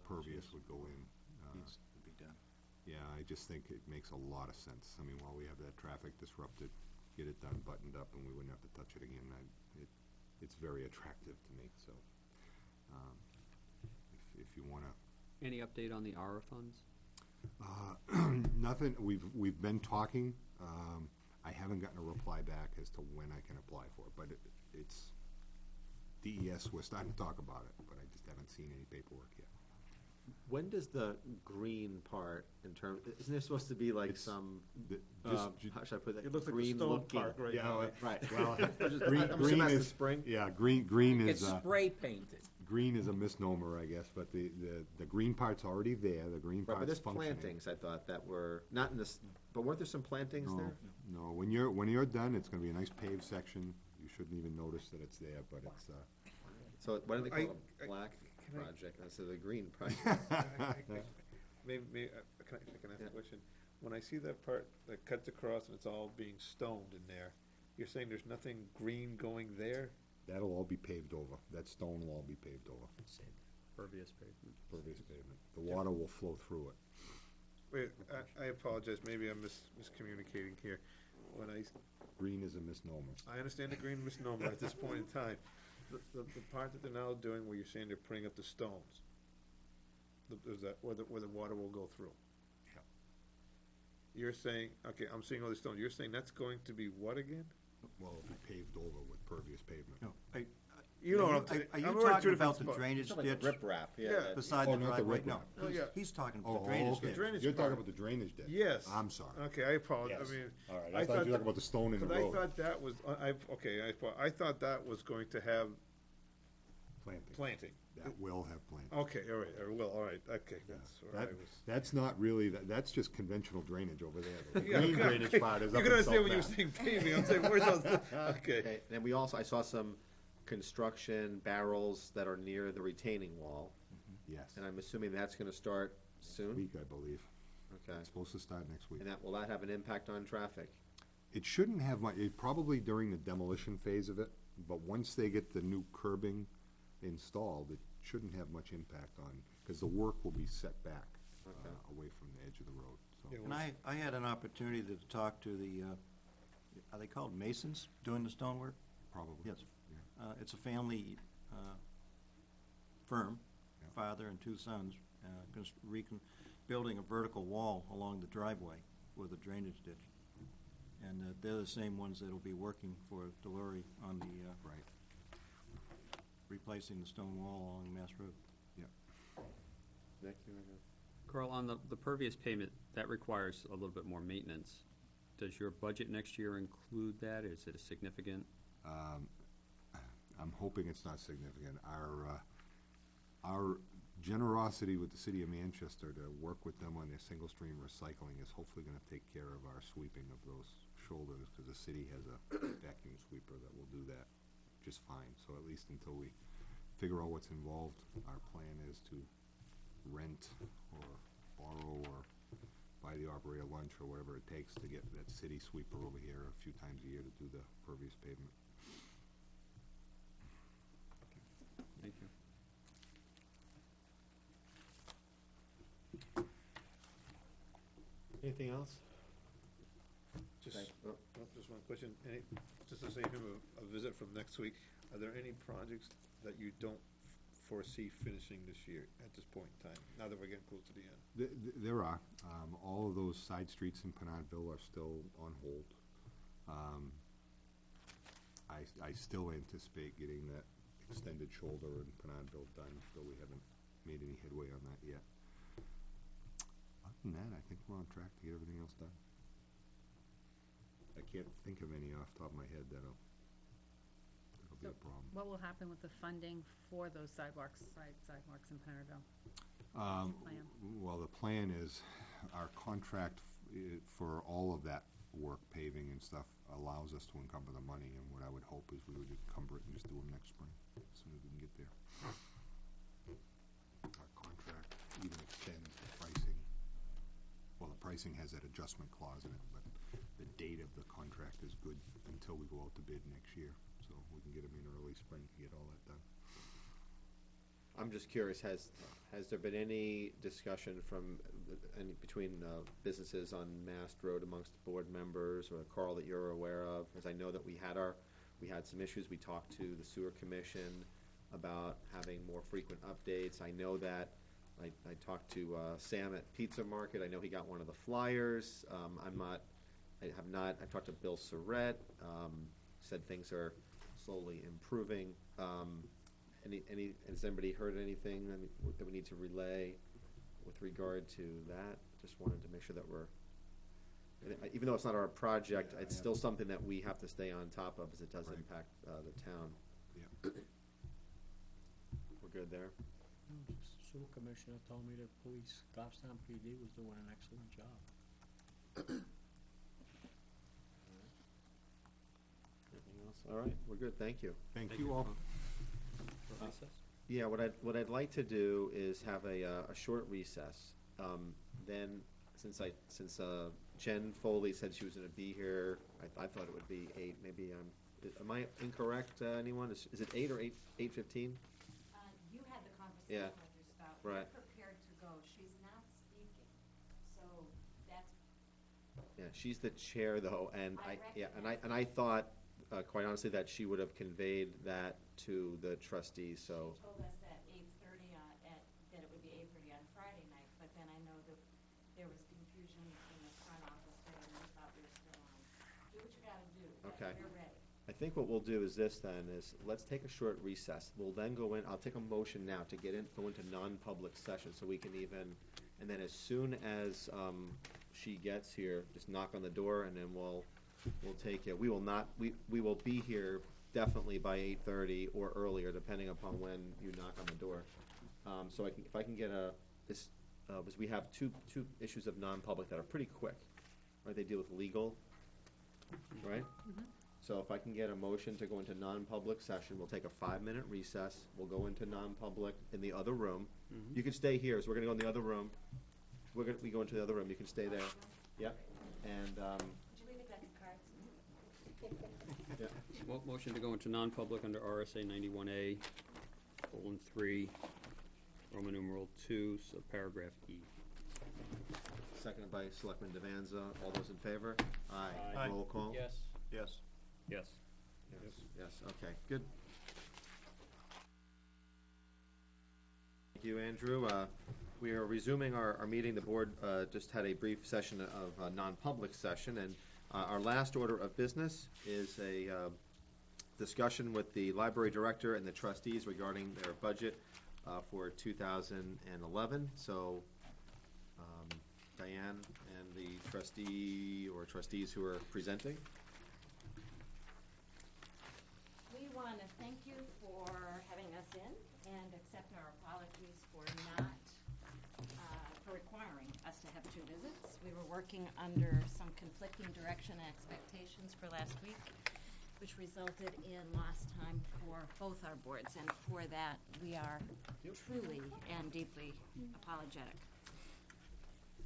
pervious would go in. Needs to be done. Yeah, I just think it makes a lot of sense. I mean, while we have that traffic disrupted, get it done, buttoned up, and we wouldn't have to touch it again. It's very attractive to me, so, if you wanna. Any update on the ARA funds? Nothing, we've been talking, I haven't gotten a reply back as to when I can apply for it, but it's, DES, we're starting to talk about it, but I just haven't seen any paperwork yet. When does the green part, isn't there supposed to be like It's some, Just, how should I put that? It looks like the Green stone looking- park right yeah, now. Right. well, Green green that's the is, spring? yeah, green It's is, spray painted. green is a misnomer, I guess, but the green part's already there, the green Right, part's but there's functioning. plantings, I thought, that were, not in this, but weren't there some plantings No, there? no, when you're done, it's gonna be a nice paved section, you shouldn't even notice that it's there, but it's, So why do they call it I- a black can I- project instead of a green project? Maybe, can I ask Yeah. a question? When I see that part that cuts across and it's all being stoned in there, you're saying there's nothing green going there? that'll all be paved over, that stone will all be paved over, Pervious pavement. pervious pavement. The water will flow through it. Wait, I apologize, maybe I'm miscommunicating here. When Green is a misnomer. I understand the green misnomer at this point in time. The part that they're now doing where you're saying they're putting up the stones, is that where the water will go through? Yeah. You're saying, okay, I'm seeing all these stones, you're saying that's going to be what again? Well, it'll be paved over with pervious pavement. No, You know what I'm saying. Are you I'm aware of two talking about different the spots. drainage It's like a ditch riprap, Yeah. yeah. beside Oh, the not the driveway? riprap. No, Oh, yeah. he's talking about Oh, the drainage okay. ditch. Drainage You're talking part. about the drainage ditch? Yes. I'm sorry. Okay, I apologize, Yes. I mean, All right, I I thought you thought were talking about the stone in the because I road. thought that was, I thought that was going to have Planting. That will have planting. Okay, all right, or will, all right, okay, that's where I That- was. That's not really, that's just conventional drainage over there. The Yeah, green okay. drainage part is You up can in understand when you were Salt saying paving, I'm saying, where's those, okay. Okay, and we also, I saw some construction barrels that are near the retaining wall, Yes, and I'm assuming that's gonna start soon? week, I believe. Okay, It's supposed to start next week. and will that have an impact on traffic? It shouldn't have much, probably during the demolition phase of it, but once they get the new curbing installed, it shouldn't have much impact on, because the work will be set back Okay. away from the edge of the road, so. Yeah, And I had an opportunity to talk to the, are they called masons doing the stonework? Probably. Yes. It's a family firm, Yeah. father and two sons, building a vertical wall along the driveway with a drainage ditch. And they're the same ones that'll be working for Delory on the, Right. replacing the stone wall along Mass Road. Nick, you wanna? Carl, on the pervious pavement, that requires a little bit more maintenance. Does your budget next year include that? Is it a significant? I'm hoping it's not significant. Our generosity with the city of Manchester to work with them on their single stream recycling is hopefully gonna take care of our sweeping of those shoulders, because the city has a vacuum sweeper that will do that just fine. So at least until we figure out what's involved, our plan is to rent or borrow or buy the operator lunch or whatever it takes to get that city sweeper over here a few times a year to do the pervious pavement. Thank you. Anything else? Just, Thank- oh. just one question, just to save him a visit from next week, are there any projects that you don't foresee finishing this year at this point in time, now that we're getting close to the end? There are. All of those side streets in Penardville are still on hold. I still anticipate getting that extended shoulder in Penardville done, though we haven't made any headway on that yet. Other than that, I think we're on track to get everything else done. I can't think of any off the top of my head that'll be a problem. What will happen with the funding for those sidewalks in Penardville? Plan? Well, the plan is, our contract for all of that work, paving and stuff, allows us to encumber the money, and what I would hope is we would encumber it and just do them next spring, as soon as we can get there. Our contract even extends the pricing, well, the pricing has that adjustment clause in it, but the date of the contract is good until we go out to bid next year, so we can get them in early spring to get all that done. I'm just curious, has there been any discussion between businesses on Mast Road amongst board members, or Carl, that you're aware of? Because I know that we had some issues. We talked to the sewer commission about having more frequent updates. I know that I talked to Sam at Pizza Market. I know he got one of the flyers. I've talked to Bill Surratt. Said things are slowly improving. Has anybody heard anything that we need to relay with regard to that? Just wanted to make sure that even though it's not our project, it's still something that we have to stay on top of, as it does impact the town. Yeah. We're good there? Sewer commissioner told me that police, Goffstown PD was doing an excellent job. Anything else? All right, we're good, thank you. Thank you all. Recess? Yeah, what I'd like to do is have a short recess. Then, since Jen Foley said she was gonna be here, I thought it would be 8, maybe am I incorrect, anyone? Is it 8 or 8:15? You had the Yeah. conversation with your spouse. Right. We're prepared to go. She's not speaking, so that's. Yeah, she's the chair though, and I I thought, quite honestly, that she would have conveyed that to the trustees, so. She told us that 8:30 that it would be 8:30 on Friday night, but then I know that there was confusion in the front office there, and we thought we were still on. Do what you gotta do. Okay. We're ready. I think what we'll do is this then, is let's take a short recess. We'll then go in, I'll take a motion now to go into non-public session, so we can and then as soon as she gets here, just knock on the door, and then we'll take it. We will be here definitely by 8:30 or earlier, depending upon when you knock on the door. So if I can get because we have two issues of non-public that are pretty quick, right? They deal with legal, right? So if I can get a motion to go into non-public session, we'll take a 5-minute recess. We'll go into non-public in the other room. You can stay here, so we're gonna go in the other room. We go into the other room. You can stay there. Yep. And Could you leave the deck of cards? Motion to go into non-public under RSA 91A:3, Roman numeral 2, subparagraph E. seconded by Selectman Devanza. All those in favor? Aye. Aye. Roll call. Yes. Yes. Yes. Yes, okay, good. Thank you, Andrew. We are resuming our meeting. The board just had a brief session of non-public session, and our last order of business is a discussion with the library director and the trustees regarding their budget for 2011. So, Diane and the trustee or trustees who are presenting. We want to thank you for having us in and accept our apologies for requiring us to have 2 visits. We were working under some conflicting direction and expectations for last week, which resulted in lost time for both our boards, and for that, we are truly and deeply apologetic.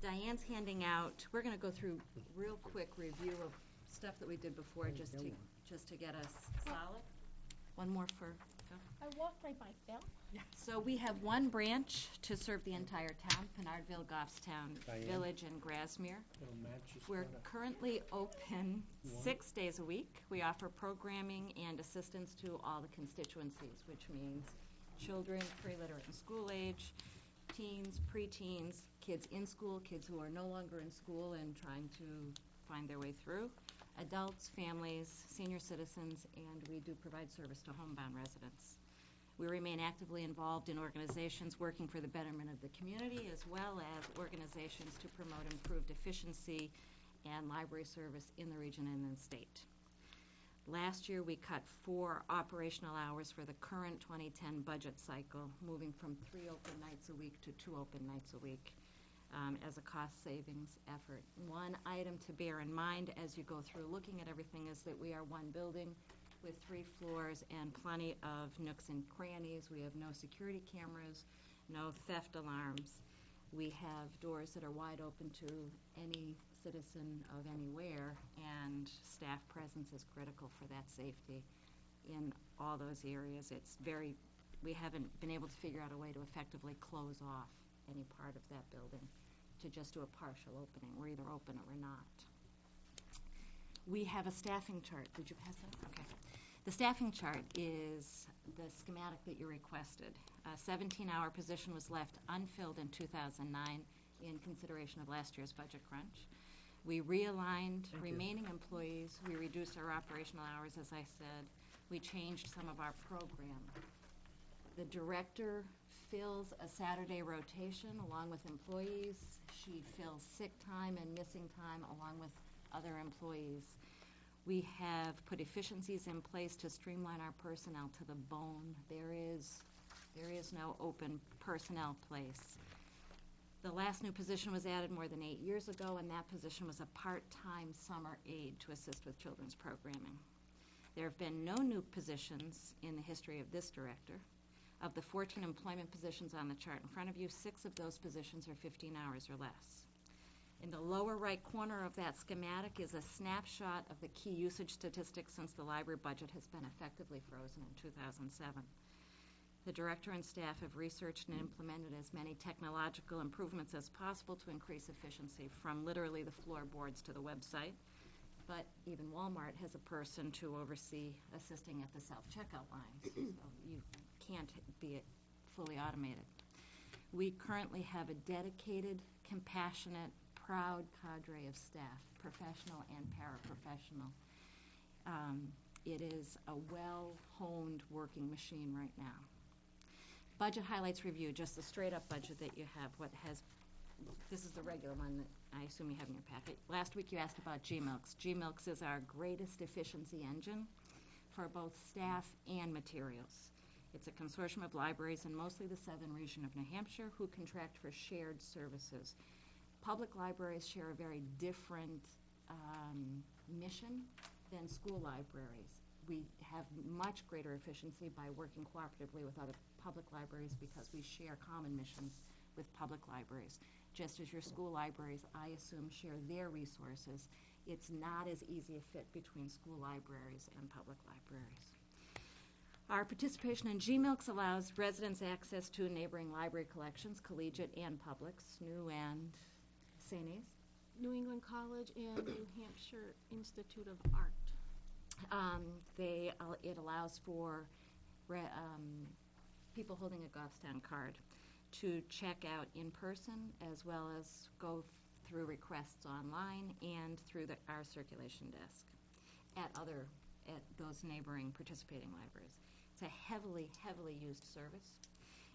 Diane's handing out, we're going to go through real quick review of stuff that we did before, just to get us solid. One more for Phil. I walked my bike down. So we have one branch to serve the entire town, Pinardville, Goffstown, Village, and Grasmere. We're currently open 6 days a week. We offer programming and assistance to all the constituencies, which means children, pre-literate and school age, teens, preteens, kids in school, kids who are no longer in school and trying to find their way through, adults, families, senior citizens, and we do provide service to homebound residents. We remain actively involved in organizations working for the betterment of the community, as well as organizations to promote improved efficiency and library service in the region and in the state. Last year, we cut 4 operational hours for the current 2010 budget cycle, moving from 3 open nights a week to 2 open nights a week as a cost savings effort. One item to bear in mind as you go through looking at everything is that we are one building with 3 floors and plenty of nooks and crannies. We have no security cameras, no theft alarms. We have doors that are wide open to any citizen of anywhere, and staff presence is critical for that safety in all those areas. We haven't been able to figure out a way to effectively close off any part of that building to just do a partial opening. We're either open or we're not. We have a staffing chart. Did you pass that? Okay. The staffing chart is the schematic that you requested. A 17-hour position was left unfilled in 2009 in consideration of last year's budget crunch. We realigned remaining employees. We reduced our operational hours, as I said. We changed some of our program. The director fills a Saturday rotation along with employees. She fills sick time and missing time along with other employees. We have put efficiencies in place to streamline our personnel to the bone. There is no open personnel place. The last new position was added more than 8 years ago, and that position was a part-time summer aide to assist with children's programming. There have been no new positions in the history of this director. Of the 14 employment positions on the chart in front of you, 6 of those positions are 15 hours or less. In the lower right corner of that schematic is a snapshot of the key usage statistics since the library budget has been effectively frozen in 2007. The director and staff have researched and implemented as many technological improvements as possible to increase efficiency, from literally the floorboards to the website. But even Walmart has a person to oversee assisting at the self-checkout lines, so you can't be fully automated. We currently have a dedicated, compassionate, proud cadre of staff, professional and paraprofessional. It is a well-honed working machine right now. Budget highlights review, just the straight-up budget that you have. This is the regular one that I assume you have in your packet. Last week you asked about GMILKS. GMILKS is our greatest efficiency engine. for both staff and materials. It's a consortium of libraries in mostly the southern region of New Hampshire who contract for shared services. Public libraries share a very different mission than school libraries. We have much greater efficiency by working cooperatively with other public libraries because we share common missions with public libraries. Just as your school libraries, I assume, share their resources, it's not as easy a fit between school libraries and public libraries. Our participation in GMILCs allows residents access to neighboring library collections, collegiate and public, SNU and St. A's. New England College and New Hampshire Institute of Art. It allows for people holding a Goffstown card to check out in person as well as go through requests online and through our circulation desk at those neighboring participating libraries. It's a heavily, heavily used service.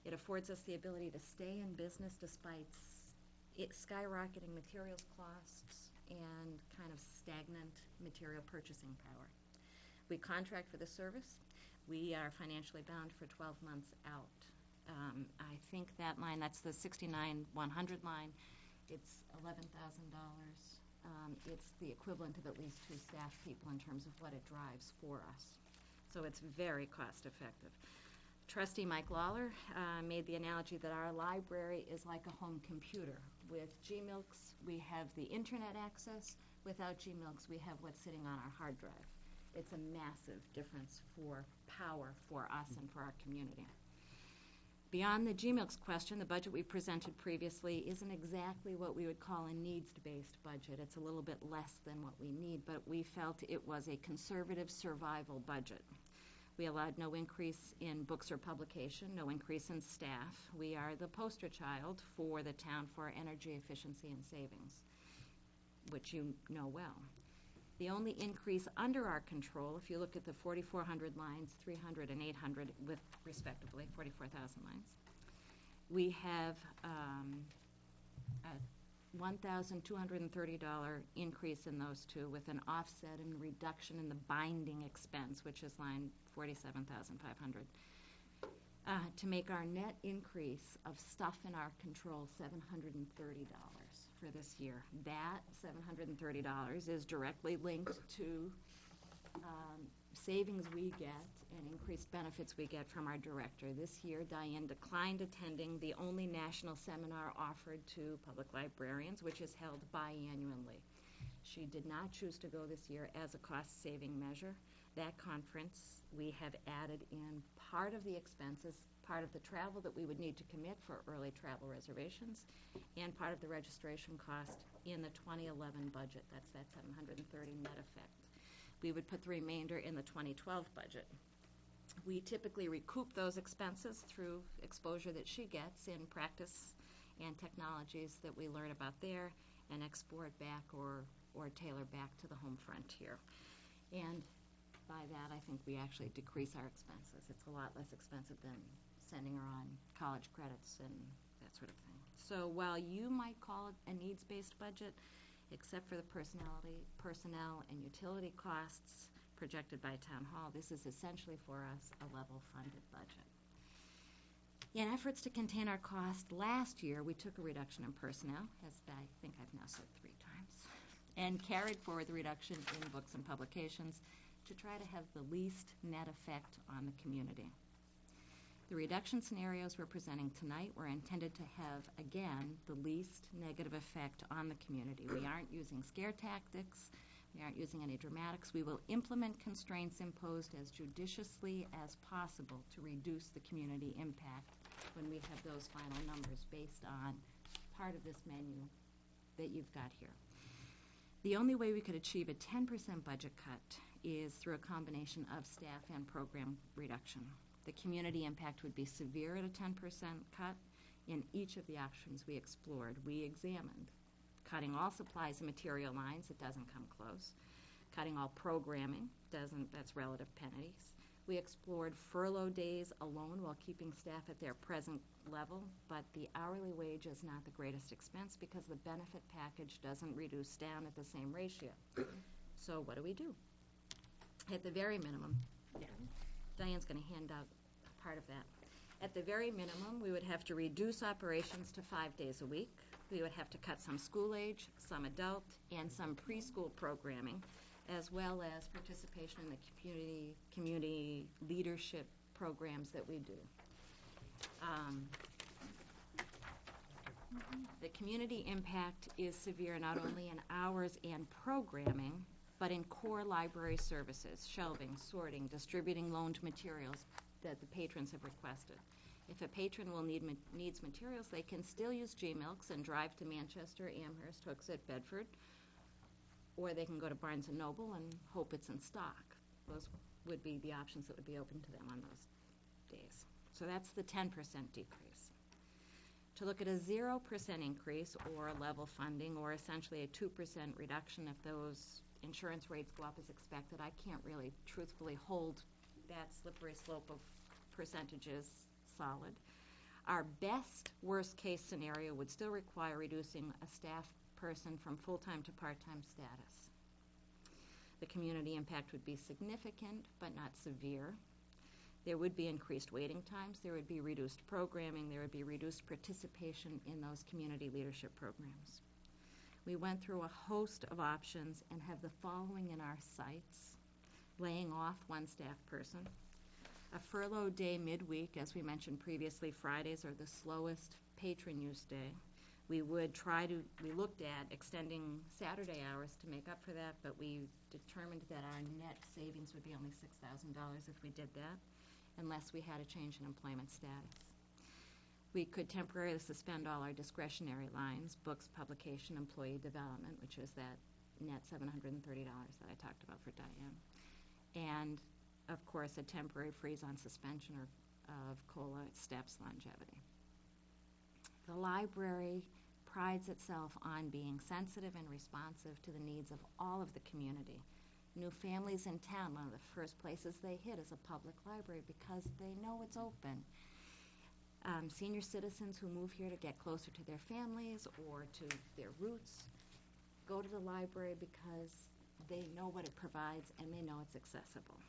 It affords us the ability to stay in business despite skyrocketing materials costs and kind of stagnant material purchasing power. We contract for the service. We are financially bound for 12 months out. I think that line, that's the 69-100 line, it's $11,000. It's the equivalent of at least 2 staff people in terms of what it drives for us. So it's very cost effective. Trustee Mike Lawler made the analogy that our library is like a home computer. With GMILCs, we have the internet access. Without GMILCs, we have what's sitting on our hard drive. It's a massive difference for power for us and for our community. Beyond the GMILCs question, the budget we presented previously isn't exactly what we would call a needs-based budget. It's a little bit less than what we need, but we felt it was a conservative survival budget. We allowed no increase in books or publication, no increase in staff. We are the poster child for the town for energy efficiency and savings, which you know well. The only increase under our control, if you look at the 4,400 lines, 300 and 800 with respectively 44,000 lines, we have a $1,230 increase in those two with an offset and reduction in the binding expense, which is line 47,500. To make our net increase of stuff in our control $730 for this year. That $730 is directly linked to savings we get and increased benefits we get from our director. This year, Diane declined attending the only national seminar offered to public librarians, which is held biannually. She did not choose to go this year as a cost-saving measure. That conference, we have added in part of the expenses, part of the travel that we would need to commit for early travel reservations, and part of the registration cost in the 2011 budget. That's that $730 net effect. We would put the remainder in the 2012 budget. We typically recoup those expenses through exposure that she gets in practice and technologies that we learn about there and export back or tailor back to the home frontier. And by that, I think we actually decrease our expenses. It's a lot less expensive than sending her on college credits and that sort of thing. So while you might call it a needs-based budget, except for the personnel and utility costs projected by Town Hall, this is essentially for us a level-funded budget. In efforts to contain our cost last year, we took a reduction in personnel, as I think I've now said 3 times, and carried forward the reduction in books and publications to try to have the least net effect on the community. The reduction scenarios we're presenting tonight were intended to have, again, the least negative effect on the community. We aren't using scare tactics. We aren't using any dramatics. We will implement constraints imposed as judiciously as possible to reduce the community impact when we have those final numbers based on part of this menu that you've got here. The only way we could achieve a 10% budget cut is through a combination of staff and program reduction. The community impact would be severe at a 10% cut in each of the options we explored. We examined cutting all supplies and material lines, it doesn't come close. Cutting all programming, that's relative pennies. We explored furlough days alone while keeping staff at their present level, but the hourly wage is not the greatest expense because the benefit package doesn't reduce down at the same ratio. So what do? At the very minimum, Diane's gonna hand out part of that. At the very minimum, we would have to reduce operations to 5 days a week. We would have to cut some school age, some adult, and some preschool programming, as well as participation in the community leadership programs that we do. The community impact is severe not only in hours and programming, but in core library services, shelving, sorting, distributing loaned materials that the patrons have requested. If a patron needs materials, they can still use G-Milks and drive to Manchester, Amherst, Hooksett, Bedford, or they can go to Barnes & Noble and hope it's in stock. Those would be the options that would be open to them on those days. So that's the 10% decrease. To look at a 0% increase or level funding or essentially a 2% reduction if those insurance rates go up as expected, I can't really truthfully hold that slippery slope of percentages solid. Our best worst case scenario would still require reducing a staff person from full-time to part-time status. The community impact would be significant but not severe. There would be increased waiting times, there would be reduced programming, there would be reduced participation in those community leadership programs. We went through a host of options and have the following in our sights: laying off one staff person, a furlough day midweek. As we mentioned previously, Fridays are the slowest patron use day. We looked at extending Saturday hours to make up for that, but we determined that our net savings would be only $6,000 if we did that, unless we had a change in employment status. We could temporarily suspend all our discretionary lines, books, publication, employee development, which is that net $730 that I talked about for Diane. And, of course, a temporary freeze on suspension of COLA, STEPS, longevity. The library prides itself on being sensitive and responsive to the needs of all of the community. New families in town, one of the first places they hit is a public library because they know it's open. Senior citizens who move here to get closer to their families or to their roots go to the library because they know what it provides and they know it's accessible.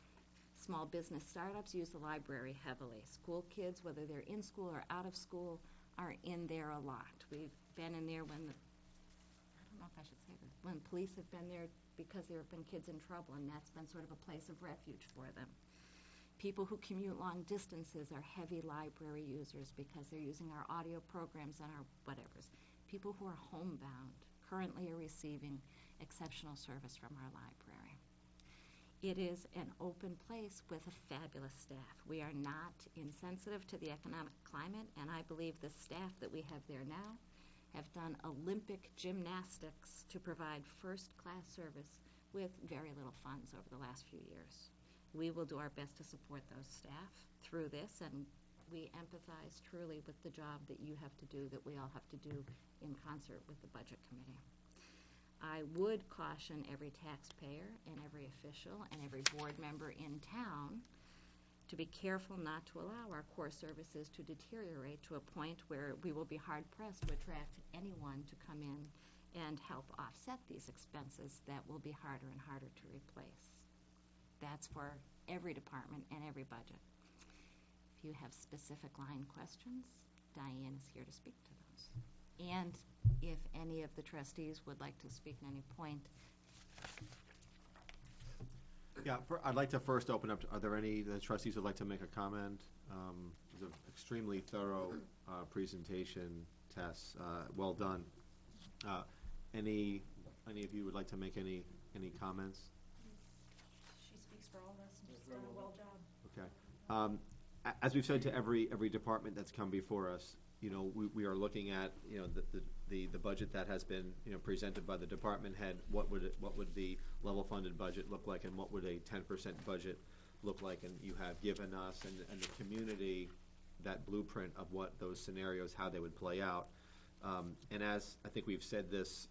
Small business startups use the library heavily. School kids, whether they're in school or out of school, are in there a lot. We've been in there when police have been there because there have been kids in trouble, and that's been sort of a place of refuge for them. People who commute long distances are heavy library users because they're using our audio programs and our whatevers. People who are homebound currently are receiving exceptional service from our library. It is an open place with a fabulous staff. We are not insensitive to the economic climate, and I believe the staff that we have there now have done Olympic gymnastics to provide first-class service with very little funds over the last few years. We will do our best to support those staff through this, and we empathize truly with the job that you have to do, that we all have to do in concert with the Budget Committee. I would caution every taxpayer and every official and every board member in town to be careful not to allow our core services to deteriorate to a point where we will be hard-pressed to attract anyone to come in and help offset these expenses that will be harder and harder to replace. That's for every department and every budget. If you have specific line questions, Diane is here to speak to those. And if any of the trustees would like to speak at any point. Yeah, I'd like to first open up, are there any the trustees who would like to make a comment? It was an extremely thorough presentation, Tess. Well done. Any of you would like to make any comments? She speaks for all of us, and she's done a well job. Okay. As we've said to every department that's come before us, we are looking at the budget that has been presented by the department head. What would the level funded budget look like, and what would a 10% budget look like? And you have given us and the community that blueprint of what those scenarios, how they would play out. And as I think we've said this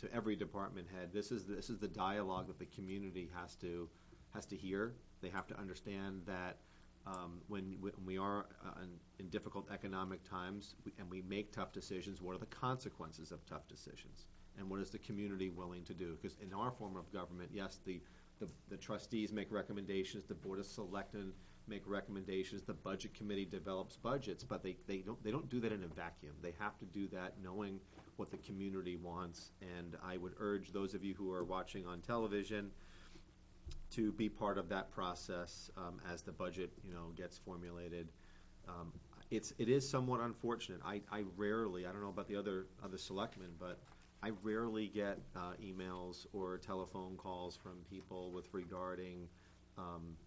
to every department head, this is the dialogue that the community has to hear. They have to understand that when we are in difficult economic times and we make tough decisions, what are the consequences of tough decisions? And what is the community willing to do? Because in our form of government, yes, the the trustees make recommendations, the Board of Selectmen make recommendations, the Budget Committee develops budgets, but they don't do that in a vacuum. They have to do that knowing what the community wants, and I would urge those of you who are watching on television to be part of that process as the budget, gets formulated. It is somewhat unfortunate. I rarely, I don't know about the other selectmen, but I rarely get emails or telephone calls from people regarding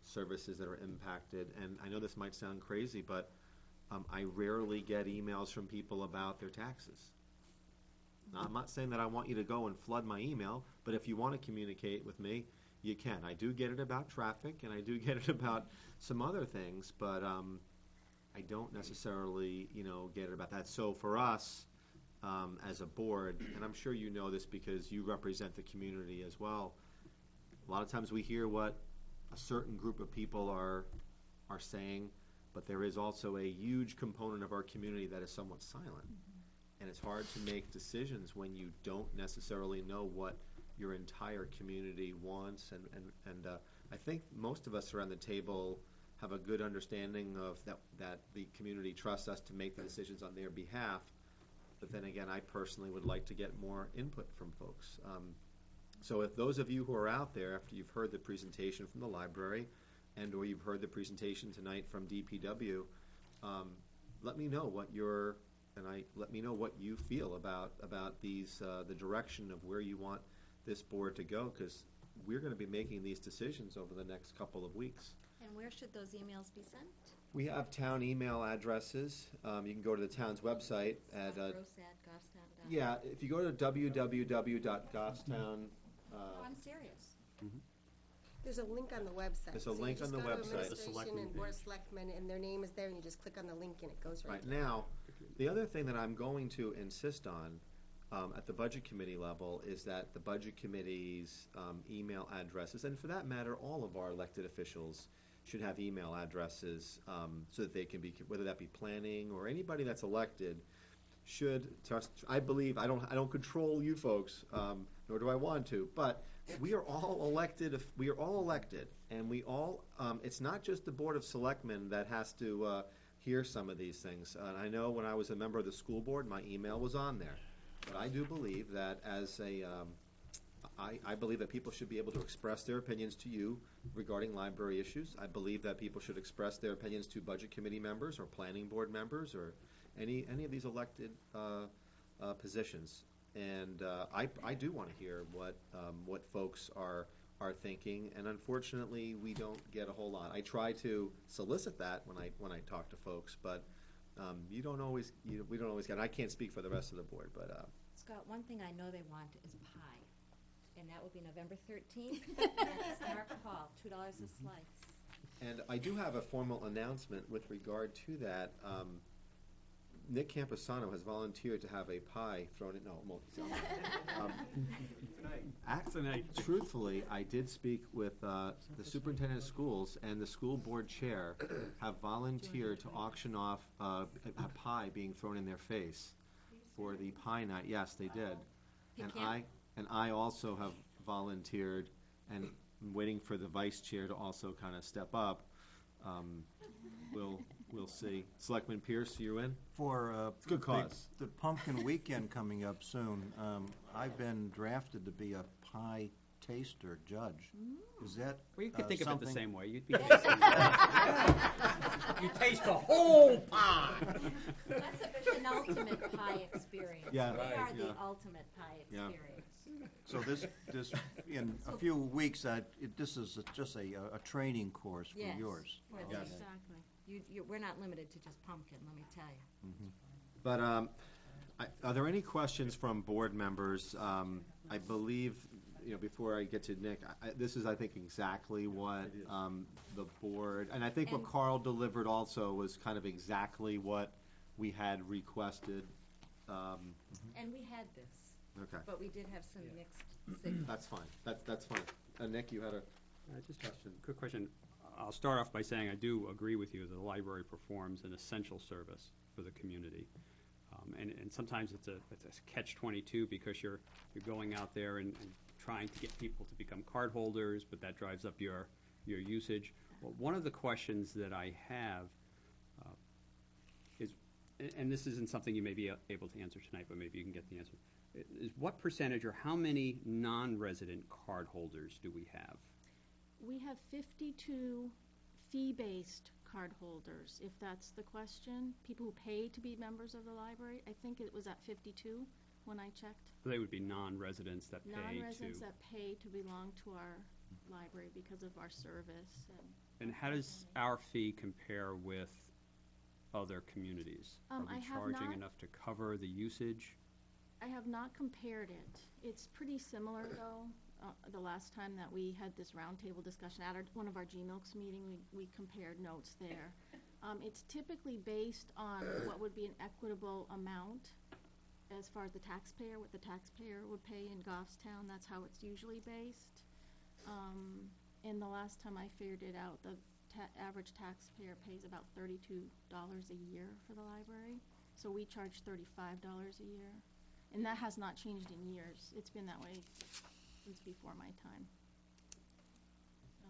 services that are impacted. And I know this might sound crazy, but I rarely get emails from people about their taxes. Now, I'm not saying that I want you to go and flood my email, but if you want to communicate with me, you can. I do get it about traffic, and I do get it about some other things, but I don't necessarily, get it about that. So for us, as a board, and I'm sure you know this because you represent the community as well, a lot of times we hear what a certain group of people are saying, but there is also a huge component of our community that is somewhat silent. And it's hard to make decisions when you don't necessarily know what your entire community wants. And I think most of us around the table have a good understanding of that the community trusts us to make the decisions on their behalf. But then again, I personally would like to get more input from folks. So if those of you who are out there, after you've heard the presentation from the library and or you've heard the presentation tonight from DPW, let me know what let me know what you feel about these the direction of where you want this board to go, because we're going to be making these decisions over the next couple of weeks. And where should those emails be sent? We have town email addresses. You can go to the town's website at Goffstown. yeah. If you go to www.goffstown. I'm serious. There's a link on the website. There's a link on the So you just go website. to Administration and Board of Selectmen, and their name is there, and you just click on the link, and it goes right Right there. now, the other thing that I'm going to insist on at the Budget Committee level is that the Budget Committee's email addresses, and for that matter, all of our elected officials should have email addresses so that they can be, whether that be planning or anybody that's elected, should trust. I believe I don't control you folks, nor do I want to, but we are all elected. We are all elected, and we all. It's not just the Board of Selectmen that has to hear some of these things. And I know when I was a member of the school board, my email was on there. But I do believe that as I believe that people should be able to express their opinions to you regarding library issues. I believe that people should express their opinions to Budget Committee members or Planning Board members or any of these elected positions. And I do want to hear what folks are thinking. And unfortunately, we don't get a whole lot. I try to solicit that when I talk to folks, but we don't always get. I can't speak for the rest of the board, but Scott, one thing I know they want is pie, and that will be November 13th at Smart Hall, $2 a slice. And I do have a formal announcement with regard to that. Nick Camposano has volunteered to have a pie thrown in. No, tonight. Truthfully, I did speak with the superintendent of schools, and the school board chair have volunteered to auction off a pie being thrown in their face for the pie night. Yes, they did. And I also have volunteered, and I'm waiting for the vice chair to also kind of step up. We'll see. Selectman Pierce, you're in? For It's a good cause. the pumpkin weekend coming up soon, I've been drafted to be a pie taster judge. Is that Well, you could think of it the something- same way. You'd be tasting You taste the whole pie. That's the penultimate pie experience. Yeah. We Right, are the yeah. ultimate pie Yeah. experience. So this in a few weeks, this is just a training course for Yes. yours. For the- Yes. Exactly. We're not limited to just pumpkin, let me tell you. But are there any questions from board members? I believe, before I get to Nick, this is, I think, exactly what the board, and I think what And- Carl delivered also was kind of exactly what we had requested. And we had this, Okay, but we did have some mixed signals. that's fine. That's fine. Nick, you had a... Just a quick question. I'll start off by saying I do agree with you that the library performs an essential service for the community. And sometimes it's a catch-22 because you're going out there and trying to get people to become card holders, but that drives up your usage. Well, one of the questions that I have is, and this isn't something you may be able to answer tonight, but maybe you can get the answer, is what percentage or how many non-resident card holders do we have? We have 52 fee-based card holders, if that's the question. People who pay to be members of the library. I think it was at 52 when I checked. So they would be non-residents that pay to... Non-residents that pay to belong to our library because of our service. And how does our fee compare with other communities? Are we charging enough to cover the usage? I have not compared it. It's pretty similar, though. The last time that we had this roundtable discussion at one of our GMILKs meeting, we compared notes there. It's typically based on what would be an equitable amount as far as the taxpayer, what the taxpayer would pay in Goffstown. That's how it's usually based. And the last time I figured it out, the average taxpayer pays about $32 a year for the library. So we charge $35 a year. And that has not changed in years. It's been that way since before my time. So,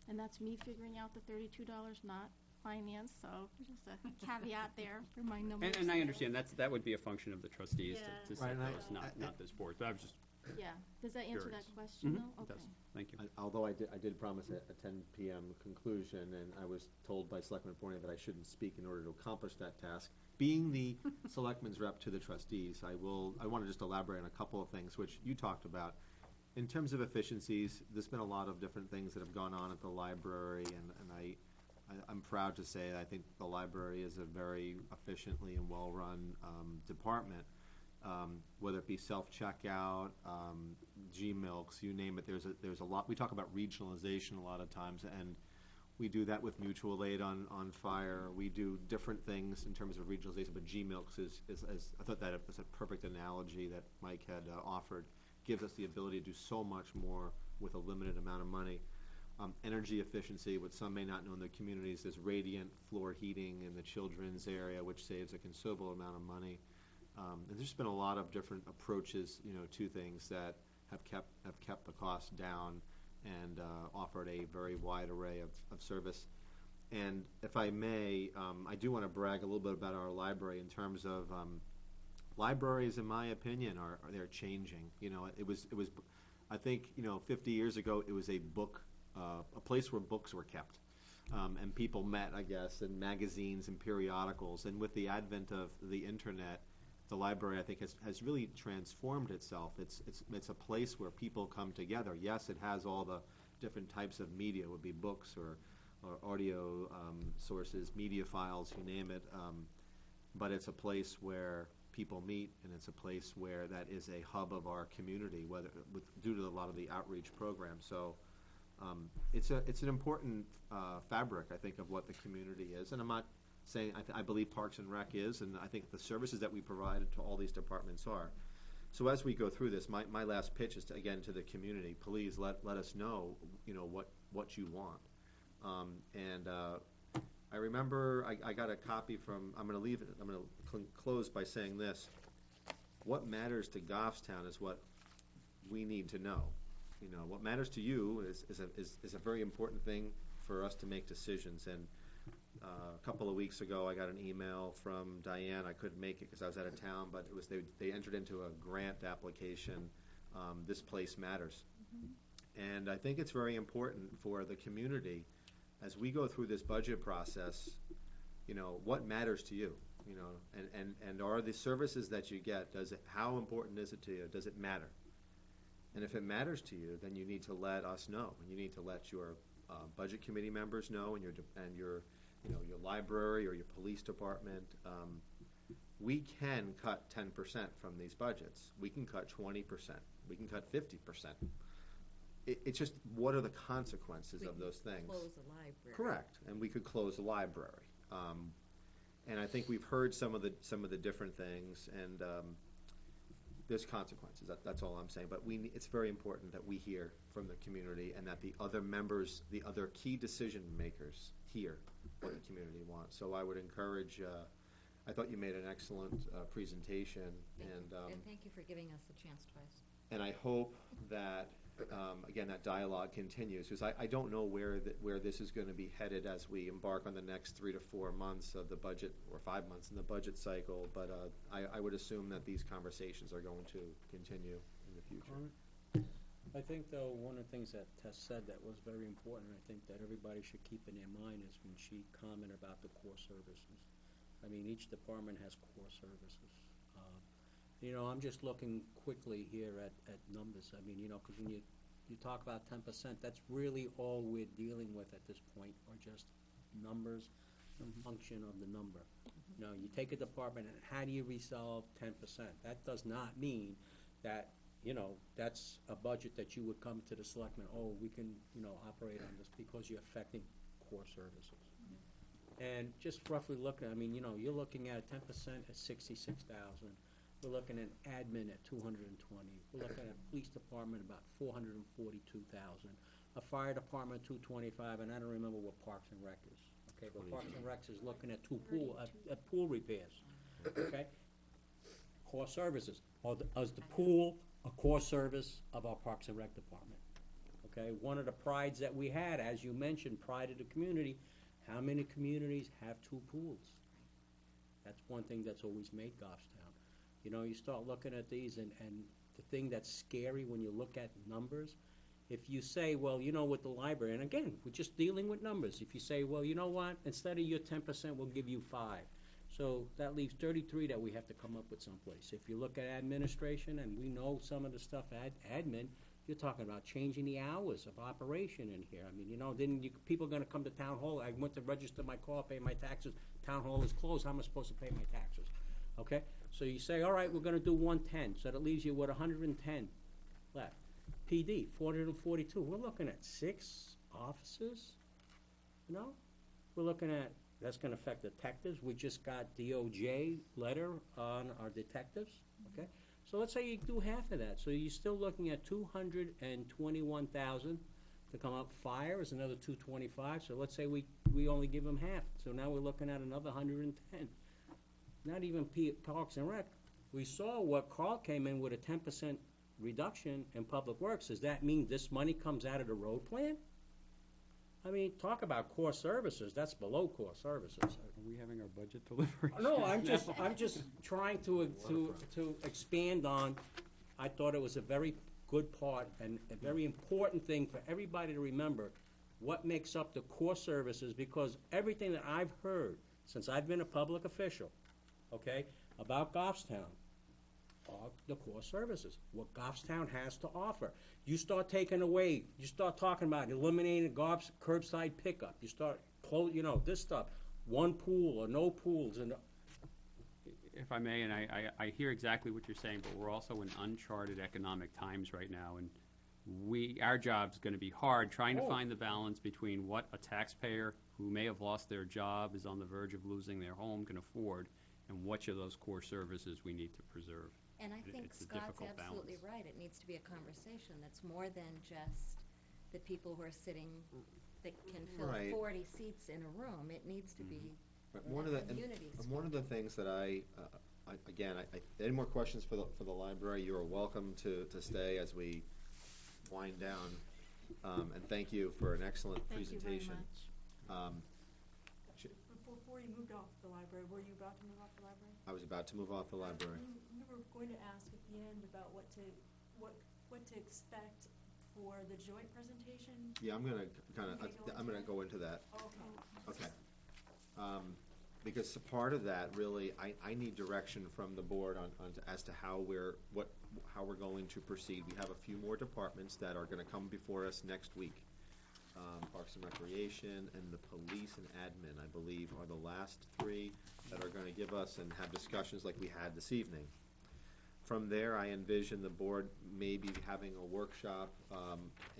and that's me figuring out the $32, not finance, so just a caveat there for my numbers. And I understand that would be a function of the trustees to set Right, and those, not this board. But I was just Yeah. Does that answer curious. that question, though? It Okay. does. Thank you. Although I did promise a 10 p.m. conclusion, and I was told by Selectman Forney that I shouldn't speak in order to accomplish that task. Being the Selectman's rep to the trustees, I want to just elaborate on a couple of things which you talked about. In terms of efficiencies, there's been a lot of different things that have gone on at the library, and I'm proud to say that I think the library is a very efficiently and well-run department. Whether it be self-checkout, GMILKs, you name it, there's a lot. We talk about regionalization a lot of times, and we do that with mutual aid on fire. We do different things in terms of regionalization, but GMILKs is I thought that was a perfect analogy that Mike had offered. Gives us the ability to do so much more with a limited amount of money. Energy efficiency, what some may not know in their communities, is radiant floor heating in the children's area, which saves a considerable amount of money. And there's been a lot of different approaches, to things that have kept the cost down and offered a very wide array of service. And if I may, I do want to brag a little bit about our library in terms of libraries. In my opinion, they're changing. It was I think 50 years ago it was a place where books were kept. And people met, I guess, in magazines and periodicals. And with the advent of the internet, the library, I think, has really transformed itself. It's a place where people come together. Yes, it has all the different types of media. It would be books or audio sources, media files, you name it. But it's a place where people meet, and it's a place where that is a hub of our community, due to a lot of the outreach programs. So it's an important fabric, I think, of what the community is. And I'm not saying I believe Parks and Rec is, and I think the services that we provide to all these departments are. So as we go through this, my last pitch is to the community. Please let us know, what you want. And I remember I got a copy from. I'm going to close by saying this. What matters to Goffstown is what we need to know. What matters to you is a very important thing for us to make decisions. And a couple of weeks ago, I got an email from Diane. I couldn't make it because I was out of town, but it was they entered into a grant application. This place matters, and I think it's very important for the community as we go through this budget process. What matters to you? And are the services that you get? How important is it to you? Does it matter? And if it matters to you, then you need to let us know, and you need to let your budget committee members know, and your library or your police department. We can cut 10% from these budgets. We can cut 20%. We can cut 50%. It's just, what are the consequences of those things? Close the library. Correct, and we could close the library. And I think we've heard some of the different things, and there's consequences. That's all I'm saying. But it's very important that we hear from the community, and that the other members, the other key decision makers, hear what the community wants. So I would encourage. I thought you made an excellent presentation, And thank you for giving us the chance twice. and I hope that, again, that dialogue continues, because I don't know where this is going to be headed as we embark on the next 3 to 4 months of the budget, or 5 months in the budget cycle, but I would assume that these conversations are going to continue in the future. I think, though, one of the things that Tess said that was very important, I think that everybody should keep in their mind, is when she commented about the core services. I mean, each department has core services. I'm just looking quickly here at numbers. I mean, because when you talk about 10%, that's really all we're dealing with at this point, are just numbers, the function of the number. You take a department, and how do you resolve 10%? That does not mean that that's a budget that you would come to the selectmen, we can, operate on this, because you're affecting core services. And just roughly looking, I mean, you're looking at 10% at 66,000. We're looking at admin at 220. We're looking at police department about 442,000. A fire department 225, and I don't remember what Parks and Rec is. Okay, but Parks and Rec is looking at pool repairs. Okay, core services. Is the pool a core service of our Parks and Rec department? Okay, one of the prides that we had, as you mentioned, pride of the community. How many communities have 2 pools? That's one thing that's always made Goffstown. You start looking at these, and the thing that's scary when you look at numbers, if you say, well, with the library, and again, we're just dealing with numbers. If you say, well, you know what, instead of your 10%, we'll give you 5. So that leaves 33 that we have to come up with someplace. If you look at administration, and we know some of the stuff admin, you're talking about changing the hours of operation in here. I mean, people are going to come to town hall. I went to register my car, pay my taxes. Town hall is closed. How am I supposed to pay my taxes? Okay? So you say, all right, we're going to do 110. So that leaves you with 110 left. PD, 442. We're looking at 6 officers. We're looking at, that's going to affect detectives. We just got DOJ letter on our detectives. Okay? So let's say you do half of that. So you're still looking at 221,000 to come up. Fire is another 225. So let's say we only give them half. So now we're looking at another 110. Not even Parks and Rec. We saw what Carl came in with, a 10% reduction in public works. Does that mean this money comes out of the road plan? I mean, talk about core services. That's below core services. Are we having our budget deliberation? No, I'm just trying to expand on. I thought it was a very good part and a very important thing for everybody to remember what makes up the core services, because everything that I've heard since I've been a public official, okay, about Goffstown are the core services, what Goffstown has to offer. You start taking away, you start talking about eliminating curbside pickup, you start, this stuff, one pool or no pools. And if I may, and I hear exactly what you're saying, but we're also in uncharted economic times right now, and our job's going to be hard trying to find the balance between what a taxpayer who may have lost their job, is on the verge of losing their home, can afford, and which of those core services we need to preserve. And I think It's a Scott's difficult absolutely balance. right. It needs to be a conversation that's more than just the people who are sitting that can fill Right. 40 seats in a room. It needs to be But in one that of the community and one of the things that any more questions for the library? You are welcome to stay as we wind down. And thank you for an excellent presentation. Thank you very much. Before you moved off the library, were you about to move off the library? I was about to move off the library. We were going to ask at the end about what to expect for the joint presentation. Yeah, I'm gonna Okay, I'm gonna go into that. Okay. Okay. Because part of that, really, I need direction from the board as to how we're going to proceed. We have a few more departments that are going to come before us next week. Parks and Recreation and the police and admin, I believe, are the last 3 that are going to give us and have discussions like we had this evening. From there, I envision the board maybe having a workshop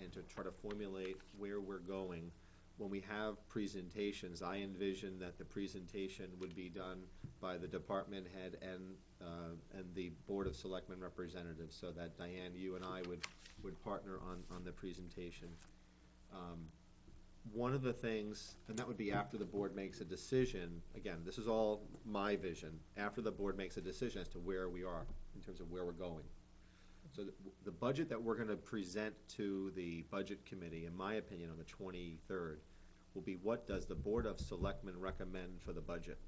and to try to formulate where we're going. When we have presentations, I envision that the presentation would be done by the department head and the Board of Selectmen representatives, so that Diane, you and I would partner on the presentation. one of the things, and that would be after the board makes a decision, again, this is all my vision, after the board makes a decision as to where we are, in terms of where we're going. So the budget that we're gonna present to the Budget Committee, in my opinion, on the 23rd, will be what does the Board of Selectmen recommend for the budget?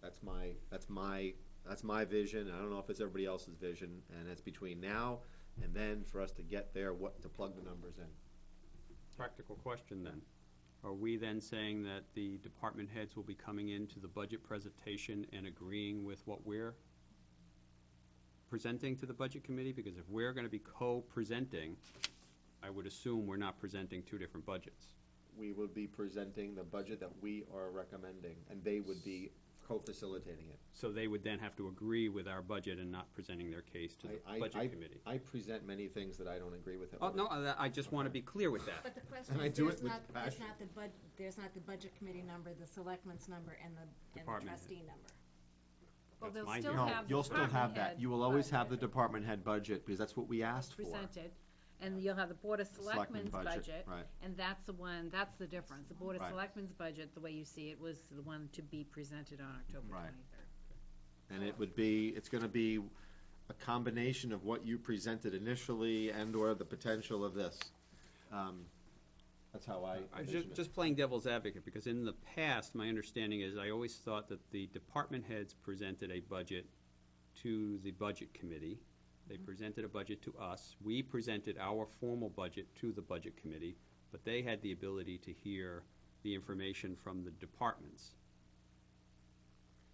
That's my vision, I don't know if it's everybody else's vision, and it's between now and then for us to get there, to plug the numbers in. Practical question then. Are we then saying that the department heads will be coming into the budget presentation and agreeing with what we're presenting to the Budget Committee? Because if we're gonna be co-presenting, I would assume we're not presenting two different budgets. We would be presenting the budget that we are recommending, and they would be co-facilitating it. So they would then have to agree with our budget and not presenting their case to the Budget Committee. I present many things that I don't agree with. Oh, no, I just want to be clear with that. But the question And I is, do there's it with not, passion. there's not the budget committee number, the selectmen's number, and the Department head. trustee number. Well, That's they'll my still view. No, have the you'll still department have that. head You will always have the budget department head budget, because that's what we asked for. presented, and you'll have the Board of Selectmen Selectmen's budget, right. and that's the one, that's the difference. The Board of Right. Selectmen's budget, the way you see it, was the one to be presented on October Right. 23rd. And it's gonna be a combination of what you presented initially and/or the potential of this. That's how I envision it. Just playing devil's advocate, because in the past, my understanding is I always thought that the department heads presented a budget to the Budget Committee. They presented a budget to us. We presented our formal budget to the Budget Committee, but they had the ability to hear the information from the departments.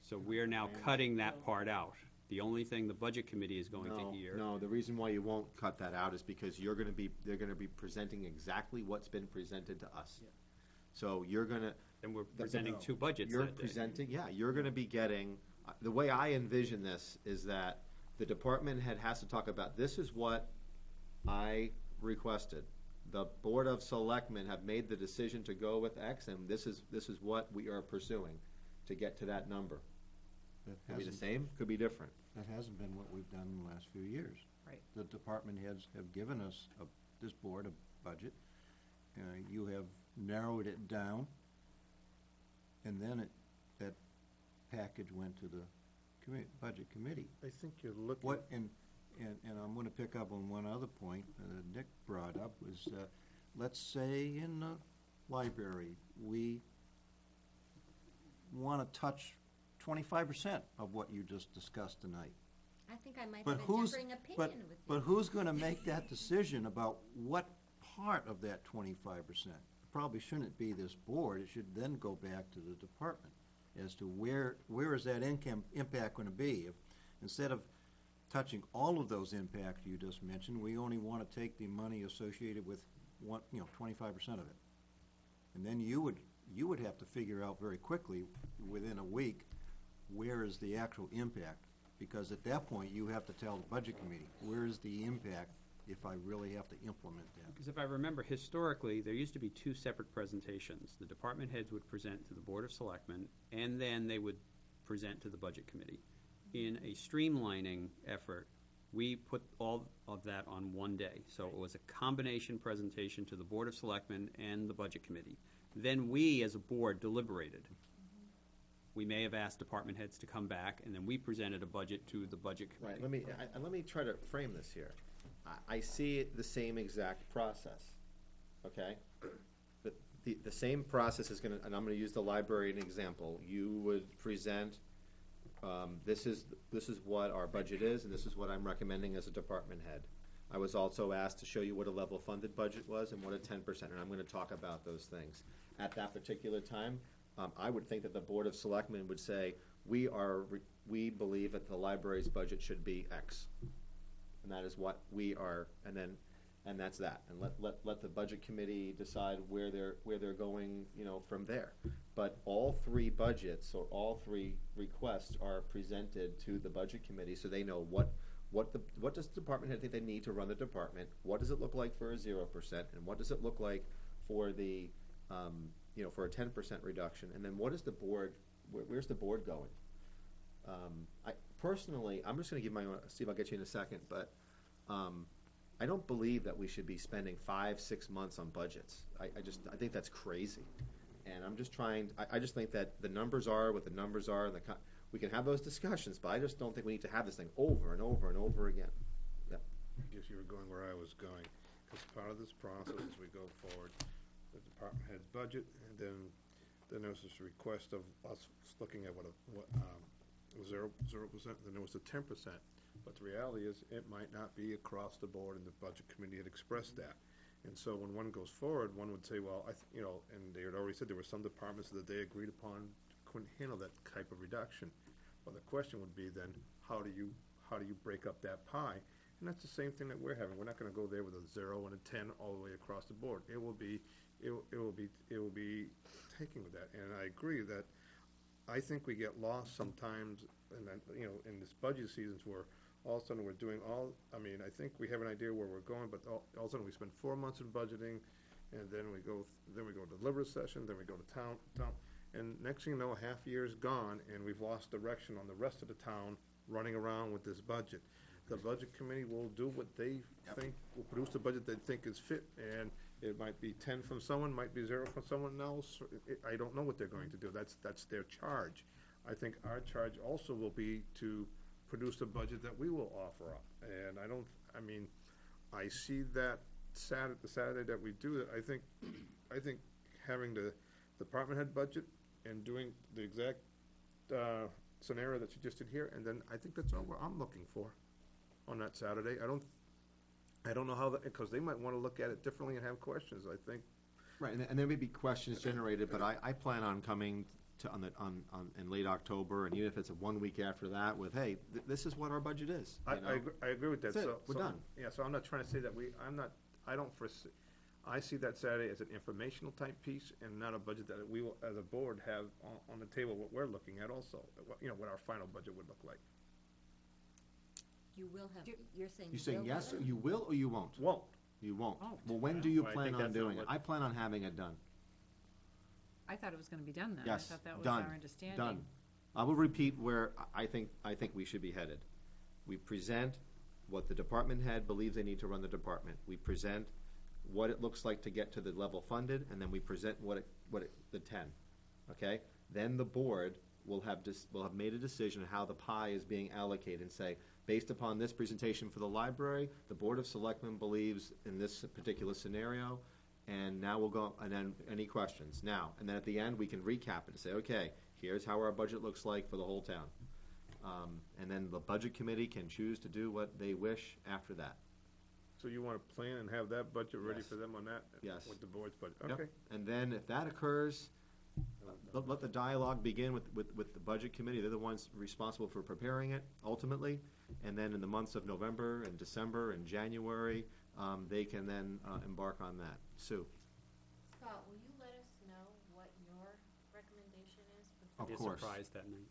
So we're now cutting that part out. The only thing the Budget Committee is going to hear. No, the reason why you won't cut that out is because they're gonna be presenting exactly what's been presented to us. So you're gonna, And we're presenting two budgets you're that day. presenting, you're gonna be getting, the way I envision this is that the department head has to talk about, this is what I requested. The Board of Selectmen have made the decision to go with X, and this is what we are pursuing to get to that number. Could be the same, could be different. That hasn't been what we've done in the last few years. Right. The department heads have given us, this board, a budget. You have narrowed it down, and then that package went to the budget committee. I think you're looking. What, and I'm gonna pick up on one other point Nick brought up, was, let's say in the library, we wanna touch 25% of what you just discussed tonight. I think I might But have a who's- differing opinion but- with you. But who's gonna make that decision about what part of that 25%? Probably shouldn't be this board, it should then go back to the department as to where is that impact gonna be? If, instead of touching all of those impacts you just mentioned, we only wanna take the money associated with 25% of it. And then you would have to figure out very quickly, within a week, where is the actual impact? Because at that point, you have to tell the budget committee, where is the impact if I really have to implement that? Because if I remember historically, there used to be two separate presentations. The department heads would present to the Board of Selectmen, and then they would present to the Budget Committee. In a streamlining effort, we put all of that on one day. So it was a combination presentation to the Board of Selectmen and the Budget Committee. Then we, as a board, deliberated. We may have asked department heads to come back, and then we presented a budget to the Budget Committee. Right, let me try to frame this here. I see it the same exact process, okay? But the same process is gonna, and I'm gonna use the library as an example. You would present, this is what our budget is, and this is what I'm recommending as a department head. I was also asked to show you what a level funded budget was and what a 10%, and I'm gonna talk about those things. At that particular time, I would think that the Board of Selectmen would say, we believe that the library's budget should be X. And that is what we are, and that's that. And let the Budget Committee decide where they're going, from there. But all three budgets, or all three requests are presented to the Budget Committee, so they know what does the department head think they need to run the department, what does it look like for a 0%, and what does it look like for the, for a 10% reduction, and then what is the board, where's the board going? Personally, I'm just gonna give my own, Steve, I'll get you in a second, but I don't believe that we should be spending 5-6 months on budgets. I think that's crazy. And I'm just I just think that the numbers are what the numbers are, and we can have those discussions, but I just don't think we need to have this thing over and over and over again. I guess you were going where I was going, because part of this process as we go forward, the department head's budget, and then there was this request of us looking at what 0%, then there was the 10%. But the reality is, it might not be across the board, and the budget committee had expressed that. And so when one goes forward, one would say, well, and they had already said there were some departments that they agreed upon couldn't handle that type of reduction. Well, the question would be then, how do you break up that pie? And that's the same thing that we're having. We're not going to go there with a 0 and a 10 all the way across the board. It will be taking with that. And I agree that I think we get lost sometimes, and in this budget seasons where all of a sudden we're doing I think we have an idea where we're going, but all of a sudden we spend 4 months in budgeting, and then we go to deliberative session, then we go to town, and next thing you know, a half year is gone, and we've lost direction on the rest of the town running around with this budget. The budget committee will do what they think, will produce the budget they think is fit, and it might be 10 from someone, might be 0 from someone else. I don't know what they're going to do. That's their charge. I think our charge also will be to produce a budget that we will offer up. And I see that the Saturday that we do it, I think having the department head budget and doing the exact scenario that you just did here, and then I think that's all I'm looking for on that Saturday. I don't know how that, because they might want to look at it differently and have questions, I think. Right, and there may be questions generated, but I plan on coming in late October, and even if it's 1 week after that, with, hey, this is what our budget is. I agree with that. That's it. We're done. Yeah, so I'm not trying to say that I see that Saturday as an informational type piece and not a budget that we will, as a board, have on the table what we're looking at also, what our final budget would look like. You will have, you're saying You saying will yes, have it? you will, or you won't? Won't. You won't. Won't. Well, when do you Well, I plan think on that's doing not it? what- I plan on having it done. I thought it was gonna be done then. Yes, I thought that was done, our understanding. done. I will repeat where I think we should be headed. We present what the department head believes they need to run the department. We present what it looks like to get to the level funded, and then we present the 10. Okay? Then the board will have made a decision on how the pie is being allocated and say, based upon this presentation for the library, the Board of Selectmen believes in this particular scenario, and now we'll go, and then any questions now. And then at the end, we can recap it and say, okay, here's how our budget looks like for the whole town. And then the budget committee can choose to do what they wish after that. So you want to plan and have that budget ready Yes. for them on that? Yes. With the board's budget, Yep. okay. And then if that occurs, let the dialogue begin with the budget committee. They're the ones responsible for preparing it ultimately. And then in the months of November and December and January, they can then embark on that. Sue? Scott, will you let us know what your recommendation is? Of Be a course. surprise that night.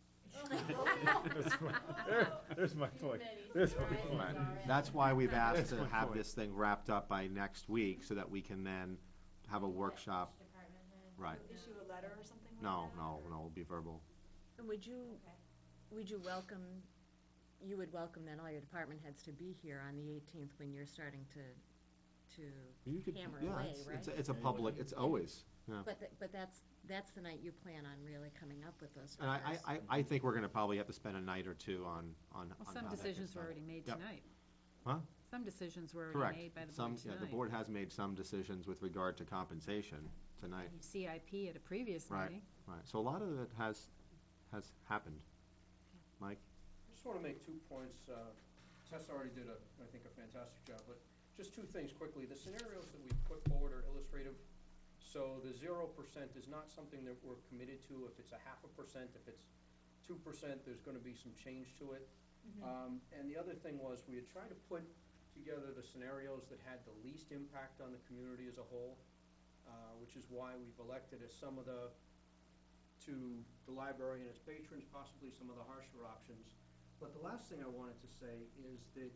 There's my point. Many There's my surprises point. already. That's why we've asked That's to my have point. this thing wrapped up by next week so that we can then have a workshop. Department head. Right. Issue a letter or something like No, that? no, no, it'll be verbal. And would you welcome, You would welcome then all your department heads to be here on the 18th when you're starting to You could, hammer yeah, away, it's right? a public, it's always, yeah. But that's the night you plan on really coming up with those And figures. I think we're gonna probably have to spend a night or two on Well, how some that gets decisions were done. already made Yep. tonight. Huh? Some decisions were Correct. already made by the Some, board yeah, tonight. the board has made some decisions with regard to compensation tonight. CIP at a previous Right. meeting. Right, so a lot of it has happened. Mike? I just want to make 2 points. Tess already did, I think, a fantastic job, but just 2 things quickly. The scenarios that we put forward are illustrative, so the 0% is not something that we're committed to. If it's a 0.5%, if it's 2%, there's going to be some change to it. And the other thing was, we had tried to put together the scenarios that had the least impact on the community as a whole, which is why we've elected as some of to the library and its patrons, possibly some of the harsher options. But the last thing I wanted to say is that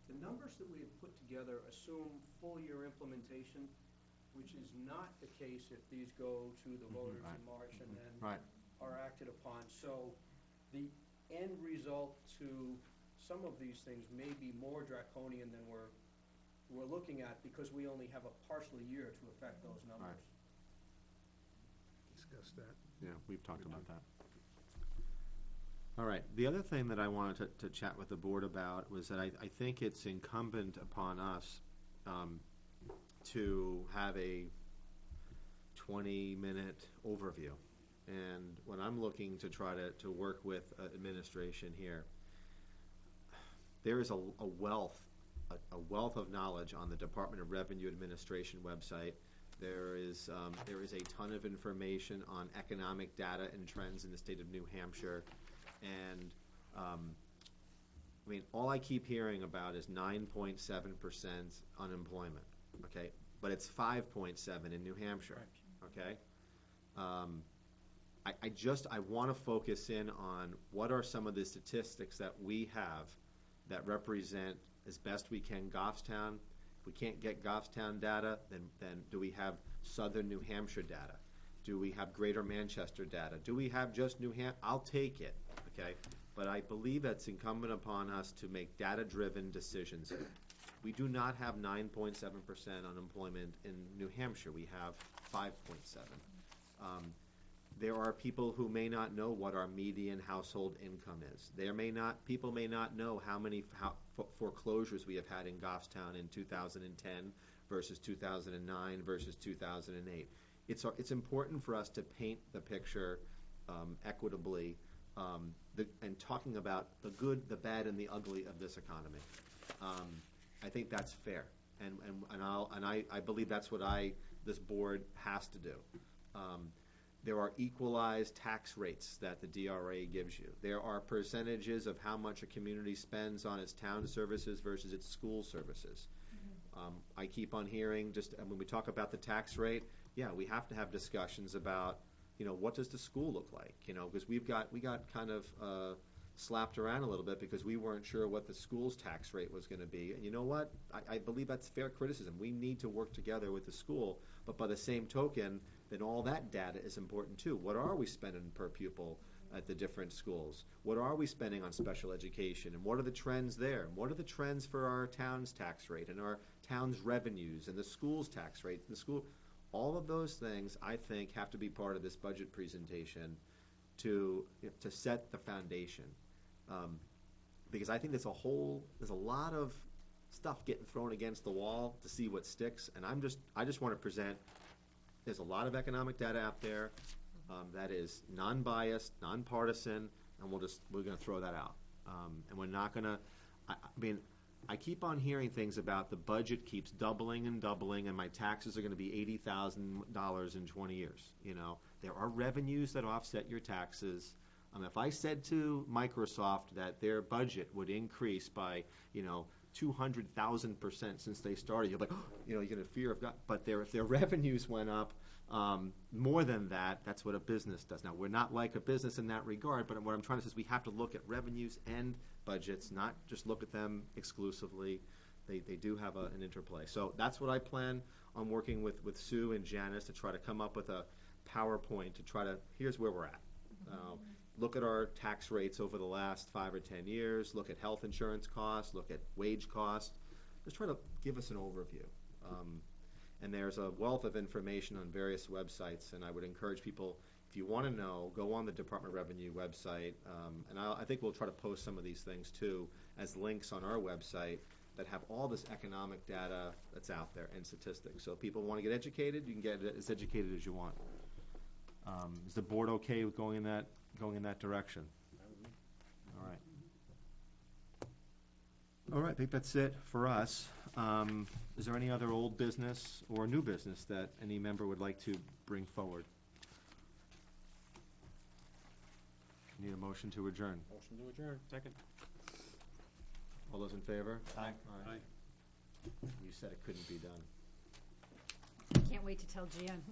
the numbers that we have put together assume full year implementation, which is not the case if these go to the voters right. in March and then Right. are acted upon. So the end result to some of these things may be more draconian than we're we're looking at because we only have a partial year to affect those numbers. Discuss that. Yeah, we've talked about that. All right, the other thing that I wanted to chat with the board about was that I think it's incumbent upon us to have a 20-minute overview. And when I'm looking to try to work with administration here, there is a wealth of knowledge on the Department of Revenue Administration website. There is a ton of information on economic data and trends in the state of New Hampshire. And, I mean, all I keep hearing about is 9.7% unemployment, okay? But it's 5.7 in New Hampshire, okay? I want to focus in on what are some of the statistics that we have that represent, as best we can, Goffstown. If we can't get Goffstown data, then do we have southern New Hampshire data? Do we have greater Manchester data? Do we have just New Hampshire? I'll take it, okay? But I believe it's incumbent upon us to make data-driven decisions. We do not have 9.7% unemployment in New Hampshire. We have 5.7. There are people who may not know what our median household income is. People may not know how many foreclosures we have had in Goffstown in 2010 versus 2009 versus 2008. It's important for us to paint the picture equitably and talking about the good, the bad, and the ugly of this economy. I think that's fair, and I believe that's what this board has to do. There are equalized tax rates that the DRA gives you. There are percentages of how much a community spends on its town services versus its school services. I keep on hearing, when we talk about the tax rate, yeah, we have to have discussions about, what does the school look like? Because we got kind of slapped around a little bit because we weren't sure what the school's tax rate was going to be. And you know what? I believe that's fair criticism. We need to work together with the school, but by the same token, then all that data is important too. What are we spending per pupil at the different schools? What are we spending on special education? And what are the trends there? And what are the trends for our town's tax rate and our town's revenues and the school's tax rate? All of those things, I think, have to be part of this budget presentation to set the foundation. Because I think there's a lot of stuff getting thrown against the wall to see what sticks. And I just want to present. There's a lot of economic data out there that is non-biased, non-partisan, and we're going to throw that out. And we're not going to. I keep on hearing things about the budget keeps doubling and doubling, and my taxes are going to be $80,000 in 20 years. There are revenues that offset your taxes. If I said to Microsoft that their budget would increase by 200,000% since they started, you're like, you're going to fear of God. But if their revenues went up more than that, that's what a business does. Now, we're not like a business in that regard, but what I'm trying to say is we have to look at revenues and budgets, not just look at them exclusively. They do have an interplay. So that's what I plan on working with Sue and Janice to try to come up with a PowerPoint here's where we're at. Look at our tax rates over the last 5 or 10 years, look at health insurance costs, look at wage costs. Just try to give us an overview. And there's a wealth of information on various websites, and I would encourage people, if you want to know, go on the Department of Revenue website, and I think we'll try to post some of these things too as links on our website that have all this economic data that's out there and statistics. So if people want to get educated, you can get as educated as you want. Is the board okay with going in that direction? All right. All right, I think that's it for us. Is there any other old business or new business that any member would like to bring forward? Need a motion to adjourn. Motion to adjourn. Second. All those in favor? Aye. Aye. You said it couldn't be done. Can't wait to tell Jan.